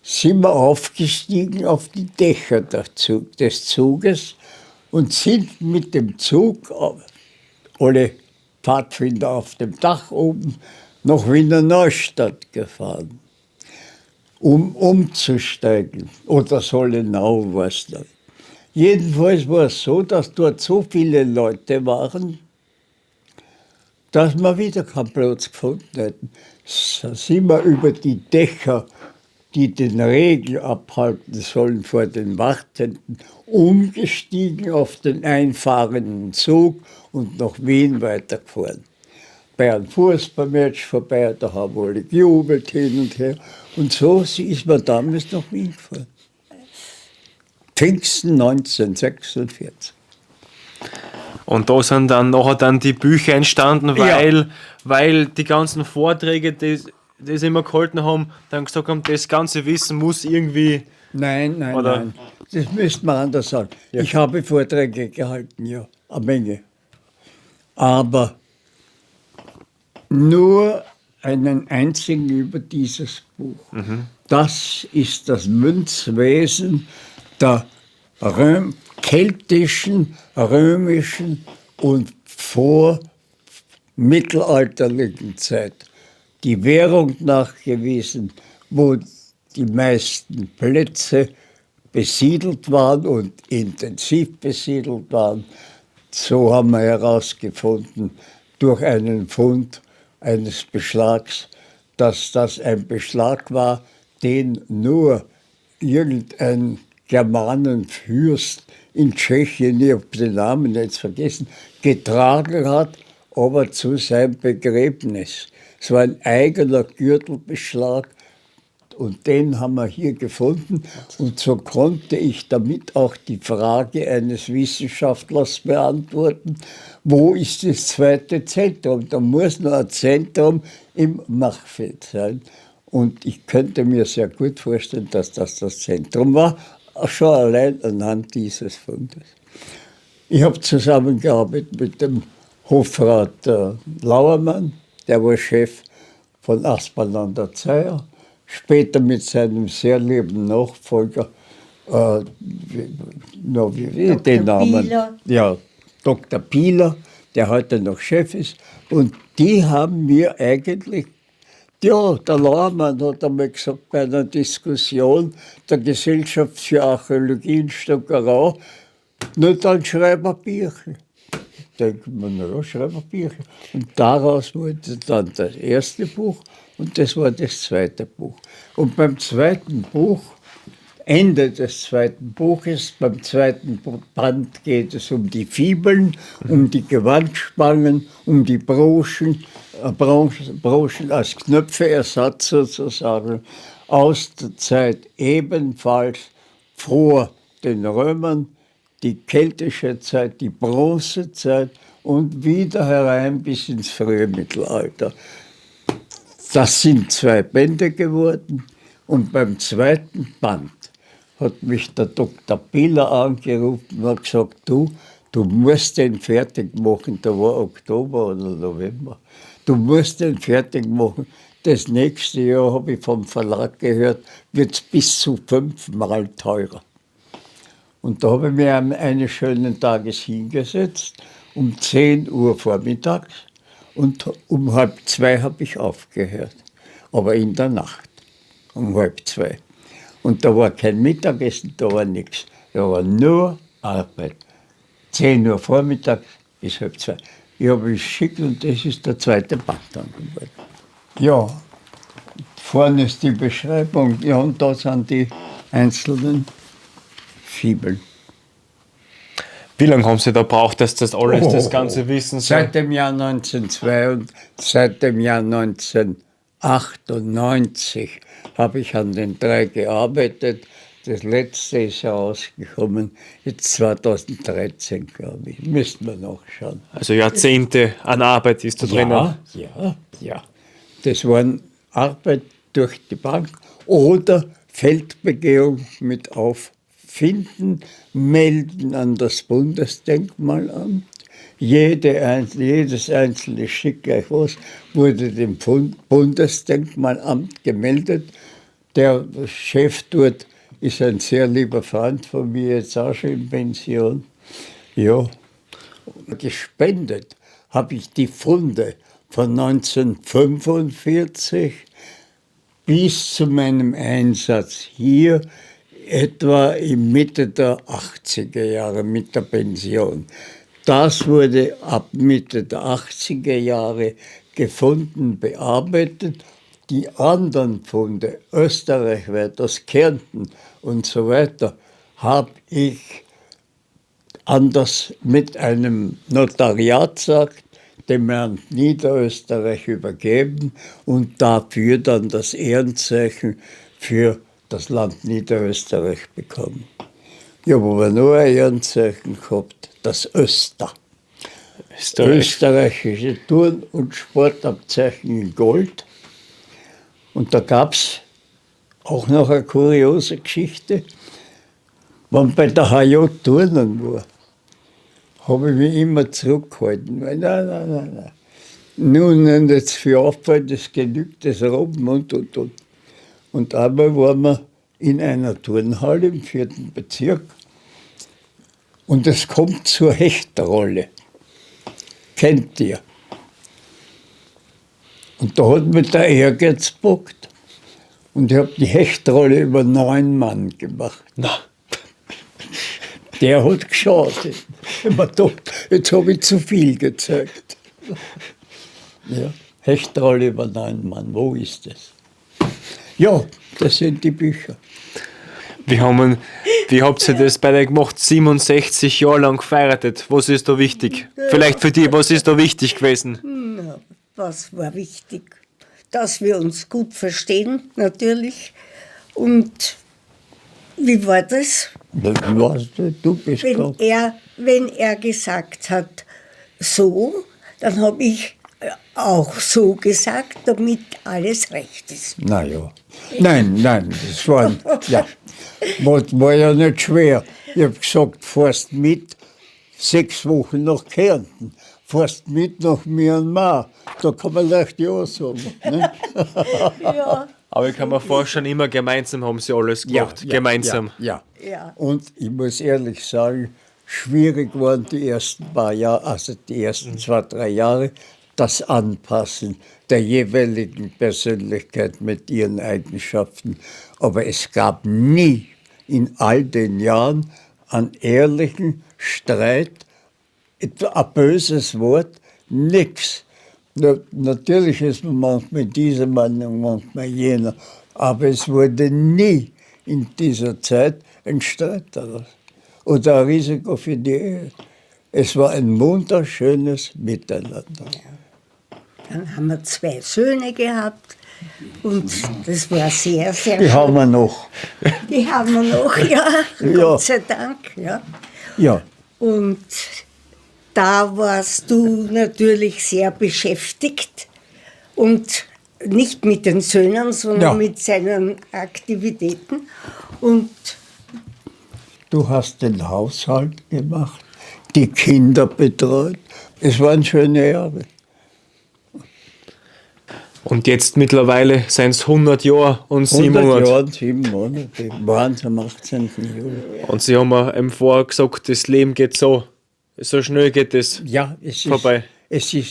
Sind wir aufgestiegen auf die Dächer des Zuges und sind mit dem Zug, alle Pfadfinder auf dem Dach oben, nach Wiener Neustadt gefahren, um umzusteigen. Oder Sollenau war es dann. Jedenfalls war es so, dass dort so viele Leute waren, dass wir wieder keinen Platz gefunden hätten. Da sind wir über die Dächer, die den Regen abhalten sollen vor den Wartenden, umgestiegen auf den einfahrenden Zug und nach Wien weitergefahren. Bei einem Fußballmatch vorbei, da haben alle gejubelt hin und her. Und so ist man damals nach Wien gefahren. Pfingsten 1946. Und da sind dann nachher die Bücher entstanden, weil die ganzen Vorträge, die sie immer gehalten haben, dann gesagt haben, das ganze Wissen muss irgendwie... Nein. Das müsste man anders sagen. Ja. Ich habe Vorträge gehalten, ja, eine Menge. Aber nur einen einzigen über dieses Buch. Das ist das Münzwesen der keltischen, römischen und vormittelalterlichen Zeit die Währung nachgewiesen, wo die meisten Plätze besiedelt waren und intensiv besiedelt waren. So haben wir herausgefunden, durch einen Fund eines Beschlags, dass das ein Beschlag war, den nur irgendein Germanenfürst in Tschechien, ich habe den Namen jetzt vergessen, getragen hat, aber zu seinem Begräbnis. Es war ein eigener Gürtelbeschlag und den haben wir hier gefunden. Und so konnte ich damit auch die Frage eines Wissenschaftlers beantworten, wo ist das zweite Zentrum? Da muss noch ein Zentrum im Machfeld sein. Und ich könnte mir sehr gut vorstellen, dass das das Zentrum war, schon allein anhand dieses Fundes. Ich habe zusammengearbeitet mit dem Hofrat Lauermann, der war Chef von Aspern an der Zeier, später mit seinem sehr lieben Nachfolger, wie den Namen? Bieler. Ja, Dr. Bieler, der heute noch Chef ist. Und die haben mir eigentlich, ja, der Lauermann hat einmal gesagt bei einer Diskussion der Gesellschaft für Archäologie in Stockerau, nur dann schreiben wir Bücher. Denken wir, na ja, schreiben wir Bücher. Und daraus wurde dann das erste Buch und das war das zweite Buch. Und beim zweiten Buch, Ende des zweiten Buches, beim zweiten Band geht es um die Fibeln, um die Gewandspangen, um die Broschen als Knöpfeersatz sozusagen, aus der Zeit ebenfalls vor den Römern, die keltische Zeit, die Bronzezeit und wieder herein bis ins frühe Mittelalter. Das sind 2 Bände geworden und beim zweiten Band hat mich der Dr. Bieler angerufen und hat gesagt, du musst den fertig machen, da war Oktober oder November, du musst den fertig machen. Das nächste Jahr, habe ich vom Verlag gehört, wird es bis zu 5-mal teurer. Und da habe ich mich eines schönen Tages hingesetzt, um 10 Uhr vormittags, und um 1:30 habe ich aufgehört. Aber in der Nacht, um 1:30. Und da war kein Mittagessen, da war nichts. Da war nur Arbeit. 10 Uhr vormittags bis 1:30. Ich habe es geschickt und das ist der zweite Band dann geworden. Ja, vorne ist die Beschreibung, ja, und da sind die einzelnen Fibeln. Wie lange haben Sie da braucht, dass das alles, das ganze Wissen so? Seit dem Jahr 1902 und seit dem Jahr 1998 habe ich an den 3 gearbeitet. Das letzte ist herausgekommen, jetzt 2013, glaube ich. Müssten wir nachschauen. Also Jahrzehnte an Arbeit ist da drin. Ja. Das waren Arbeit durch die Bank oder Feldbegehung mit Auffinden, Melden an das Bundesdenkmalamt. Jedes einzelne Stück gleich was wurde dem Bundesdenkmalamt gemeldet. Der Chef dort ist ein sehr lieber Freund von mir, jetzt auch schon in Pension. Ja, gespendet habe ich die Funde von 1945 bis zu meinem Einsatz hier, etwa in Mitte der 80er Jahre mit der Pension. Das wurde ab Mitte der 80er Jahre gefunden, bearbeitet. Die anderen Funde, österreichweit, aus Kärnten und so weiter, habe ich anders mit einem Notariat, sagt, dem Land Niederösterreich übergeben und dafür dann das Ehrenzeichen für das Land Niederösterreich bekommen. Ja, wo wir nur ein Ehrenzeichen gehabt, das Öster. Österreichische Turn- und Sportabzeichen in Gold. Und da gab es auch noch eine kuriose Geschichte. Wenn bei der HJ Turnen war, habe ich mich immer zurückgehalten. Nein. Nun, jetzt für Aufwand, das genügt, das Robben und. Und einmal waren wir in einer Turnhalle im 4. Bezirk und es kommt zur Hechtrolle. Kennt ihr? Und da hat mich der Ehrgeiz gepackt und ich habe die Hechtrolle über 9 Mann gemacht. Na, Der hat geschaut. Ich hab mir gedacht, jetzt habe ich zu viel gezeigt. Ja, Hechtrolle über 9 Mann, wo ist das? Ja, das sind die Bücher. wie habt ihr das beide gemacht? 67 Jahre lang geheiratet. Was ist da wichtig? Vielleicht für dich, was ist da wichtig gewesen? Na, was war wichtig? Dass wir uns gut verstehen, natürlich. Und wie war das? Du bist klar. Wenn er gesagt hat, so, dann habe ich auch so gesagt, damit alles recht ist. Naja. Nein, das war ja nicht schwer. Ich habe gesagt, fährst mit 6 Wochen nach Kärnten, fährst mit nach Myanmar. Da kann man leicht ja sagen. Ne? Ja, Aber ich kann mir vorstellen, immer gemeinsam haben sie alles gemacht. Gemeinsam. Ja. ja. Und ich muss ehrlich sagen, schwierig waren die ersten paar Jahre, also die ersten 2, 3 Jahre, das Anpassen der jeweiligen Persönlichkeit mit ihren Eigenschaften. Aber es gab nie in all den Jahren einen ehrlichen Streit, ein böses Wort, nichts. Natürlich ist man manchmal dieser Meinung, manchmal jener, aber es wurde nie in dieser Zeit ein Streit daraus oder ein Risiko für die Ehe. Es war ein wunderschönes Miteinander. Dann haben wir 2 Söhne gehabt und das war sehr, sehr Die schön. haben wir noch. Die haben wir noch, ja, Ja. Gott sei Dank. Ja. Ja, Und da warst du natürlich sehr beschäftigt und nicht mit den Söhnen, sondern Ja. mit seinen Aktivitäten. Und du hast den Haushalt gemacht, die Kinder betreut. Es waren schöne Jahre. Und jetzt mittlerweile sind es 100 Jahre und 7 100 Monate. Jahre und 7 Monate. Waren es am 18. Juli. Und sie haben mir vorher gesagt, das Leben geht so. So schnell geht es. Ja, es Vorbei.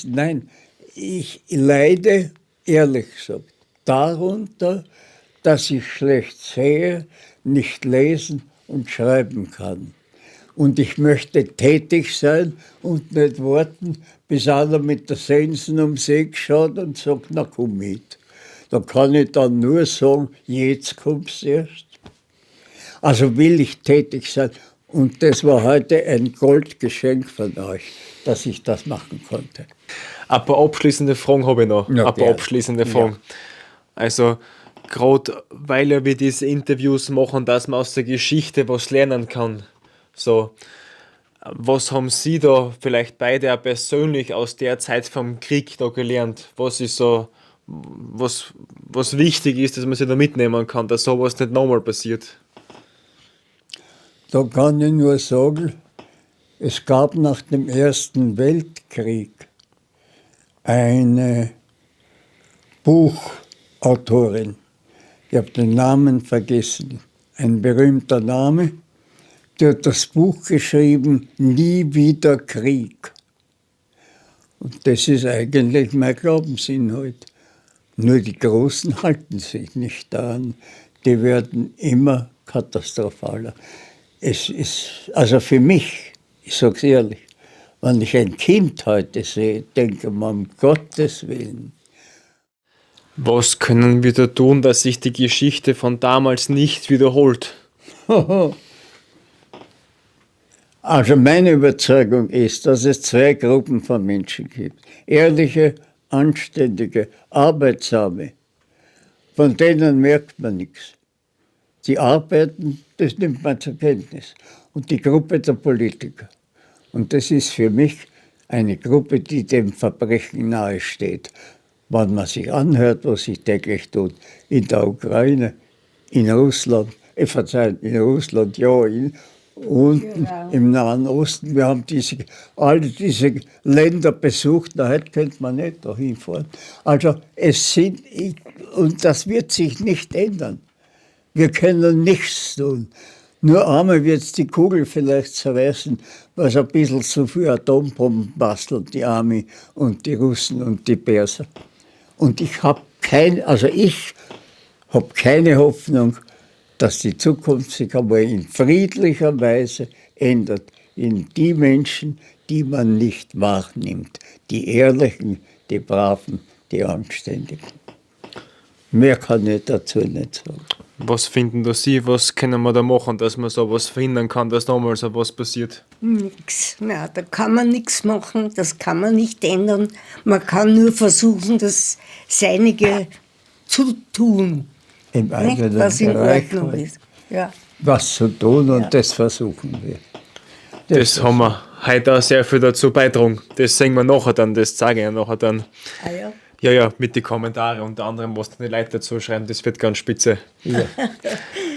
Nein, ich leide, ehrlich gesagt, darunter, dass ich schlecht sehe, nicht lesen und schreiben kann. Und ich möchte tätig sein und nicht warten, bis einer mit der Sensen um See schaut und sagt, na komm mit. Da kann ich dann nur sagen, jetzt kommst du erst. Also will ich tätig sein. Und das war heute ein Goldgeschenk von euch, dass ich das machen konnte. Ein paar abschließende Fragen habe ich noch. Ja, ein paar gerne. abschließende Fragen. Also, gerade weil ja wir diese Interviews machen, dass man aus der Geschichte was lernen kann. So, was haben Sie da vielleicht beide auch persönlich aus der Zeit vom Krieg da gelernt? Was ist so, was wichtig ist, dass man sich da mitnehmen kann, dass sowas nicht nochmal passiert? Da kann ich nur sagen, es gab nach dem Ersten Weltkrieg eine Buchautorin, ich habe den Namen vergessen, ein berühmter Name, die hat das Buch geschrieben, Nie wieder Krieg. Und das ist eigentlich mein Glaubensinhalt. Nur die Großen halten sich nicht daran. Die werden immer katastrophaler. Es ist, also für mich, ich sage es ehrlich, wenn ich ein Kind heute sehe, denke man, um Gottes Willen. Was können wir da tun, dass sich die Geschichte von damals nicht wiederholt? Also meine Überzeugung ist, dass es 2 Gruppen von Menschen gibt. Ehrliche, anständige, arbeitsame. Von denen merkt man nichts. Die arbeiten, das nimmt man zur Kenntnis. Und die Gruppe der Politiker. Und das ist für mich eine Gruppe, die dem Verbrechen nahesteht. Wenn man sich anhört, was sich täglich tut, in der Ukraine, in Russland, in Russland, ja, unten im Nahen Osten. Wir haben alle diese Länder besucht, na, heute könnte man nicht da hinfahren. Also und das wird sich nicht ändern. Wir können nichts tun. Nur einmal wird es die Kugel vielleicht zerreißen, was ein bisschen zu viel Atombomben basteln, die Army und die Russen und die Perser. Und ich habe keine Hoffnung, dass die Zukunft sich einmal in friedlicher Weise ändert. In die Menschen, die man nicht wahrnimmt. Die Ehrlichen, die Braven, die Anständigen. Mehr kann ich dazu nicht sagen. Was finden da Sie, was können wir da machen, dass man sowas verhindern kann, dass damals so was passiert? Nix. Na, da kann man nichts machen, das kann man nicht ändern. Man kann nur versuchen, das Seinige zu tun. Im Nicht, eigenen was in Bereich Ordnung ist. Ja. was zu tun und das versuchen wir. Das haben wir heute auch sehr viel dazu beitragen. Das sehen wir nachher dann, das zeige ich ja nachher dann. Ah ja. Ja, mit den Kommentaren unter anderem, was die Leute dazu schreiben, das wird ganz spitze. Ja.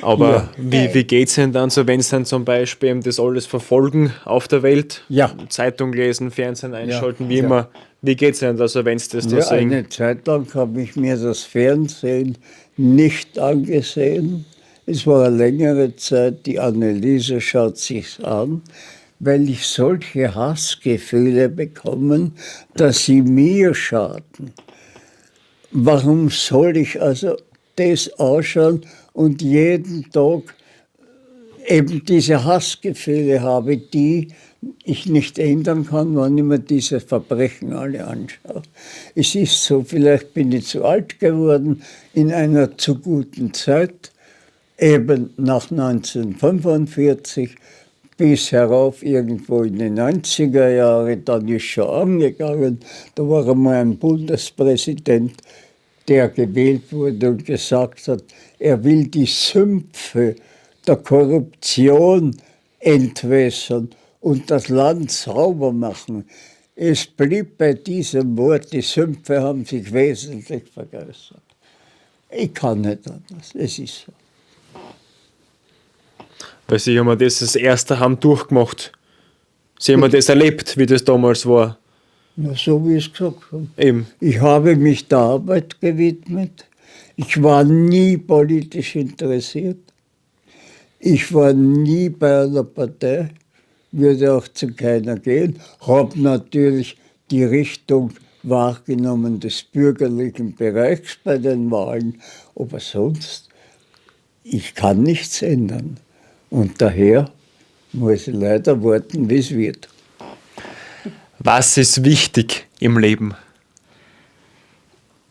Aber wie geht es denn dann so, wenn Sie dann zum Beispiel eben das alles verfolgen auf der Welt? Ja. Zeitung lesen, Fernsehen einschalten, wie ja. immer. Wie geht es denn da so, wenn Sie das da Ja, sehen? eine Zeit lang habe ich mir das Fernsehen nicht angesehen. Es war eine längere Zeit, die Anneliese schaut sich's an, weil ich solche Hassgefühle bekomme, dass sie mir schaden. Warum soll ich also das anschauen und jeden Tag eben diese Hassgefühle habe, die ich nicht ändern kann, wenn ich mir diese Verbrechen alle anschaue. Es ist so, vielleicht bin ich zu alt geworden in einer zu guten Zeit, eben nach 1945 bis herauf irgendwo in die 90er Jahre, dann ist schon angegangen. Da war einmal ein Bundespräsident, der gewählt wurde und gesagt hat, er will die Sümpfe der Korruption entwässern und das Land sauber machen. Es blieb bei diesem Wort, die Sümpfe haben sich wesentlich vergrößert. Ich kann nicht anders, es ist so. Weil Sie haben ja das erste haben durchgemacht. Sie haben ja das erlebt, wie das damals war. Na, so wie ich es gesagt habe. Eben. Ich habe mich der Arbeit gewidmet. Ich war nie politisch interessiert. Ich war nie bei einer Partei, würde auch zu keiner gehen. Habe natürlich die Richtung wahrgenommen des bürgerlichen Bereichs bei den Wahlen. Aber sonst, ich kann nichts ändern. Und daher muss ich leider warten, wie es wird. Was ist wichtig im Leben?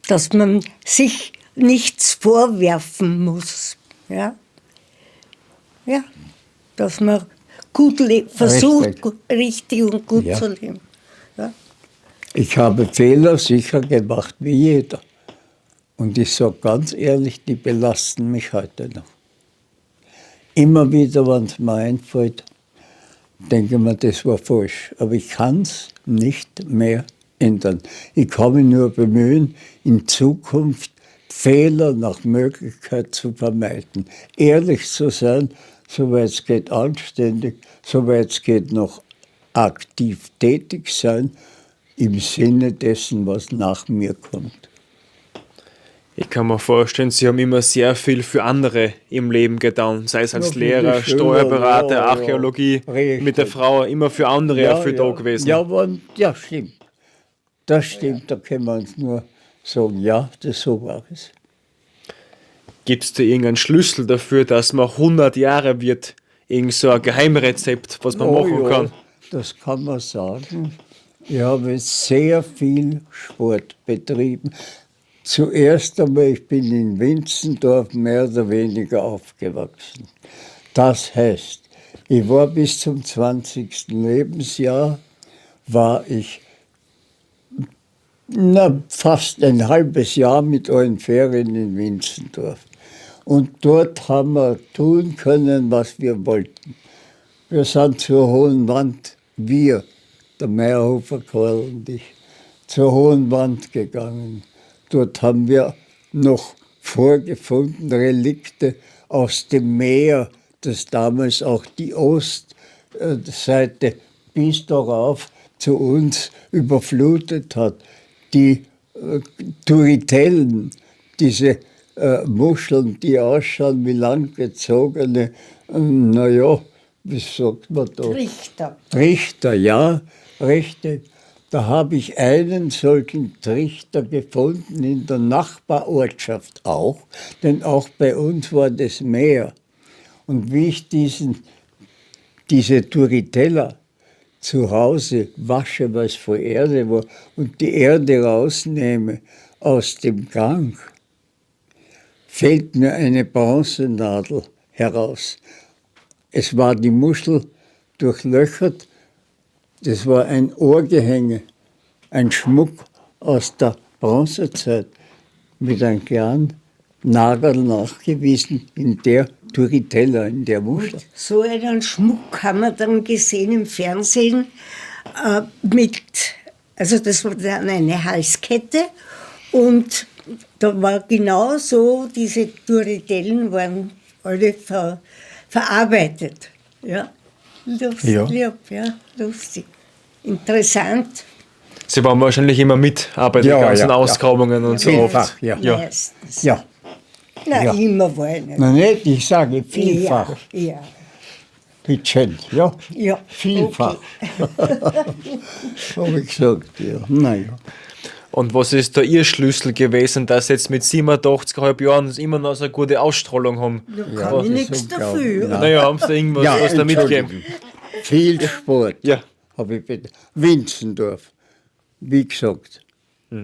Dass man sich nichts vorwerfen muss. Ja, ja. Dass man gut versucht, richtig und gut Ja. zu leben. Ja. Ich habe Fehler sicher gemacht, wie jeder. Und ich sage ganz ehrlich, die belasten mich heute noch. Immer wieder, wenn es mir einfällt, denke ich mir, das war falsch. Aber ich kann es nicht mehr ändern. Ich kann mich nur bemühen, in Zukunft Fehler nach Möglichkeit zu vermeiden. Ehrlich zu sein, soweit es geht anständig, soweit es geht noch aktiv tätig sein, im Sinne dessen, was nach mir kommt. Ich kann mir vorstellen, Sie haben immer sehr viel für andere im Leben getan, sei es als Ja, für Lehrer, die Schüler, Steuerberater, ja, Archäologie, richtig. mit der Frau, immer für andere für da gewesen. Ja, stimmt. Das stimmt, da können wir uns nur sagen, ja, so war es. Gibt es da irgendeinen Schlüssel dafür, dass man 100 Jahre wird? Irgend so ein Geheimrezept, was man machen ja, kann? das kann man sagen. Ich habe sehr viel Sport betrieben. Zuerst einmal, ich bin in Winzendorf mehr oder weniger aufgewachsen. Das heißt, ich war bis zum 20. Lebensjahr, war ich fast ein halbes Jahr mit allen Ferien in Winzendorf. Und dort haben wir tun können, was wir wollten. Wir sind zur Hohen Wand, der Meyerhofer Karl und ich, zur Hohen Wand gegangen. Dort haben wir noch vorgefunden Relikte aus dem Meer, das damals auch die Ostseite bis darauf zu uns überflutet hat. Die Turritellen, diese Muscheln, die ausschauen wie langgezogene, naja, wie sagt man da? Trichter. Trichter, ja, richtig. Da habe ich einen solchen Trichter gefunden in der Nachbarortschaft auch, denn auch bei uns war das Meer. Und wie ich diese Turritella zu Hause wasche, was vor Erde war, und die Erde rausnehme aus dem Gang, fällt mir eine Bronzenadel heraus. Es war die Muschel durchlöchert, das war ein Ohrgehänge, ein Schmuck aus der Bronzezeit mit einem kleinen Nagel nachgewiesen in der Turritella, in der Muschel. So einen Schmuck haben wir dann gesehen im Fernsehen also das war dann eine Halskette und da war genau so, diese Turritellen waren alle verarbeitet. Ja, lustig. Interessant. Sie waren wahrscheinlich immer mit bei den ganzen Ausgrabungen und so. Vielfach, ja. Meistens. Ja. Na, Ja. immer war ich nicht. Nein, nicht, ich sage vielfach. Ja. Bitte schön, ja. Ja. Vielfach. Habe ich gesagt, ja. Naja. Und was ist da Ihr Schlüssel gewesen, dass Sie jetzt mit 87,5 Jahren immer noch so eine gute Ausstrahlung haben? Da kann ich nichts so dafür. glauben. Naja, haben Sie da irgendwas was da mitgegeben? Entschuldigung. Viel Sport Ja. habe ich bitte. Winzendorf, wie gesagt,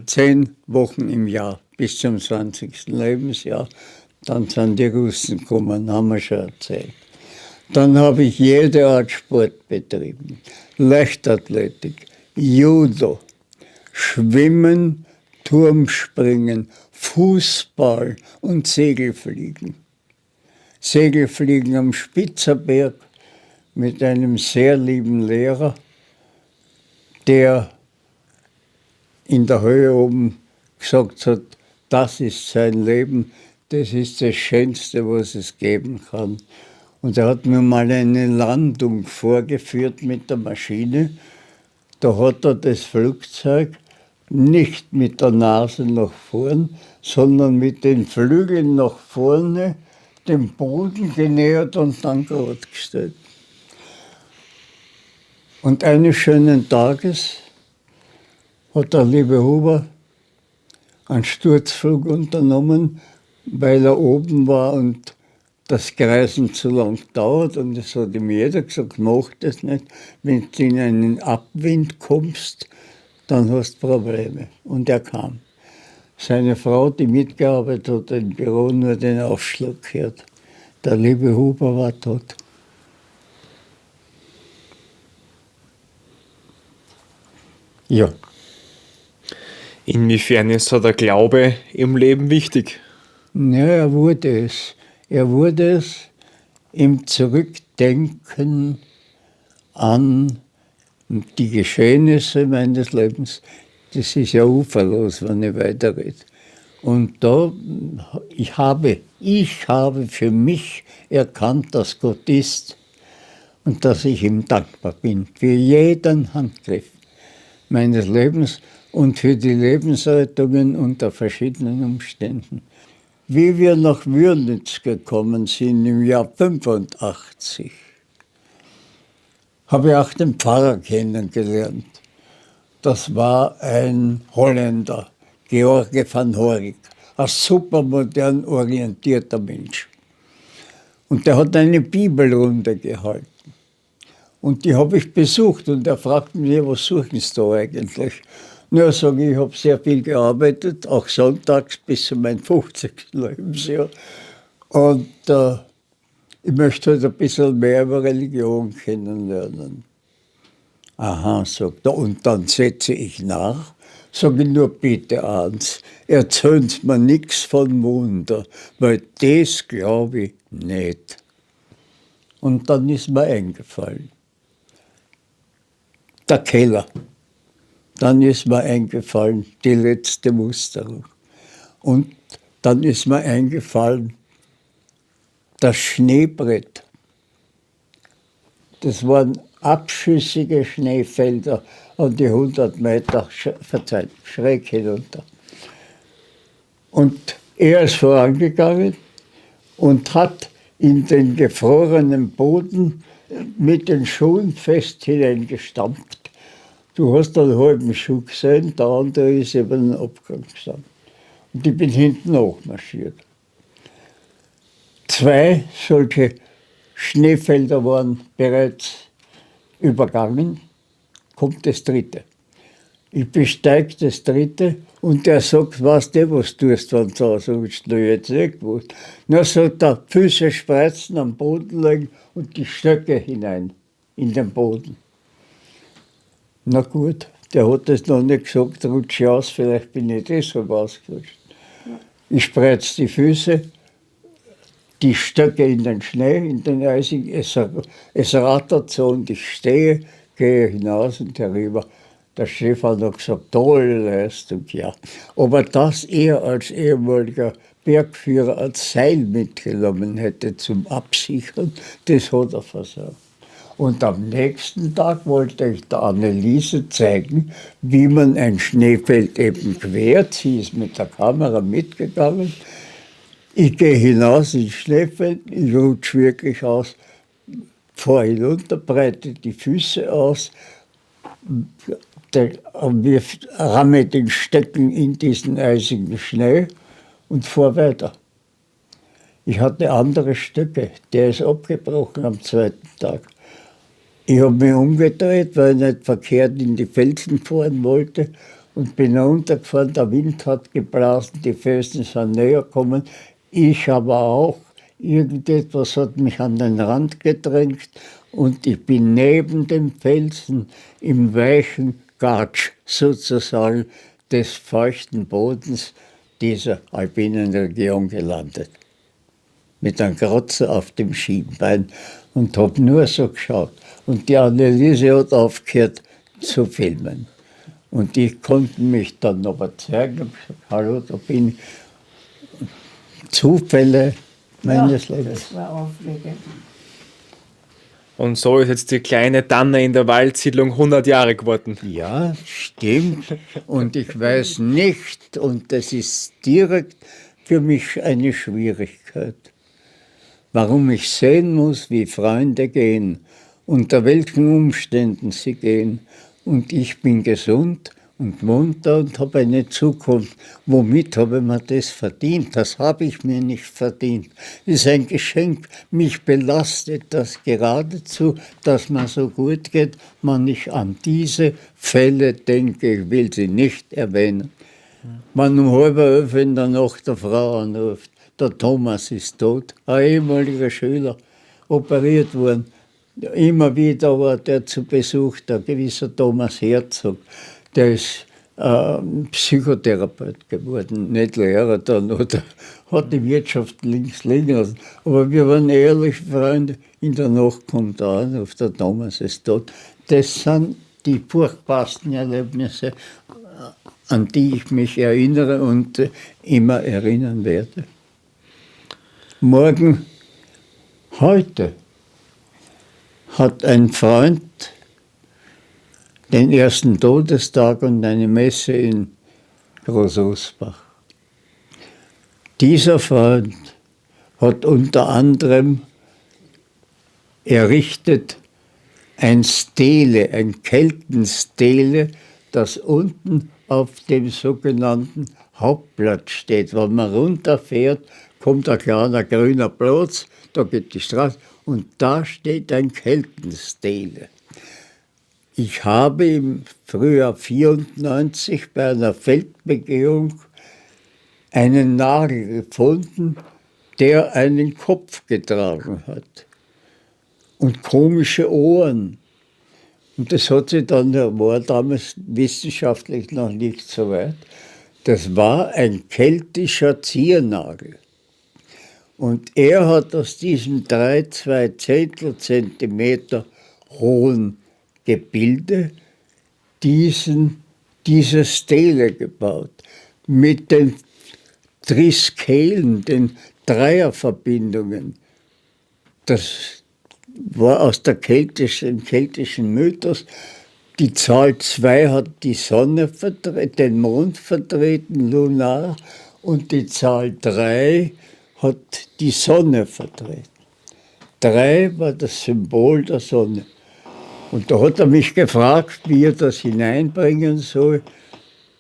10 Wochen im Jahr bis zum 20. Lebensjahr. Dann sind die Russen gekommen, haben wir schon erzählt. Dann habe ich jede Art Sport betrieben. Leichtathletik, Judo, Schwimmen, Turmspringen, Fußball und Segelfliegen. Segelfliegen am Spitzerberg mit einem sehr lieben Lehrer, der in der Höhe oben gesagt hat, das ist sein Leben, das ist das Schönste, was es geben kann. Und er hat mir mal eine Landung vorgeführt mit der Maschine. Da hat er das Flugzeug nicht mit der Nase nach vorn, sondern mit den Flügeln nach vorne dem Boden genähert und dann gerade gestellt. Und eines schönen Tages hat der liebe Huber einen Sturzflug unternommen, weil er oben war und das Kreisen zu lang dauert. Und es hat ihm jeder gesagt, mach das nicht. Wenn du in einen Abwind kommst, dann hast du Probleme. Und er kam. Seine Frau, die mitgearbeitet hat, im Büro nur den Aufschlag gehört. Der liebe Huber war tot. Ja. Inwiefern ist so der Glaube im Leben wichtig? Ja, er wurde es. Er wurde es im Zurückdenken an die Geschehnisse meines Lebens. Das ist ja uferlos, wenn ich weiterrede. Und da, ich habe für mich erkannt, dass Gott ist und dass ich ihm dankbar bin für jeden Handgriff meines Lebens und für die Lebensrettungen unter verschiedenen Umständen. Wie wir nach Würnitz gekommen sind im Jahr 85, habe ich auch den Pfarrer kennengelernt. Das war ein Holländer, George van Horik, ein supermodern orientierter Mensch. Und der hat eine Bibelrunde gehalten. Und die habe ich besucht und er fragte mich, was suchen Sie da eigentlich? Ja, sage ich, habe sehr viel gearbeitet, auch sonntags bis zu meinem 50. Lebensjahr. Und ich möchte halt ein bisschen mehr über Religion kennenlernen. Aha, sagt er, und dann setze ich nach, sage ich nur bitte eins, erzählt mir nichts von Wunder, weil das glaube ich nicht. Und dann ist mir eingefallen, der Keller. Dann ist mir eingefallen, die letzte Musterung. Und dann ist mir eingefallen, das Schneebrett. Das waren abschüssige Schneefelder an die 100 Meter schräg hinunter. Und Er ist vorangegangen und hat in den gefrorenen Boden mit den Schuhen fest hineingestampft. Du hast einen halben Schuh gesehen, der andere ist über den Abgang gestanden. Und ich bin hinten nachmarschiert. 2 solche Schneefelder waren bereits übergangen, kommt das 3. Ich besteige das 3. und der sagt, weißt du, was du tust, wenn du so willst, du jetzt nicht gewusst. Na, sagt er, Füße spreizen am Boden legen und die Stöcke hinein in den Boden. Na gut, der hat das noch nicht gesagt, rutsche aus, vielleicht bin ich deshalb ausgerutscht. Ich spreiz die Füße, die Stöcke in den Schnee, in den Eisigen, es rattert so und ich stehe, gehe hinaus und herüber. Der Chef hat noch gesagt, tolle Leistung, ja. Aber dass er als ehemaliger Bergführer als Seil mitgenommen hätte zum Absichern, das hat er versagt. Und am nächsten Tag wollte ich der Anneliese zeigen, wie man ein Schneefeld eben quert. Sie ist mit der Kamera mitgegangen. Ich gehe hinaus ins Schneefeld, ich rutsche wirklich aus, fahre hinunter, breite die Füße aus, wir ramme den Stecken in diesen eisigen Schnee und fahre weiter. Ich hatte andere Stöcke, der ist abgebrochen am 2. Tag. Ich habe mich umgedreht, weil ich nicht verkehrt in die Felsen fahren wollte und bin runtergefahren. Der Wind hat geblasen, die Felsen sind näher gekommen. Ich aber auch. Irgendetwas hat mich an den Rand gedrängt und ich bin neben dem Felsen im weichen Gatsch sozusagen des feuchten Bodens dieser alpinen Region gelandet. Mit einem Kratzer auf dem Schienbein und habe nur so geschaut. Und die Anneliese hat aufgehört zu filmen. Und ich konnte mich dann aber zeigen und gesagt, hallo, da bin ich. Zufälle meines Lebens. Das war aufregend. Und so ist jetzt die kleine Tanne in der Waldsiedlung 100 Jahre geworden. Ja, stimmt. Und ich weiß nicht, und das ist direkt für mich eine Schwierigkeit, warum ich sehen muss, wie Freunde gehen, unter welchen Umständen sie gehen. Und ich bin gesund und munter und habe eine Zukunft. Womit habe ich mir das verdient? Das habe ich mir nicht verdient. Das ist ein Geschenk. Mich belastet das geradezu, dass man so gut geht, man nicht an diese Fälle denke. Ich will sie nicht erwähnen. Man um 10:30 in der Nacht der Frau anruft, der Thomas ist tot, ein ehemaliger Schüler, operiert worden. Immer wieder war der zu Besuch, der gewisser Thomas Herzog. Der ist Psychotherapeut geworden, nicht Lehrer dann, oder hat die Wirtschaft links liegen lassen. Aber wir waren ehrliche Freunde. In der Nacht kommt er an, auf der Thomas ist tot. Das sind die furchtbarsten Erlebnisse, an die ich mich erinnere und immer erinnern werde. Morgen, heute, hat ein Freund den ersten Todestag und eine Messe in Großosbach. Dieser Freund hat unter anderem errichtet ein Stele, ein Keltenstele, das unten auf dem sogenannten Hauptplatz steht. Wenn man runterfährt, kommt ein kleiner grüner Platz, da geht die Straße und da steht ein Keltenstele. Ich habe im Frühjahr 1994 bei einer Feldbegehung einen Nagel gefunden, der einen Kopf getragen hat und komische Ohren. Und das hat sich dann, war damals wissenschaftlich noch nicht so weit, das war ein keltischer Ziernagel. Und er hat aus diesem 3,2 Zentimeter hohen Gebilde diese Stele gebaut. Mit den Triskelen, den Dreierverbindungen. Das war aus der keltischen Mythos. Die Zahl 2 hat die Sonne vertreten, den Mond vertreten, lunar, und die Zahl 3 hat die Sonne vertreten. 3 war das Symbol der Sonne. Und da hat er mich gefragt, wie er das hineinbringen soll.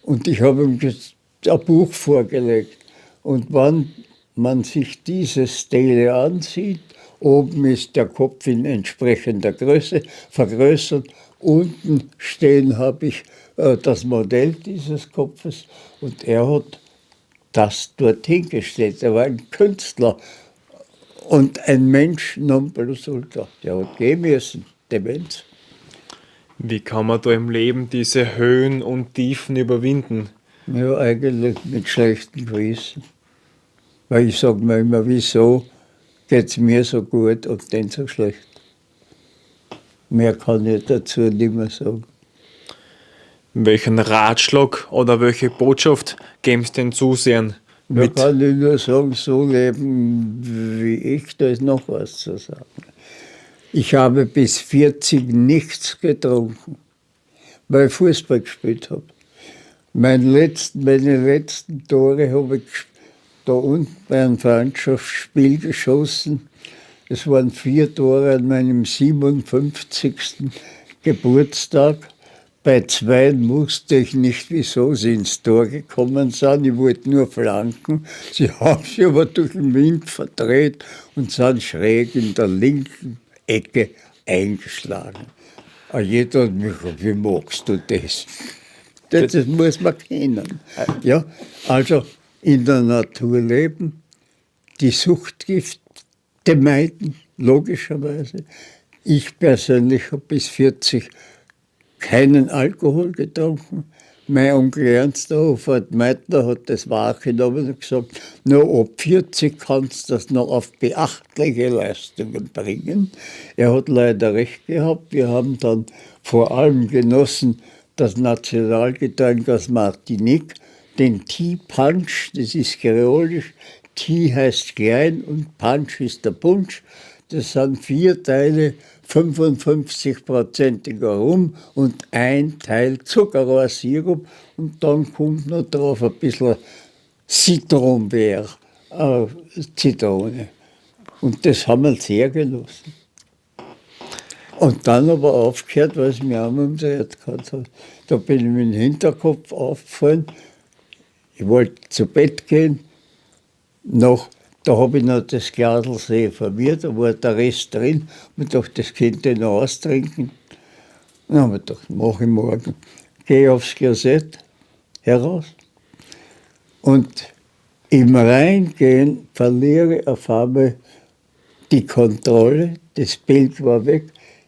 Und ich habe ihm ein Buch vorgelegt. Und wenn man sich diese Stele ansieht, oben ist der Kopf in entsprechender Größe vergrößert, unten stehen habe ich das Modell dieses Kopfes und er hat das dorthin gestellt. Er war ein Künstler und ein Mensch non plus ultra. Der hat gehen müssen, Demenz. Wie kann man da im Leben diese Höhen und Tiefen überwinden? Ja, eigentlich mit schlechtem Gewissen. Weil ich sage mir immer, wieso geht es mir so gut und denen so schlecht. Mehr kann ich dazu nicht mehr sagen. Welchen Ratschlag oder welche Botschaft geben Sie den Zusehern Da mit? kann ich nur sagen, so leben wie ich, da ist noch was zu sagen. Ich habe bis 40 nichts getrunken, weil ich Fußball gespielt habe. Meine letzten Tore habe ich da unten bei einem Freundschaftsspiel geschossen. Es waren 4 Tore an meinem 57. Geburtstag. Bei 2 wusste ich nicht, wieso sie ins Tor gekommen sind. Ich wollte nur flanken. Sie haben sich aber durch den Wind verdreht und sind schräg in der linken Ecke eingeschlagen. Jeder hat mich gefragt, wie magst du das? Das muss man kennen. Ja, also in der Natur leben, die Suchtgifte meiden, logischerweise. Ich persönlich habe bis 40 keinen Alkohol getrunken. Mein Onkel Ernst, der Hofrat-Meitner, hat das wahrgenommen und gesagt, nur ab 40 kannst du das noch auf beachtliche Leistungen bringen. Er hat leider recht gehabt. Wir haben dann vor allem genossen das Nationalgetränk aus Martinique, den Tea Punch, das ist kreolisch. Tea heißt klein und Punch ist der Punsch. Das sind 4 Teile 55%iger Rum und 1 Teil Zuckerrohrsirup und dann kommt noch drauf ein bisschen Zitronenbeer, Zitrone. Und das haben wir sehr genossen. Und dann aber aufgehört, weil es mir auch ums Herz gehabt hat. Da bin ich mit dem Hinterkopf aufgefallen. Ich wollte zu Bett gehen. Da habe ich noch das Glasl serviert, da war der Rest drin. Ich dachte, das könnte ich noch austrinken. Dann habe ich gedacht, mache ich morgen. Gehe aufs Klosett heraus und im Reingehen verliere ich auf einmal die Kontrolle. Das Bild war weg.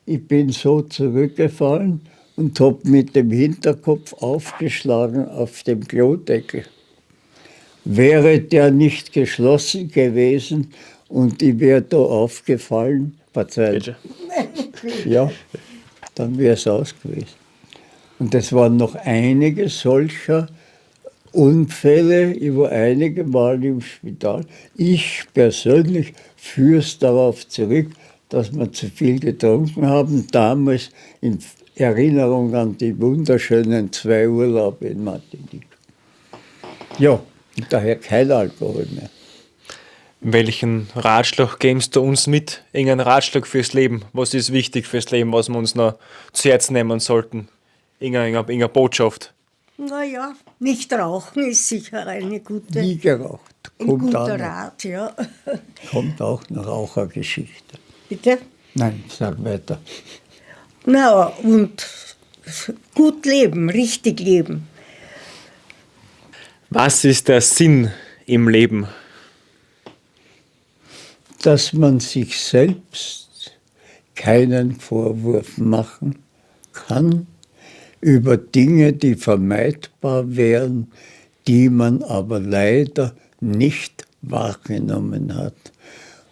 Ich bin so zurückgefallen und habe mit dem Hinterkopf aufgeschlagen auf dem Klodeckel. Wäre der nicht geschlossen gewesen und ich wäre da aufgefallen, verzeiht, ja, dann wäre es aus gewesen. Und es waren noch einige solcher Unfälle. Ich war einige Mal im Spital. Ich persönlich führe es darauf zurück, dass wir zu viel getrunken haben, damals in Erinnerung an die wunderschönen 2 Urlaube in Martinique. Ja, und daher kein Alkohol mehr. Welchen Ratschlag gibst du uns mit? Irgendein Ratschlag fürs Leben? Was ist wichtig fürs Leben, was wir uns noch zu Herzen nehmen sollten? Irgendeine Botschaft? Naja, nicht rauchen ist sicher eine gute, Nie geraucht. ein Kommt, guter auch noch, Rat, ja. kommt auch eine Rauchergeschichte. Bitte? Nein, sag weiter. Na, und gut leben, richtig leben. Was ist der Sinn im Leben? Dass man sich selbst keinen Vorwurf machen kann über Dinge, die vermeidbar wären, die man aber leider nicht wahrgenommen hat.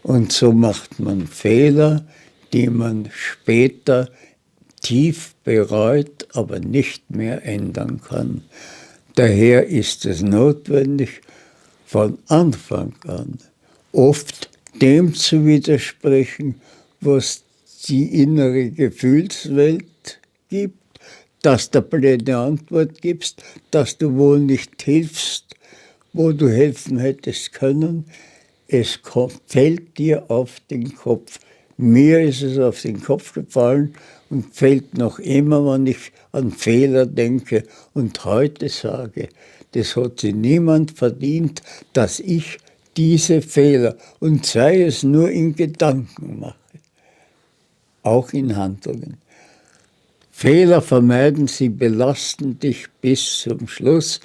Und so macht man Fehler, die man später tief bereut, aber nicht mehr ändern kann. Daher ist es notwendig, von Anfang an oft dem zu widersprechen, was die innere Gefühlswelt gibt, dass du blöde Antwort gibst, dass du wohl nicht hilfst wo du helfen hättest können. Es fällt dir auf den Kopf. Mir ist es auf den Kopf gefallen und fällt noch immer, wenn ich an Fehler denke und heute sage, das hat sich niemand verdient, dass ich diese Fehler, und sei es nur in Gedanken mache, auch in Handlungen. Fehler vermeiden, sie belasten dich bis zum Schluss,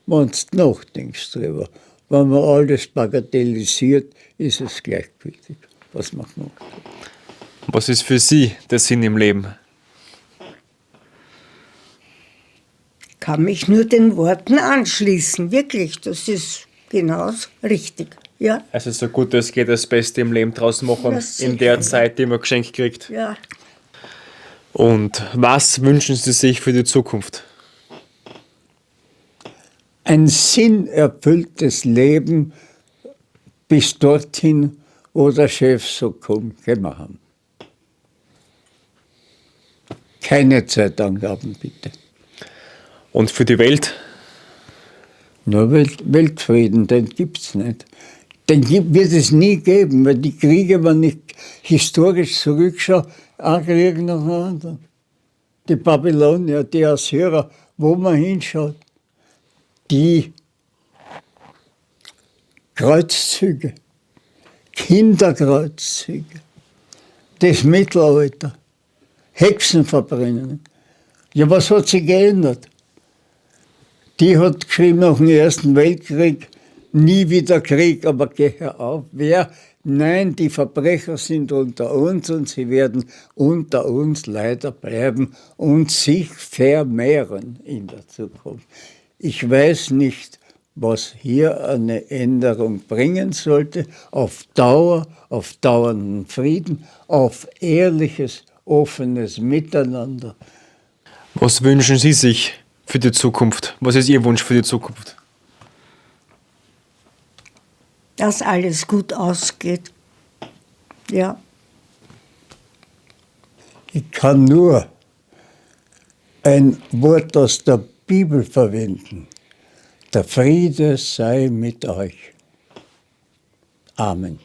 wenn du nachdenkst drüber. Wenn man alles bagatellisiert, ist es gleichgültig, was man macht. Was ist für Sie der Sinn im Leben? Kann mich nur den Worten anschließen, wirklich, das ist genau richtig. Ja, Also so gut es geht, das Beste im Leben draus machen, Ja, sicher. in der Zeit, die man geschenkt kriegt. ja. Und was wünschen Sie sich für die Zukunft? Ein sinnerfülltes Leben bis dorthin, wo der Chef so kommt, können wir haben. Keine Zeitangaben, bitte. Und für die Welt? Nur Weltfrieden, den gibt es nicht. Wird es nie geben, weil die Kriege, wenn ich historisch zurückschaue, ein Krieg nach dem anderen. Die Babylonier, die Assyrer, wo man hinschaut, die Kreuzzüge, Kinderkreuzzüge, das Mittelalter, Hexenverbrennungen. Ja, was hat sich geändert? Die hat geschrieben nach dem Ersten Weltkrieg, nie wieder Krieg, aber geh auf. Wer? Nein, die Verbrecher sind unter uns und sie werden unter uns leider bleiben und sich vermehren in der Zukunft. Ich weiß nicht, was hier eine Änderung bringen sollte, auf Dauer, auf dauernden Frieden, auf ehrliches, offenes Miteinander. Was wünschen Sie sich für die Zukunft? Was ist Ihr Wunsch für die Zukunft? Dass alles gut ausgeht. Ja. Ich kann nur ein Wort aus der Bibel verwenden. Der Friede sei mit euch. Amen.